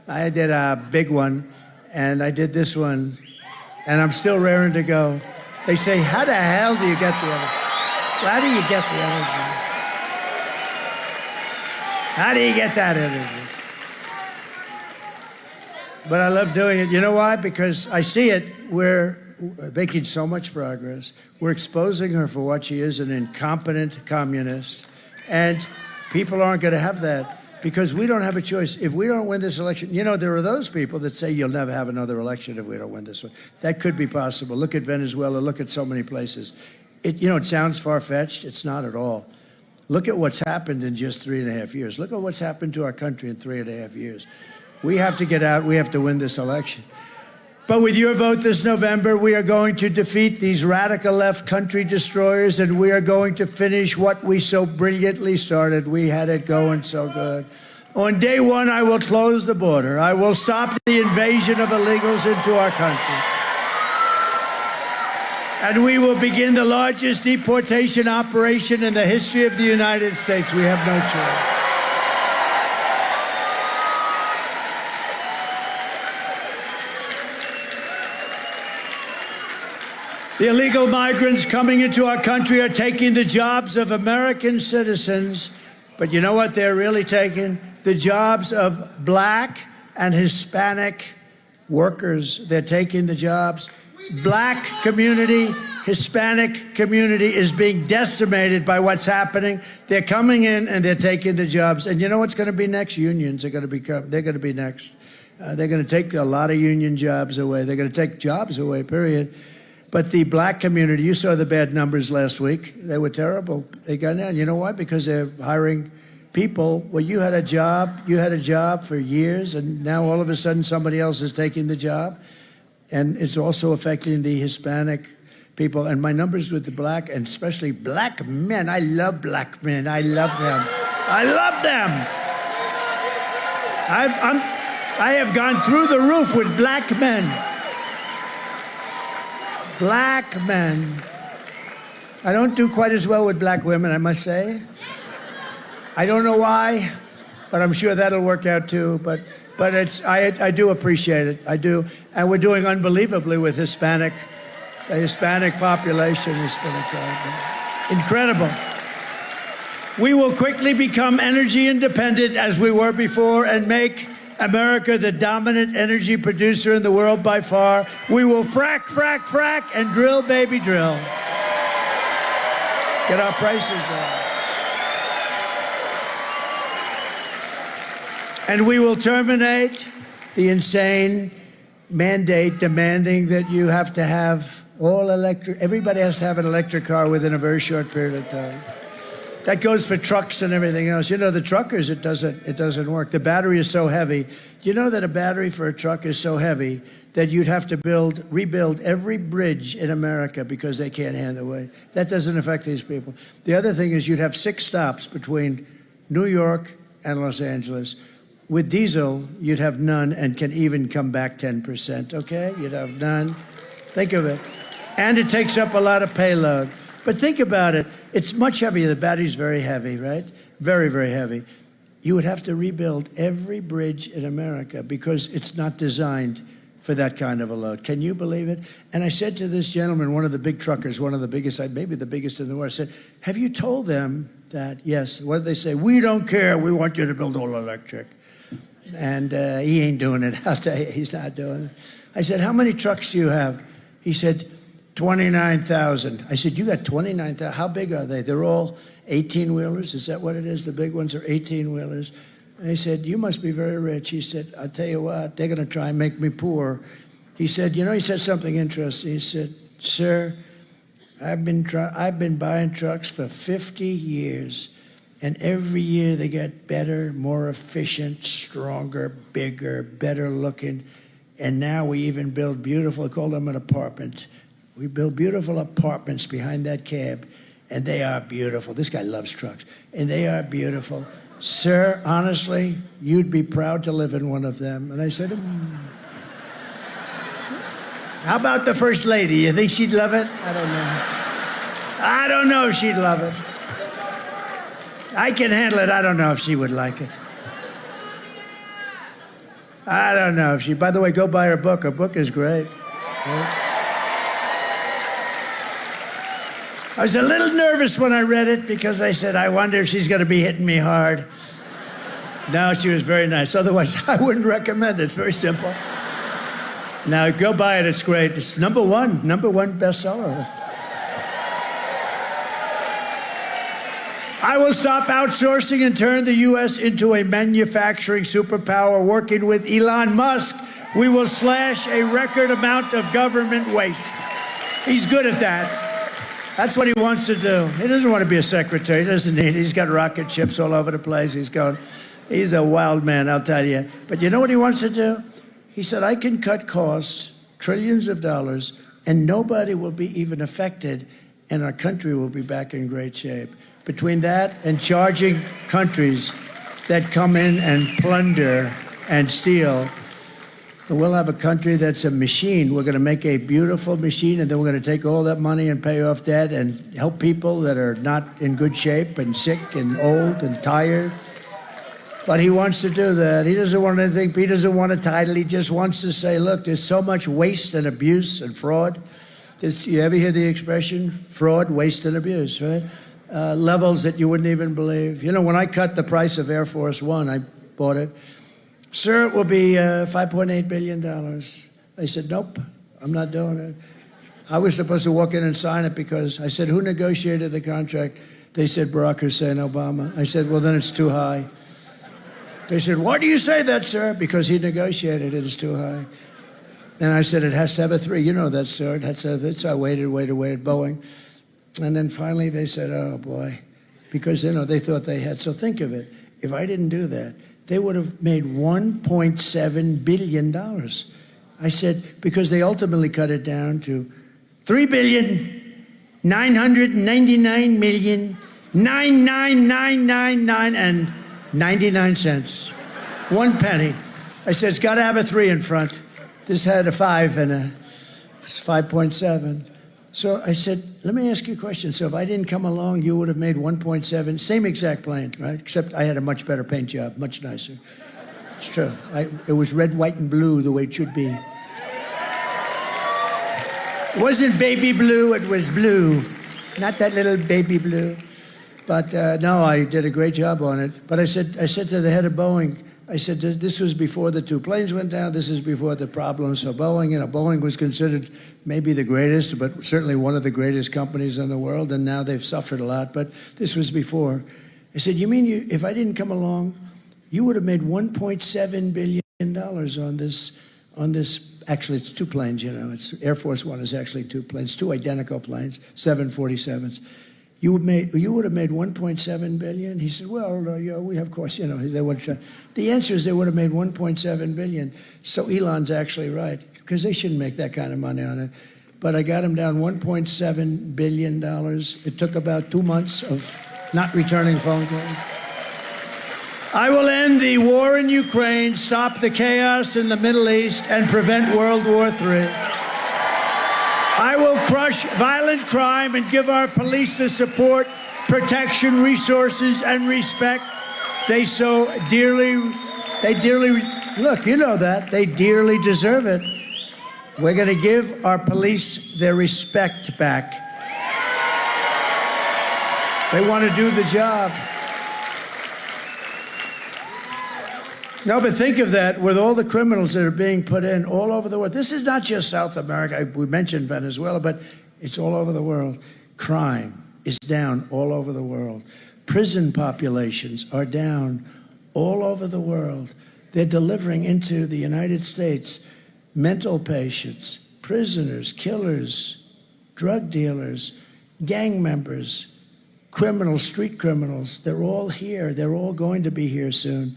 S14: I did a big one, and I did this one, and I'm still raring to go. They say, how the hell do you get the energy? How do you get the energy? How do you get that energy? But I love doing it. You know why? Because I see it. We're making so much progress. We're exposing her for what she is, an incompetent communist. And people aren't going to have that because we don't have a choice. If we don't win this election, there are those people that say you'll never have another election if we don't win this one. That could be possible. Look at Venezuela. Look at so many places. It sounds far-fetched. It's not at all. Look at what's happened in just 3.5 years. Look at what's happened to our country in 3.5 years. We have to get out. We have to win this election. But with your vote this November, we are going to defeat these radical left country destroyers, and we are going to finish what we so brilliantly started. We had it going so good. On day one, I will close the border. I will stop the invasion of illegals into our country. And we will begin the largest deportation operation in the history of the United States. We have no choice. The illegal migrants coming into our country are taking the jobs of American citizens, but you know what they're really taking? The jobs of Black and Hispanic workers. They're taking the jobs. Black community, Hispanic community is being decimated by what's happening. They're coming in and they're taking the jobs. And you know what's going to be next? Unions are going to they're going to be next. They're going to take a lot of union jobs away. They're going to take jobs away, period. But the Black community, you saw the bad numbers last week. They were terrible. They got down. You know why? Because they're hiring people. Well, you had a job for years, and now all of a sudden somebody else is taking the job. And it's also affecting the Hispanic people. And my numbers with the Black, and especially Black men, I love Black men. I love them. I love them. I have gone through the roof with Black men. Black men. I don't do quite as well with Black women, I must say. I don't know why, but I'm sure that'll work out too. But I do appreciate it. I do. And we're doing unbelievably with Hispanic. The Hispanic population has been incredible. We will quickly become energy independent as we were before and make America the dominant energy producer in the world by far. We will frack, frack, frack, and drill, baby, drill. Get our prices down. And we will terminate the insane mandate demanding that you have to have all electric. Everybody has to have an electric car within a very short period of time. That goes for trucks and everything else. You know, the truckers, it doesn't work. The battery is so heavy. Do you know that a battery for a truck is so heavy that you'd have to rebuild every bridge in America because they can't handle the weight? That doesn't affect these people. The other thing is you'd have 6 stops between New York and Los Angeles. With diesel, you'd have none and can even come back 10%, okay? You'd have none. Think of it. And it takes up a lot of payload. But think about it. It's much heavier. The battery's very heavy, right? Very, very heavy. You would have to rebuild every bridge in America because it's not designed for that kind of a load. Can you believe it? And I said to this gentleman, one of the big truckers, one of the biggest, maybe the biggest in the world, I said, have you told them that, yes, what did they say? We don't care. We want you to build all electric. And he ain't doing it. I'll tell you, he's not doing it. I said, how many trucks do you have? He said, 29,000. I said, you got 29,000? How big are they? They're all 18-wheelers? Is that what it is? The big ones are 18-wheelers. And he said, you must be very rich. He said, I'll tell you what, they're going to try and make me poor. He said, he said something interesting. He said, sir, I've been buying trucks for 50 years, and every year they get better, more efficient, stronger, bigger, better looking. And now we even build beautiful, I call them an apartment. We build beautiful apartments behind that cab, and they are beautiful. This guy loves trucks, and they are beautiful. Sir, honestly, you'd be proud to live in one of them. And I said, How about the First Lady? You think she'd love it? I don't know. I don't know if she'd love it. I can handle it. I don't know if she would like it. I don't know if she... By the way, go buy her book. Her book is great. I was a little nervous when I read it because I said, I wonder if she's going to be hitting me hard. No, she was very nice. Otherwise, I wouldn't recommend it. It's very simple. Now, go buy it. It's great. It's number one bestseller. I will stop outsourcing and turn the U.S. into a manufacturing superpower. Working with Elon Musk, we will slash a record amount of government waste. He's good at that. That's what he wants to do. He doesn't want to be a secretary. He doesn't need it. He's got rocket ships all over the place. He's a wild man, I'll tell you. But you know what he wants to do? He said, I can cut costs, trillions of dollars, and nobody will be even affected, and our country will be back in great shape. Between that and charging countries that come in and plunder and steal, we'll have a country that's a machine. We're going to make a beautiful machine, and then we're going to take all that money and pay off debt and help people that are not in good shape and sick and old and tired. But he wants to do that. He doesn't want anything. He doesn't want a title. He just wants to say, look, there's so much waste and abuse and fraud. You ever hear the expression, fraud, waste, and abuse, right? Levels that you wouldn't even believe. You know, when I cut the price of Air Force One, I bought it. Sir, it will be $5.8 billion. I said, nope, I'm not doing it. I was supposed to walk in and sign it because I said, who negotiated the contract? They said, Barack Hussein Obama. I said, well, then it's too high. They said, why do you say that, sir? Because he negotiated it. It's too high. And I said, it has to have a 3. You know that, sir. It has to have it. So I waited, Boeing. And then finally they said, oh, boy. Because, you know, they thought they had. So think of it. If I didn't do that, they would have made $1.7 billion. I said, because they ultimately cut it down to $3,999,99999 1 penny. I said, it's got to have a 3 in front. This had a 5 and it's 5.7. So I said, let me ask you a question. So if I didn't come along, you would have made 1.7, same exact plane, right? Except I had a much better paint job, much nicer. It's true. It was red, white, and blue the way it should be. It wasn't baby blue, it was blue. Not that little baby blue. But no, I did a great job on it. But I said to the head of Boeing, I said, this was before the 2 planes went down. This is before the problems for Boeing. You know, Boeing was considered maybe the greatest, but certainly one of the greatest companies in the world. And now they've suffered a lot. But this was before. I said, you mean if I didn't come along, you would have made $1.7 billion on this. Actually, it's 2 planes, you know. It's Air Force One is actually 2 planes, 2 identical planes, 747s. You would have made $1.7 billion? He said, well, yeah, we of course, you know, they would try. The answer is they would have made $1.7 billion. So Elon's actually right, because they shouldn't make that kind of money on it. But I got him down $1.7 billion. It took about 2 months of not returning phone calls. I will end the war in Ukraine, stop the chaos in the Middle East, and prevent World War III. I will crush violent crime and give our police the support, protection, resources, and respect they so dearly, look, you know that, they dearly deserve it. We're going to give our police their respect back. They want to do the job. No, but think of that with all the criminals that are being put in all over the world. This is not just South America. We mentioned Venezuela, but it's all over the world. Crime is down all over the world. Prison populations are down all over the world. They're delivering into the United States mental patients, prisoners, killers, drug dealers, gang members, criminals, street criminals. They're all here. They're all going to be here soon.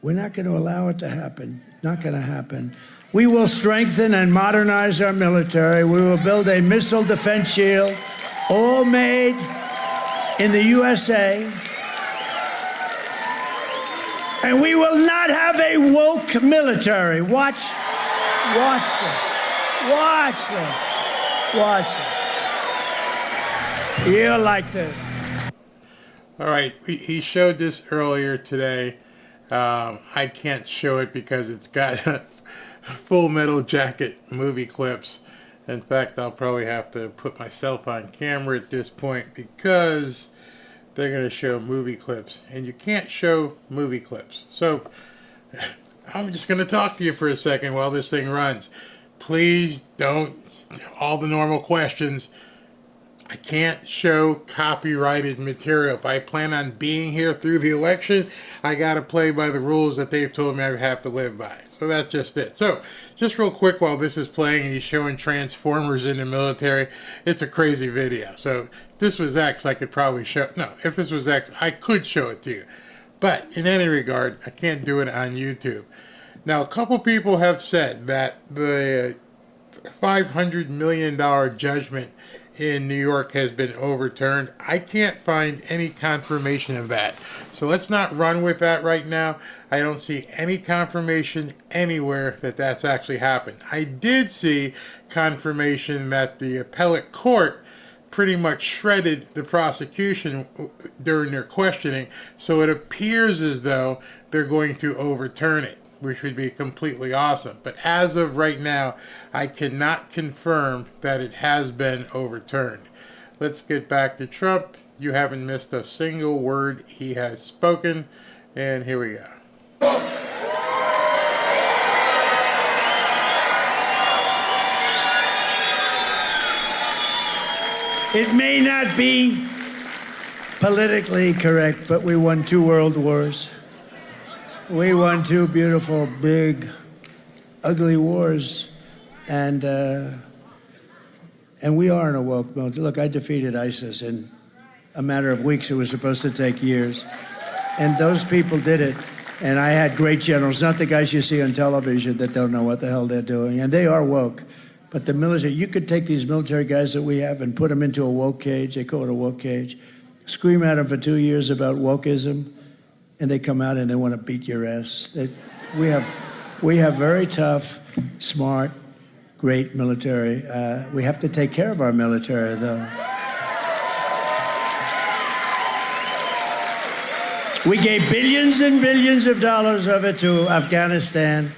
S14: We're not going to allow it to happen. Not going to happen. We will strengthen and modernize our military. We will build a missile defense shield, all made in the USA. And we will not have a woke military. Watch this. Watch this. Watch this. You'll like this.
S1: All right, he showed this earlier today. I can't show it because it's got Full Metal Jacket movie clips. In fact, I'll probably have to put myself on camera at this point because they're going to show movie clips. And you can't show movie clips. So I'm just going to talk to you for a second while this thing runs. Please don't, all the normal questions. I can't show copyrighted material. If I plan on being here through the election, I got to play by the rules that they've told me I have to live by. So that's just it. So just real quick while this is playing and he's showing Transformers in the military, it's a crazy video. So if this was X, I could probably show, no, if this was X, I could show it to you. But in any regard, I can't do it on YouTube. Now, a couple people have said that the $500 million judgment in New York has been overturned. I can't find any confirmation of that. So let's not run with that right now. I don't see any confirmation anywhere that that's actually happened. I did see confirmation that the appellate court pretty much shredded the prosecution during their questioning. So it appears as though they're going to overturn it, which would be completely awesome. But as of right now, I cannot confirm that it has been overturned. Let's get back to Trump. You haven't missed a single word he has spoken. And here we go.
S14: It may not be politically correct, but we won 2 world wars. We won 2 beautiful, big, ugly wars, and we are in a woke mode. Look, I defeated ISIS in a matter of weeks. It was supposed to take years, and those people did it. And I had great generals, not the guys you see on television that don't know what the hell they're doing, and they are woke. But the military, you could take these military guys that we have and put them into a woke cage. They call it a woke cage. Scream at them for 2 years about wokeism, and they come out and they want to beat your ass. We have very tough, smart, great military. We have to take care of our military, though. We gave billions and billions of dollars of it to Afghanistan,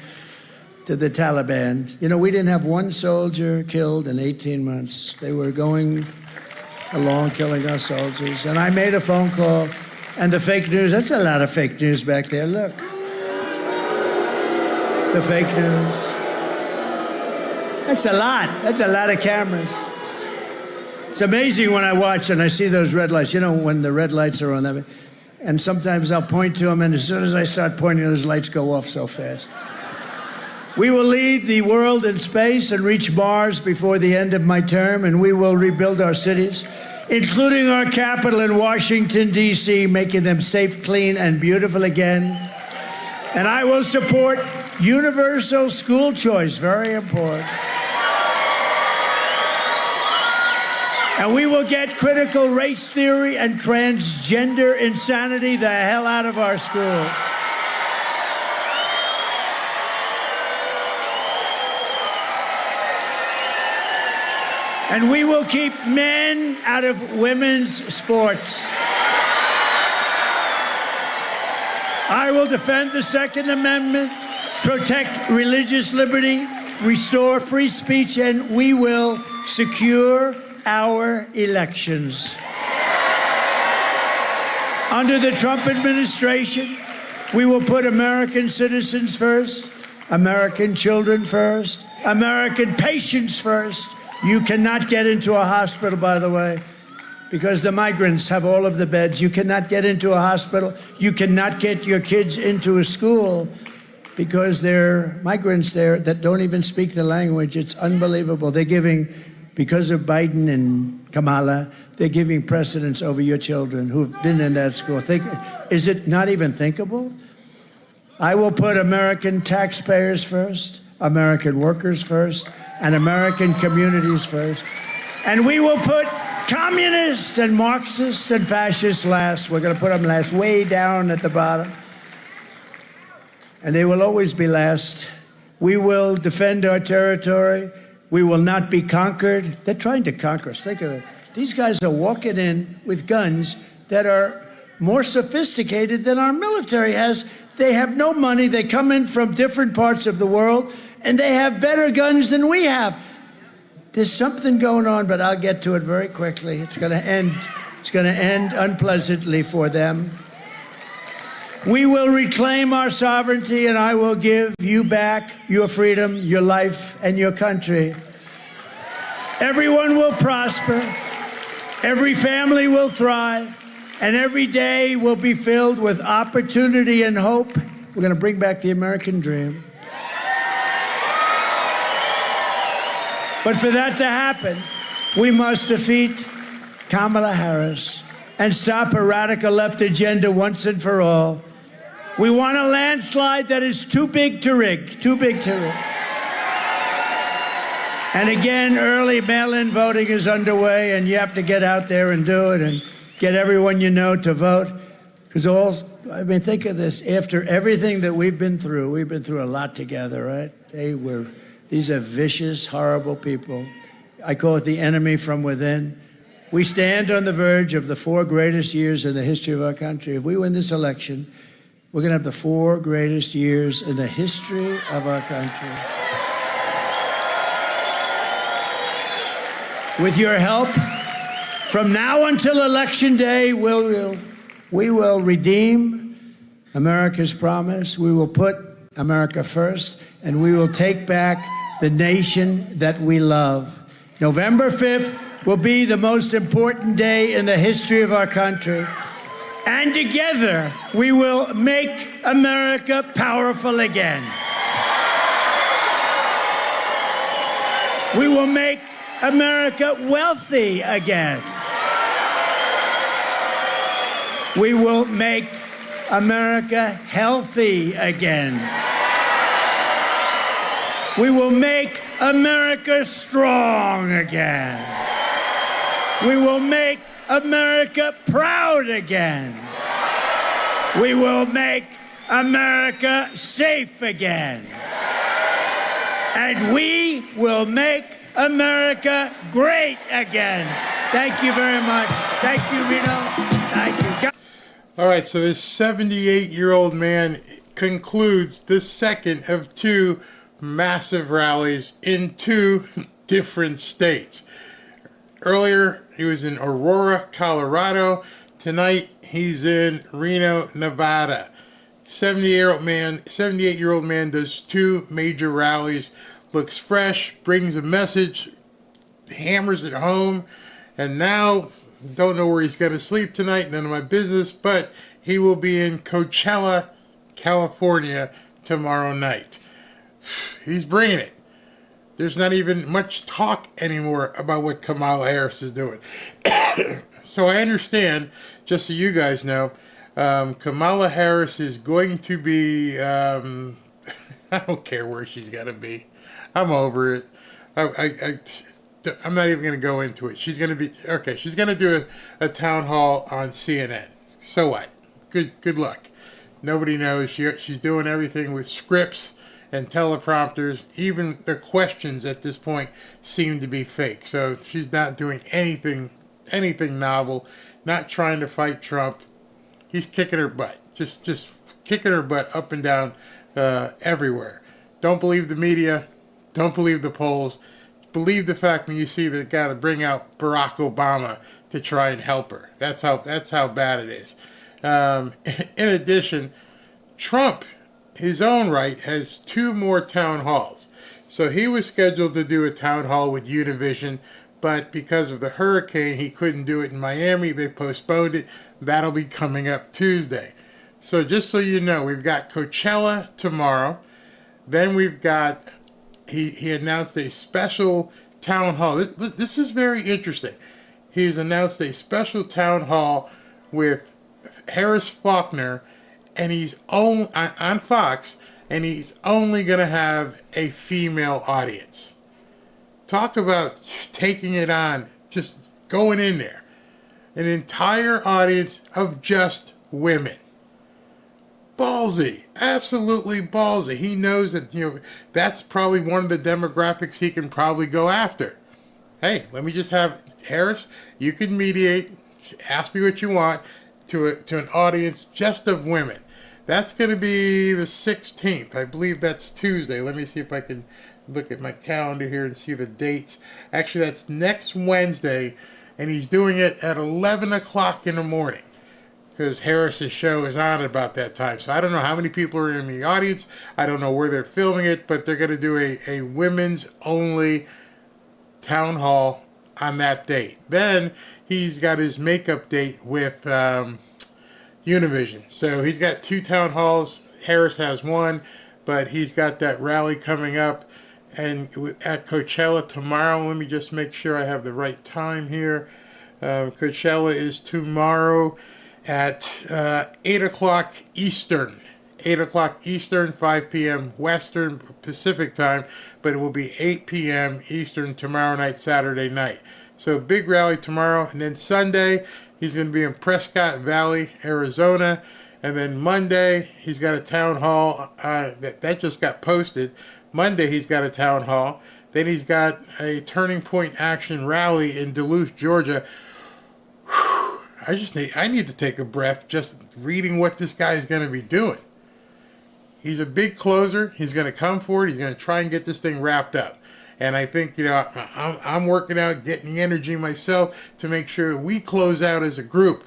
S14: to the Taliban. You know, we didn't have one soldier killed in 18 months. They were going along killing our soldiers. And I made a phone call. And the fake news, that's a lot of fake news back there, look. The fake news. That's a lot of cameras. It's amazing when I watch and I see those red lights, you know, when the red lights are on them. And sometimes I'll point to them, and as soon as I start pointing, those lights go off so fast. We will lead the world in space and reach Mars before the end of my term, and we will rebuild our cities, including our capital in Washington, D.C., making them safe, clean, and beautiful again. And I will support universal school choice, very important. And we will get critical race theory and transgender insanity the hell out of our schools. And we will keep men out of women's sports. I will defend the Second Amendment, protect religious liberty, restore free speech, and we will secure our elections. Under the Trump administration, we will put American citizens first, American children first, American patients first. You cannot get into a hospital, by the way, because the migrants have all of the beds. You cannot get into a hospital. You cannot get your kids into a school because there are migrants there that don't even speak the language. It's unbelievable. They're giving, because of Biden and Kamala, they're giving precedence over your children who've been in that school. Is it not even thinkable? I will put American taxpayers first, American workers first, and American communities first. And we will put communists and Marxists and fascists last. We're going to put them last, way down at the bottom. And they will always be last. We will defend our territory. We will not be conquered. They're trying to conquer us. Think of it. These guys are walking in with guns that are more sophisticated than our military has. They have no money. They come in from different parts of the world, and they have better guns than we have. There's something going on, but I'll get to it very quickly. It's going to end. It's going to end unpleasantly for them. We will reclaim our sovereignty, and I will give you back your freedom, your life, and your country. Everyone will prosper. Every family will thrive. And every day will be filled with opportunity and hope. We're going to bring back the American dream. But for that to happen, we must defeat Kamala Harris and stop a radical left agenda once and for all. We want a landslide that is too big to rig, too big to rig. And again, early mail-in voting is underway, and you have to get out there and do it and get everyone you know to vote. Because think of this. After everything that we've been through a lot together, right? These are vicious, horrible people. I call it the enemy from within. We stand on the verge of the 4 greatest years in the history of our country. If we win this election, we're going to have the 4 greatest years in the history of our country. With your help, from now until Election Day, we will redeem America's promise. We will put America first, and we will take back the nation that we love. November 5th will be the most important day in the history of our country. And together, we will make America powerful again. We will make America wealthy again. We will make America healthy again. We will make America strong again. We will make America proud again. We will make America safe again. And we will make America great again. Thank you very much. Thank you, Reno. Thank you.
S1: All right, so this 78-year-old man concludes the second of 2 massive rallies in 2 different states. Earlier, he was in Aurora, Colorado. Tonight, he's in Reno, Nevada. 78-year-old man does 2 major rallies, looks fresh, brings a message, hammers it home, and now don't know where he's going to sleep tonight, none of my business, but he will be in Coachella, California tomorrow night. He's bringing it. There's not even much talk anymore about what Kamala Harris is doing. So I understand, just so you guys know, Kamala Harris is going to be, I don't care where she's going to be. I'm over it. I'm not even going to go into it. She's going to be, okay, she's going to do a town hall on CNN. So what? Good luck. Nobody knows. She's doing everything with scripts and teleprompters. Even the questions at this point seem to be fake. So she's not doing anything novel, not trying to fight Trump. He's kicking her butt. Just kicking her butt up and down everywhere. Don't believe the media. Don't believe the polls. Believe the fact when you see the guy to bring out Barack Obama to try and help her. That's how bad it is. In addition, Trump, his own right, has 2 more town halls. So he was scheduled to do a town hall with Univision, but because of the hurricane, he couldn't do it in Miami. They postponed it. That'll be coming up Tuesday. So just so you know, we've got Coachella tomorrow. Then we've got, he announced a special town hall. This is very interesting. He's announced a special town hall with Harris Faulkner, and he's on Fox, and he's only going to have a female audience. Talk about taking it on, just going in there. An entire audience of just women. Ballsy, absolutely ballsy. He knows that, that's probably one of the demographics he can probably go after. Hey, let me just have Harris, you can mediate, ask me what you want to an audience just of women. That's going to be the 16th. I believe that's Tuesday. Let me see if I can look at my calendar here and see the dates. Actually, that's next Wednesday, and he's doing it at 11 o'clock in the morning because Harris's show is on at about that time. So I don't know how many people are in the audience. I don't know where they're filming it, but they're going to do a women's only town hall on that date. Then he's got his makeup date with Univision. So he's got 2 town halls. Harris has one, but he's got that rally coming up. And at Coachella tomorrow, let me just make sure I have the right time here. Coachella is tomorrow at 8 o'clock Eastern. 8 o'clock Eastern, 5 p.m. Western Pacific time, but it will be 8 p.m. Eastern tomorrow night, Saturday night. So big rally tomorrow, and then Sunday, he's going to be in Prescott Valley, Arizona, and then Monday, he's got a town hall that just got posted. Monday, he's got a town hall. Then he's got a Turning Point Action rally in Duluth, Georgia. Whew, I need to take a breath just reading what this guy is going to be doing. He's a big closer. He's going to come forward. He's going to try and get this thing wrapped up. And I think, I'm working out, getting the energy myself to make sure that we close out as a group.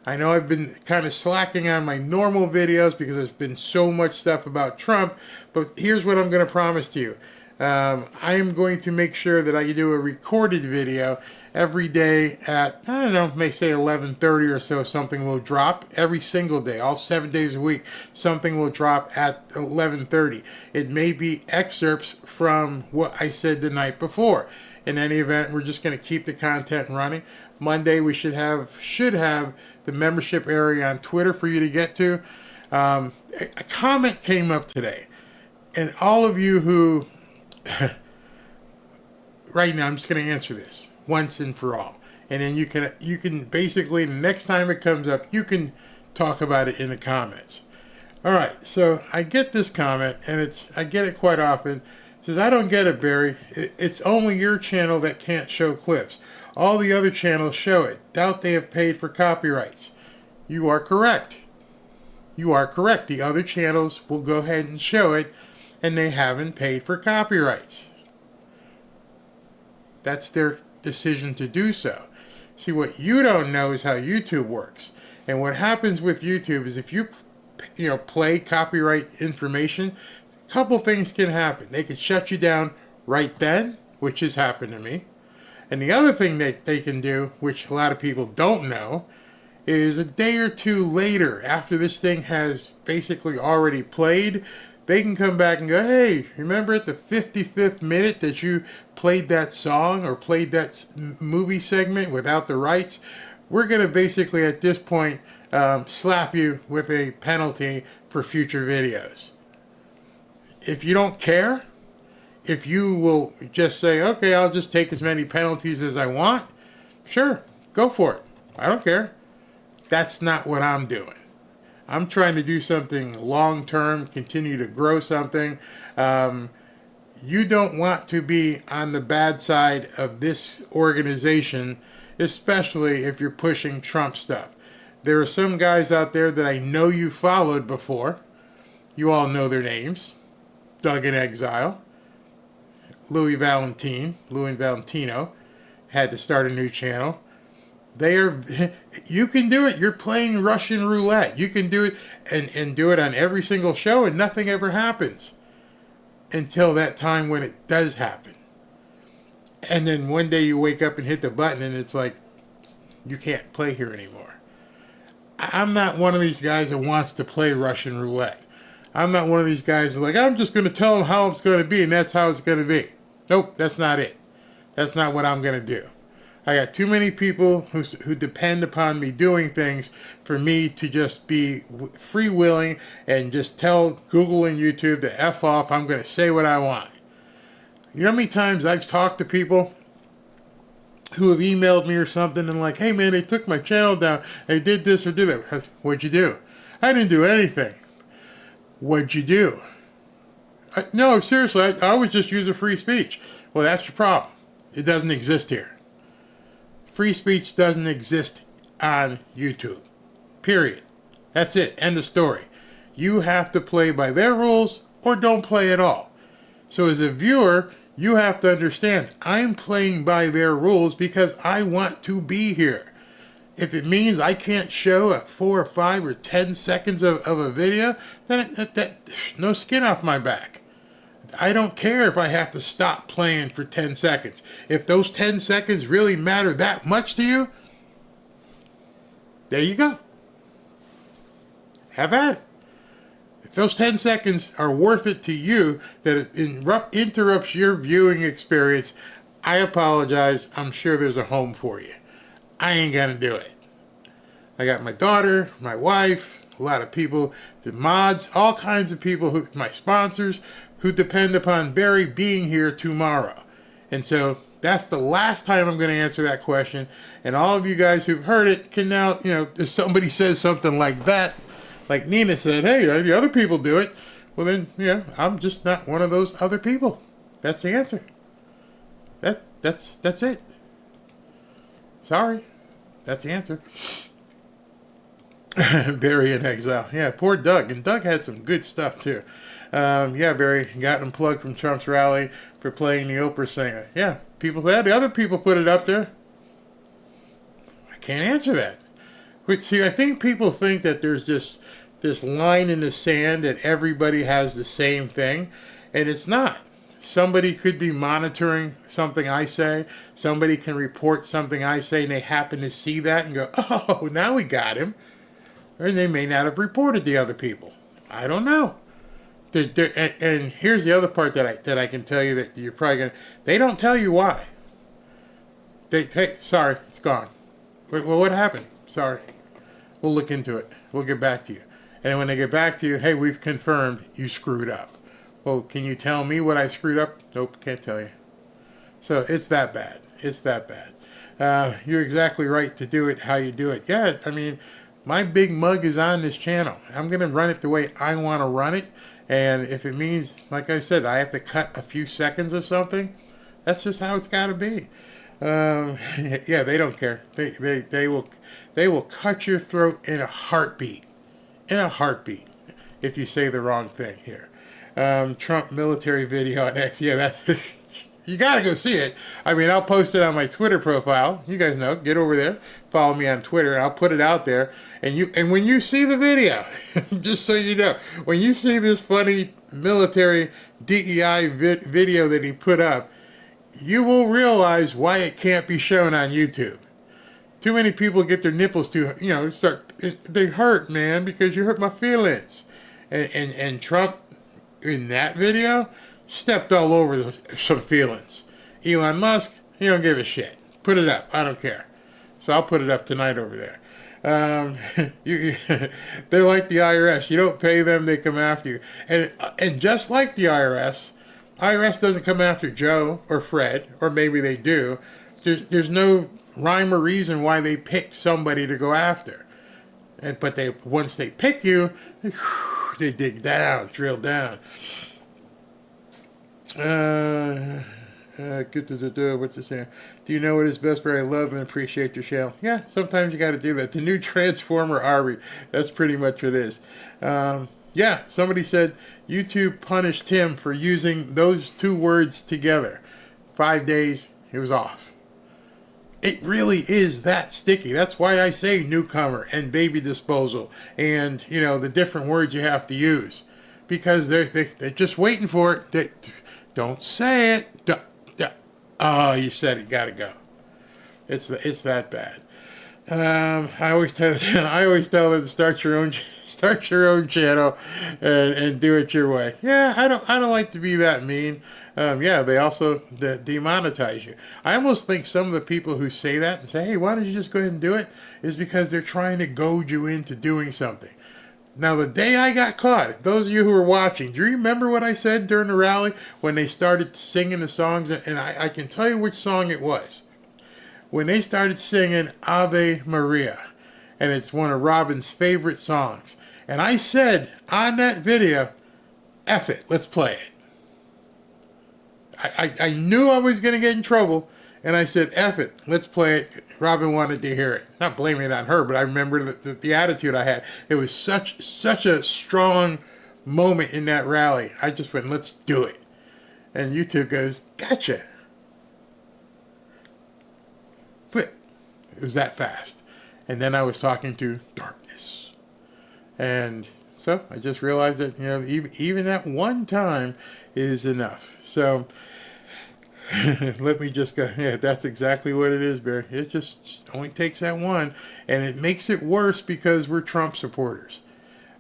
S1: I know I've been kind of slacking on my normal videos because there's been so much stuff about Trump, but here's what I'm going to promise to you. I am going to make sure that I do a recorded video every day at, I don't know, may say 11:30 or so. Something will drop every single day, all 7 days a week. Something will drop at 11:30. It may be excerpts from what I said the night before. In any event, we're just going to keep the content running. Monday, we should have the membership area on Twitter for you to get to. A comment came up today, and all of you who, right now, I'm just going to answer this once and for all, and then you can basically, the next time it comes up, you can talk about it in the comments. All right, so I get this comment, and I get it quite often. It says, I don't get it, Barry. It's only your channel that can't show clips. All the other channels show it. Doubt they have paid for copyrights. You are correct. You are correct. The other channels will go ahead and show it, and they haven't paid for copyrights. That's their decision to do so. See, what you don't know is how YouTube works. And what happens with YouTube is if you play copyright information, a couple things can happen. They can shut you down right then, which has happened to me. And the other thing that they can do, which a lot of people don't know, is a day or two later, after this thing has basically already played, they can come back and go, hey, remember at the 55th minute that you played that song or played that movie segment without the rights? We're going to basically at this point slap you with a penalty for future videos. If you don't care, if you will just say, okay, I'll just take as many penalties as I want, sure, go for it. I don't care. That's not what I'm doing. I'm trying to do something long-term, continue to grow something. You don't want to be on the bad side of this organization, especially if you're pushing Trump stuff. There are some guys out there that I know you followed before. You all know their names. Doug in Exile. Louis Valentino had to start a new channel. You can do it. You're playing Russian roulette. You can do it and do it on every single show, and nothing ever happens until that time when it does happen. And then one day you wake up and hit the button and it's like, you can't play here anymore. I'm not one of these guys that wants to play Russian roulette. I'm not one of these guys that's like, I'm just going to tell them how it's going to be, and that's how it's going to be. Nope, that's not it. That's not what I'm going to do. I got too many people who depend upon me doing things for me to just be freewheeling and just tell Google and YouTube to F off. I'm going to say what I want. You know how many times I've talked to people who have emailed me or something and like, hey man, they took my channel down. They did this or did that. What'd you do? I didn't do anything. What'd you do? No, seriously, I was just using free speech. Well, that's your problem. It doesn't exist here. Free speech doesn't exist on YouTube. Period. That's it. End of story. You have to play by their rules or don't play at all. So as a viewer, you have to understand, I'm playing by their rules because I want to be here. If it means I can't show a 4 or 5 or 10 seconds of a video, then no skin off my back. I don't care if I have to stop playing for 10 seconds. If those 10 seconds really matter that much to you, there you go. Have at it. If those 10 seconds are worth it to you, that it interrupts your viewing experience, I apologize. I'm sure there's a home for you. I ain't gonna do it. I got my daughter, my wife, a lot of people, the mods, all kinds of people, my sponsors, who depend upon Barry being here tomorrow. And so that's the last time I'm going to answer that question. And all of you guys who've heard it can now, if somebody says something like that, like Nina said, hey, the other people do it. Well then, I'm just not one of those other people. That's the answer. That's it. Sorry. That's the answer. Barry in exile. Yeah, poor Doug. And Doug had some good stuff too. Barry got unplugged from Trump's rally for playing the Oprah singer. Yeah, the other people put it up there. I can't answer that. But see, I think people think that there's this line in the sand that everybody has the same thing, and it's not. Somebody could be monitoring something I say. Somebody can report something I say, and they happen to see that and go, oh, now we got him. And they may not have reported the other people. I don't know. And here's the other part that I can tell you that you're probably going to... They don't tell you why. Hey, sorry, it's gone. Well, what happened? Sorry. We'll look into it. We'll get back to you. And when they get back to you, hey, we've confirmed you screwed up. Well, can you tell me what I screwed up? Nope, can't tell you. So it's that bad. It's that bad. You're exactly right to do it how you do it. Yeah, I mean, my big mug is on this channel. I'm going to run it the way I want to run it. And if it means, like I said, I have to cut a few seconds of something, that's just how it's got to be. Yeah, they don't care. They will cut your throat in a heartbeat. In a heartbeat, if you say the wrong thing here. Trump military video on X. Yeah, that's you got to go see it. I mean, I'll post it on my Twitter profile. You guys know. Get over there. Follow me on Twitter. I'll put it out there. And when you see the video, just so you know, when you see this funny military DEI video that he put up, you will realize why it can't be shown on YouTube. Too many people get their nipples they hurt, man, because you hurt my feelings. And Trump, in that video, stepped all over some feelings. Elon Musk, he don't give a shit. Put it up. I don't care. So I'll put it up tonight over there. They're like the IRS. You don't pay them, they come after you. And just like the IRS doesn't come after Joe or Fred, or maybe they do. There's no rhyme or reason why they pick somebody to go after. But once they pick you, they dig down, drill down. What's it saying? Do you know what is best, Barry? I love and appreciate your show. Yeah, sometimes you got to do that. The new Transformer Army. That's pretty much what it is. Yeah, somebody said YouTube punished him for using those two words together. 5 days, he was off. It really is that sticky. That's why I say newcomer and baby disposal and, the different words you have to use. Because they're just waiting for it. Don't say it. Oh, you said it. Got to go. It's that bad. I always tell them to start your own channel and do it your way. Yeah, I don't like to be that mean. They also demonetize you. I almost think some of the people who say that and say, hey, why don't you just go ahead and do it, is because they're trying to goad you into doing something. Now, the day I got caught, if those of you who were watching, do you remember what I said during the rally when they started singing the songs? And I can tell you which song it was. When they started singing Ave Maria. and it's one of Robin's favorite songs. And I said on that video, F it, let's play it. I knew I was going to get in trouble, and I said, F it, let's play it. Robin wanted to hear it. Not blaming it on her, but I remember the attitude I had. It was such a strong moment in that rally. I just went, let's do it. And YouTube goes, gotcha. Flip. It was that fast. And then I was talking to darkness. And so I just realized that, you know, even that one time is enough. So let me just go. Yeah, that's exactly what it is, Barry. It just only takes that one. And it makes it worse because we're Trump supporters.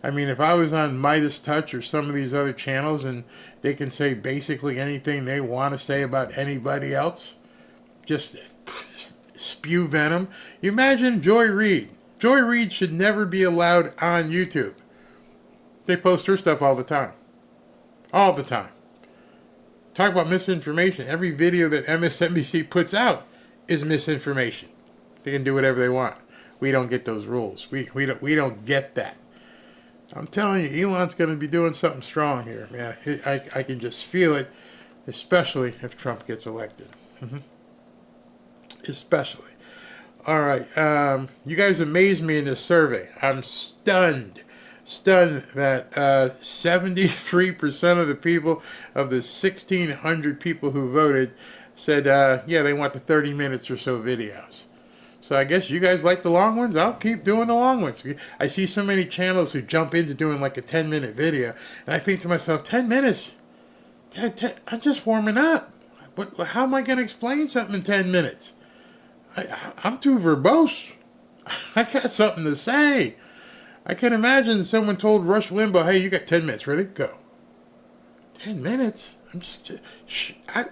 S1: I mean, if I was on Midas Touch or some of these other channels and they can say basically anything they want to say about anybody else, just spew venom. You imagine Joy Reid. Joy Reid should never be allowed on YouTube. They post her stuff all the time. All the time. Talk about misinformation. Every video that MSNBC puts out is misinformation. They can do whatever they want. We don't get those rules. We don't get that. I'm telling you, Elon's going to be doing something strong here, man. I can just feel it, especially if Trump gets elected. Especially. All right. You guys amazed me in this survey. I'm stunned that 73% of the people, of the 1,600 people who voted, said, yeah, they want the 30 minutes or so videos. So I guess you guys like the long ones. I'll keep doing the long ones. I see so many channels who jump into doing like a 10-minute video. And I think to myself, 10 minutes? I'm just warming up. How am I going to explain something in 10 minutes? I'm too verbose. I got something to say. I can imagine someone told Rush Limbaugh, hey, you got 10 minutes. Ready? Go. 10 minutes?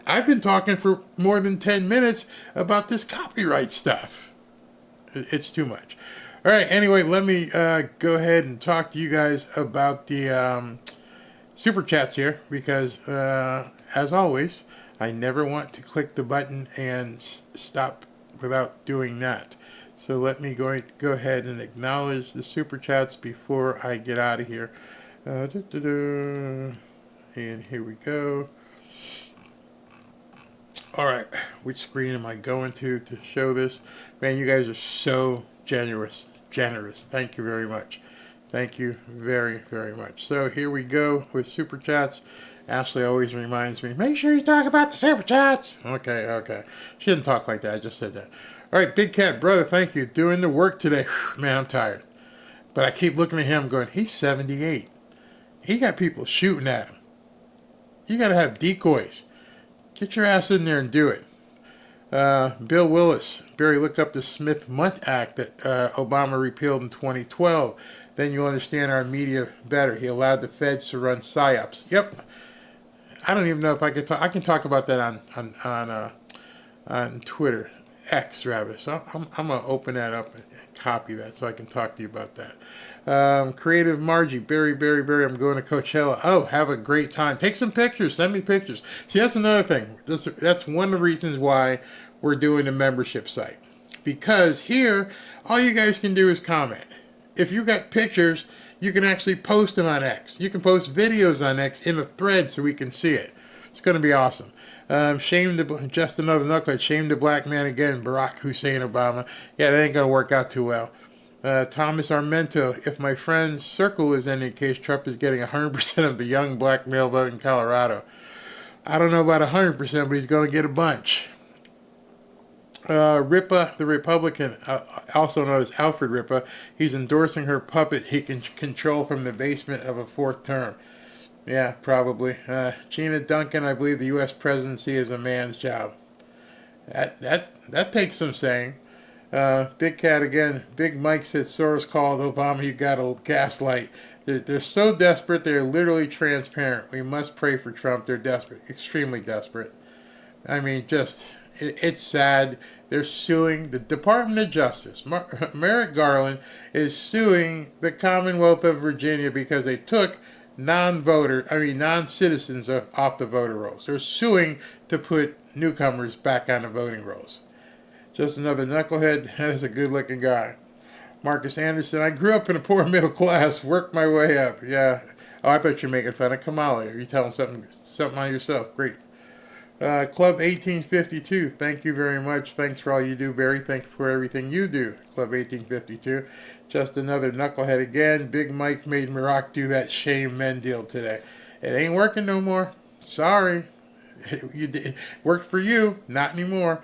S1: I've been talking for more than 10 minutes about this copyright stuff. It's too much. All right. Anyway, let me go ahead and talk to you guys about the super chats here because, as always, I never want to click the button and stop without doing that. So let me go ahead and acknowledge the super chats before I get out of here. And here we go. All right, which screen am I going to show this? Man, you guys are so generous. Thank you very much. Thank you very, very much. So here we go with super chats. Ashley always reminds me, make sure you talk about the super chats. Okay. She didn't talk like that. I just said that. All right, Big Cat Brother, thank you. Doing the work today. Man, I'm tired. But I keep looking at him going, he's 78. He got people shooting at him. You got to have decoys. Get your ass in there and do it. Bill Willis, Barry, look up the Smith-Mundt Act that Obama repealed in 2012. Then you'll understand our media better. He allowed the feds to run psyops. Yep. I don't even know if I could talk. I can talk about that on Twitter, X rather. So I'm gonna open that up and copy that so I can talk to you about that. Creative Margie, Barry, I'm going to Coachella. Oh, have a great time. Take some pictures. Send me pictures. See, that's another thing. That's one of the reasons why we're doing the membership site. Because here, all you guys can do is comment. If you got pictures, you can actually post them on X. You can post videos on X in a thread so we can see it. It's going to be awesome. Just another knucklehead. Shame the black man again. Barack Hussein Obama. Yeah, that ain't going to work out too well. Thomas Armento, if my friend's circle is any case, Trump is getting 100% of the young black male vote in Colorado. I don't know about 100%, but he's going to get a bunch. Ripa, the Republican, also known as Alfred Ripa, he's endorsing her puppet he can control from the basement of a fourth term. Yeah, probably. Gina Duncan, I believe the U.S. presidency is a man's job. That takes some saying. Big Cat again. Big Mike said Soros called Obama, you got a gaslight. They're so desperate, they're literally transparent. We must pray for Trump. They're desperate, extremely desperate. I mean, it's sad. They're suing the Department of Justice. Merrick Garland is suing the Commonwealth of Virginia because they took non-citizens off the voter rolls. They're suing to put newcomers back on the voting rolls. Just another knucklehead. That is a good-looking guy. Marcus Anderson, I grew up in a poor middle class, worked my way up. Yeah. Oh, I thought you were making fun of Kamala. Are you telling something on yourself? Great. Club 1852, thank you very much. Thanks for all you do, Barry. Thanks for everything you do, Club 1852. Just another knucklehead again. Big Mike made Maroc do that shame men deal today. It ain't working no more. Sorry. It worked for you. Not anymore.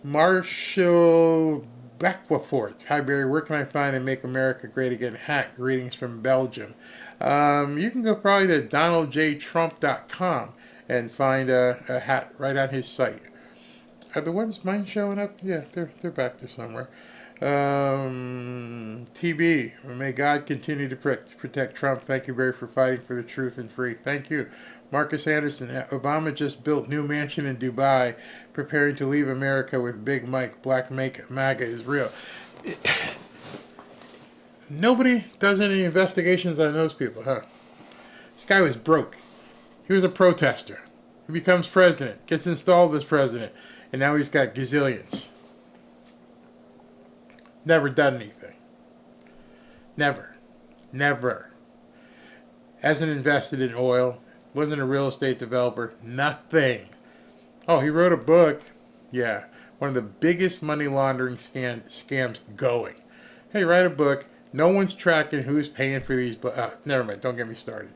S1: Marshall Bequafort. Hi, Barry. Where can I find and make America great again? Hat. Greetings from Belgium. You can go probably to donaldjtrump.com and find a hat right on his site. Are the ones mine showing up? Yeah, they're back there somewhere. TB, may God continue to protect Trump. Thank you, Barry, for fighting for the truth and free. Thank you. Marcus Anderson, Obama just built new mansion in Dubai, preparing to leave America with Big Mike. Black MAGA is real. Nobody does any investigations on those people, huh? This guy was broke. He was a protester. He becomes president, gets installed as president, and now he's got gazillions. Never done anything. Never. Hasn't invested in oil. Wasn't a real estate developer. Nothing. Oh, he wrote a book. Yeah. One of the biggest money laundering scams going. Hey, write a book. No one's tracking who's paying for these. Never mind. Don't get me started.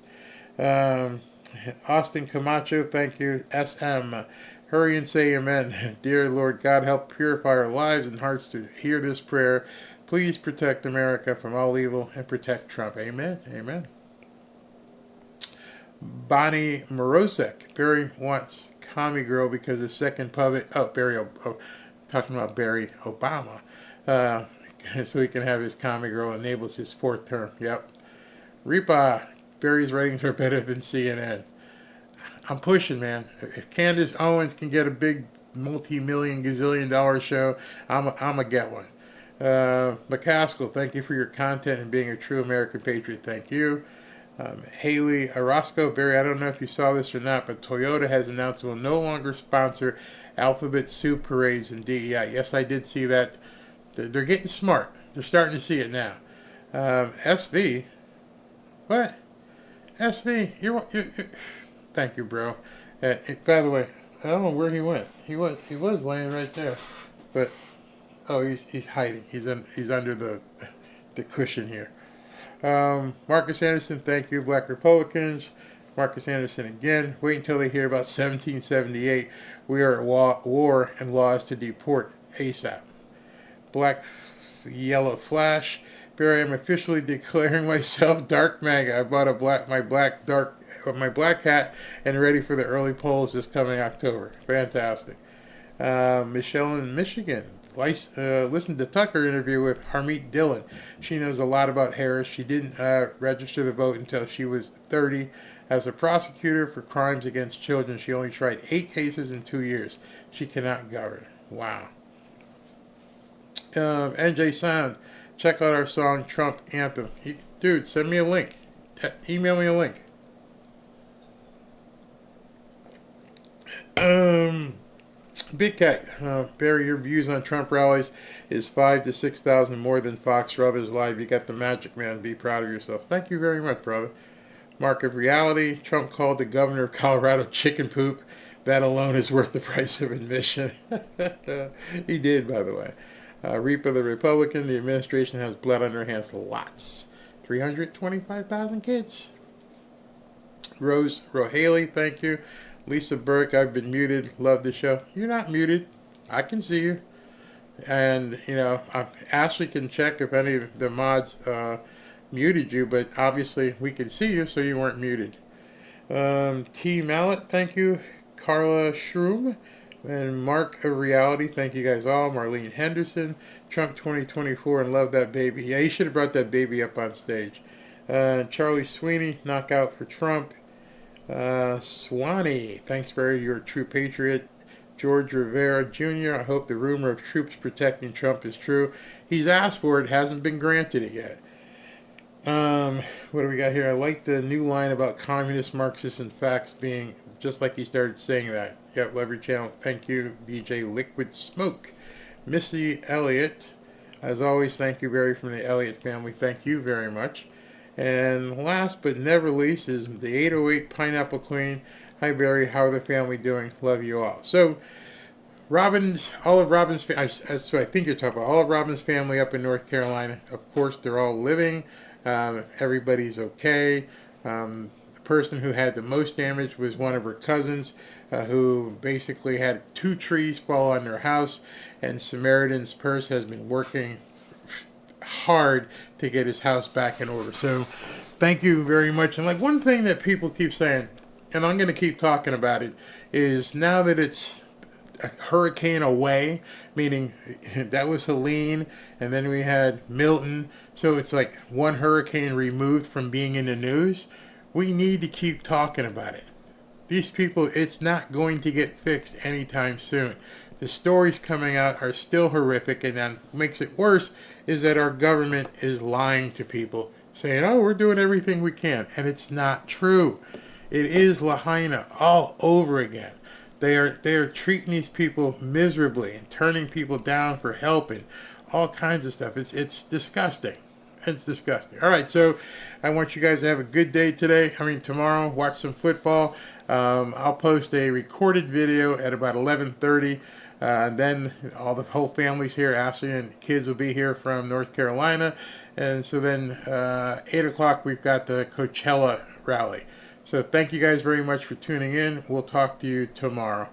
S1: Austin Camacho, thank you. SM, hurry and say amen. Dear Lord God, help purify our lives and hearts to hear this prayer. Please protect America from all evil and protect Trump. Amen. Amen. Bonnie Morozek, Barry wants Commie Girl because the second puppet. Talking about Barry Obama. So he can have his Commie Girl, enables his fourth term. Yep. Repa, Barry's ratings are better than CNN. I'm pushing, man. If Candace Owens can get a big multi-million gazillion dollar show, I'm a get one. McCaskill, thank you for your content and being a true American patriot. Thank you. Haley Orozco, Barry, I don't know if you saw this or not, but Toyota has announced it will no longer sponsor alphabet soup parades in DEI. Yes, I did see that. They're getting smart. They're starting to see it now. SV, what? SV, you're thank you, bro. By the way, I don't know where he went. He was laying right there, but he's hiding. He's under the cushion here. Marcus Anderson, thank you. Black Republicans. Marcus Anderson again. Wait until they hear about 1778. We are at war and laws to deport ASAP. Black Yellow Flash. Barry, I'm officially declaring myself Dark MAGA. I bought my black hat and ready for the early polls this coming October. Fantastic. Michelle in Michigan. Listen to Tucker interview with Harmeet Dillon. She knows a lot about Harris. She didn't register the vote until she was 30. As a prosecutor for crimes against children, she only tried 8 cases in 2 years. She cannot govern. Wow. NJ Sound, check out our song Trump Anthem. Dude, send me a link. Email me a link. Big Cat, Barry, your views on Trump rallies is 5,000 to 6,000 more than Fox Brothers Live. You got the magic, man. Be proud of yourself. Thank you very much, brother. Mark of Reality, Trump called the governor of Colorado chicken poop. That alone is worth the price of admission. He did, by the way. Repa the Republican, the administration has blood on their hands. Lots. 325,000 kids. Rose Rohaley, thank you. Lisa Burke, I've been muted. Love the show. You're not muted. I can see you. And, Ashley can check if any of the mods muted you, but obviously we can see you, so you weren't muted. T. Mallet, thank you. Carla Shroom and Mark of Reality, thank you guys all. Marlene Henderson, Trump 2024, and love that baby. Yeah, you should have brought that baby up on stage. Charlie Sweeney, knockout for Trump. Swanee, thanks Barry, you're a true patriot. George Rivera Jr., I hope the rumor of troops protecting Trump is true. He's asked for it, hasn't been granted it yet. What do we got here? I like the new line about communist, Marxists, and facts being just like he started saying that. Yep, love your channel. Thank you, DJ Liquid Smoke. Missy Elliott. As always, thank you, Barry, from the Elliott family. Thank you very much. And last but never least is the 808 Pineapple Queen. Hi, Barry. How are the family doing? Love you all. So, all of Robin's, that's what I think you're talking about. All of Robin's family up in North Carolina. Of course, they're all living. Everybody's okay. The person who had the most damage was one of her cousins, who basically had 2 trees fall on their house, and Samaritan's Purse has been working hard to get his house back in order. So thank you very much. And like one thing that people keep saying, and I'm going to keep talking about it, is now that it's a hurricane away, meaning that was Helene, and then we had Milton, so it's like one hurricane removed from being in the news. We need to keep talking about it. These people, it's not going to get fixed anytime soon. The stories coming out are still horrific, and then what makes it worse is that our government is lying to people, saying, oh, we're doing everything we can, and it's not true. It is Lahaina all over again. They are treating these people miserably and turning people down for help and all kinds of stuff. It's disgusting. It's disgusting. All right, so I want you guys to have a good day tomorrow. Watch some football. I'll post a recorded video at about 11:30. Then the whole family's here. Ashley and the kids will be here from North Carolina. And so then 8 o'clock, we've got the Coachella rally. So thank you guys very much for tuning in. We'll talk to you tomorrow.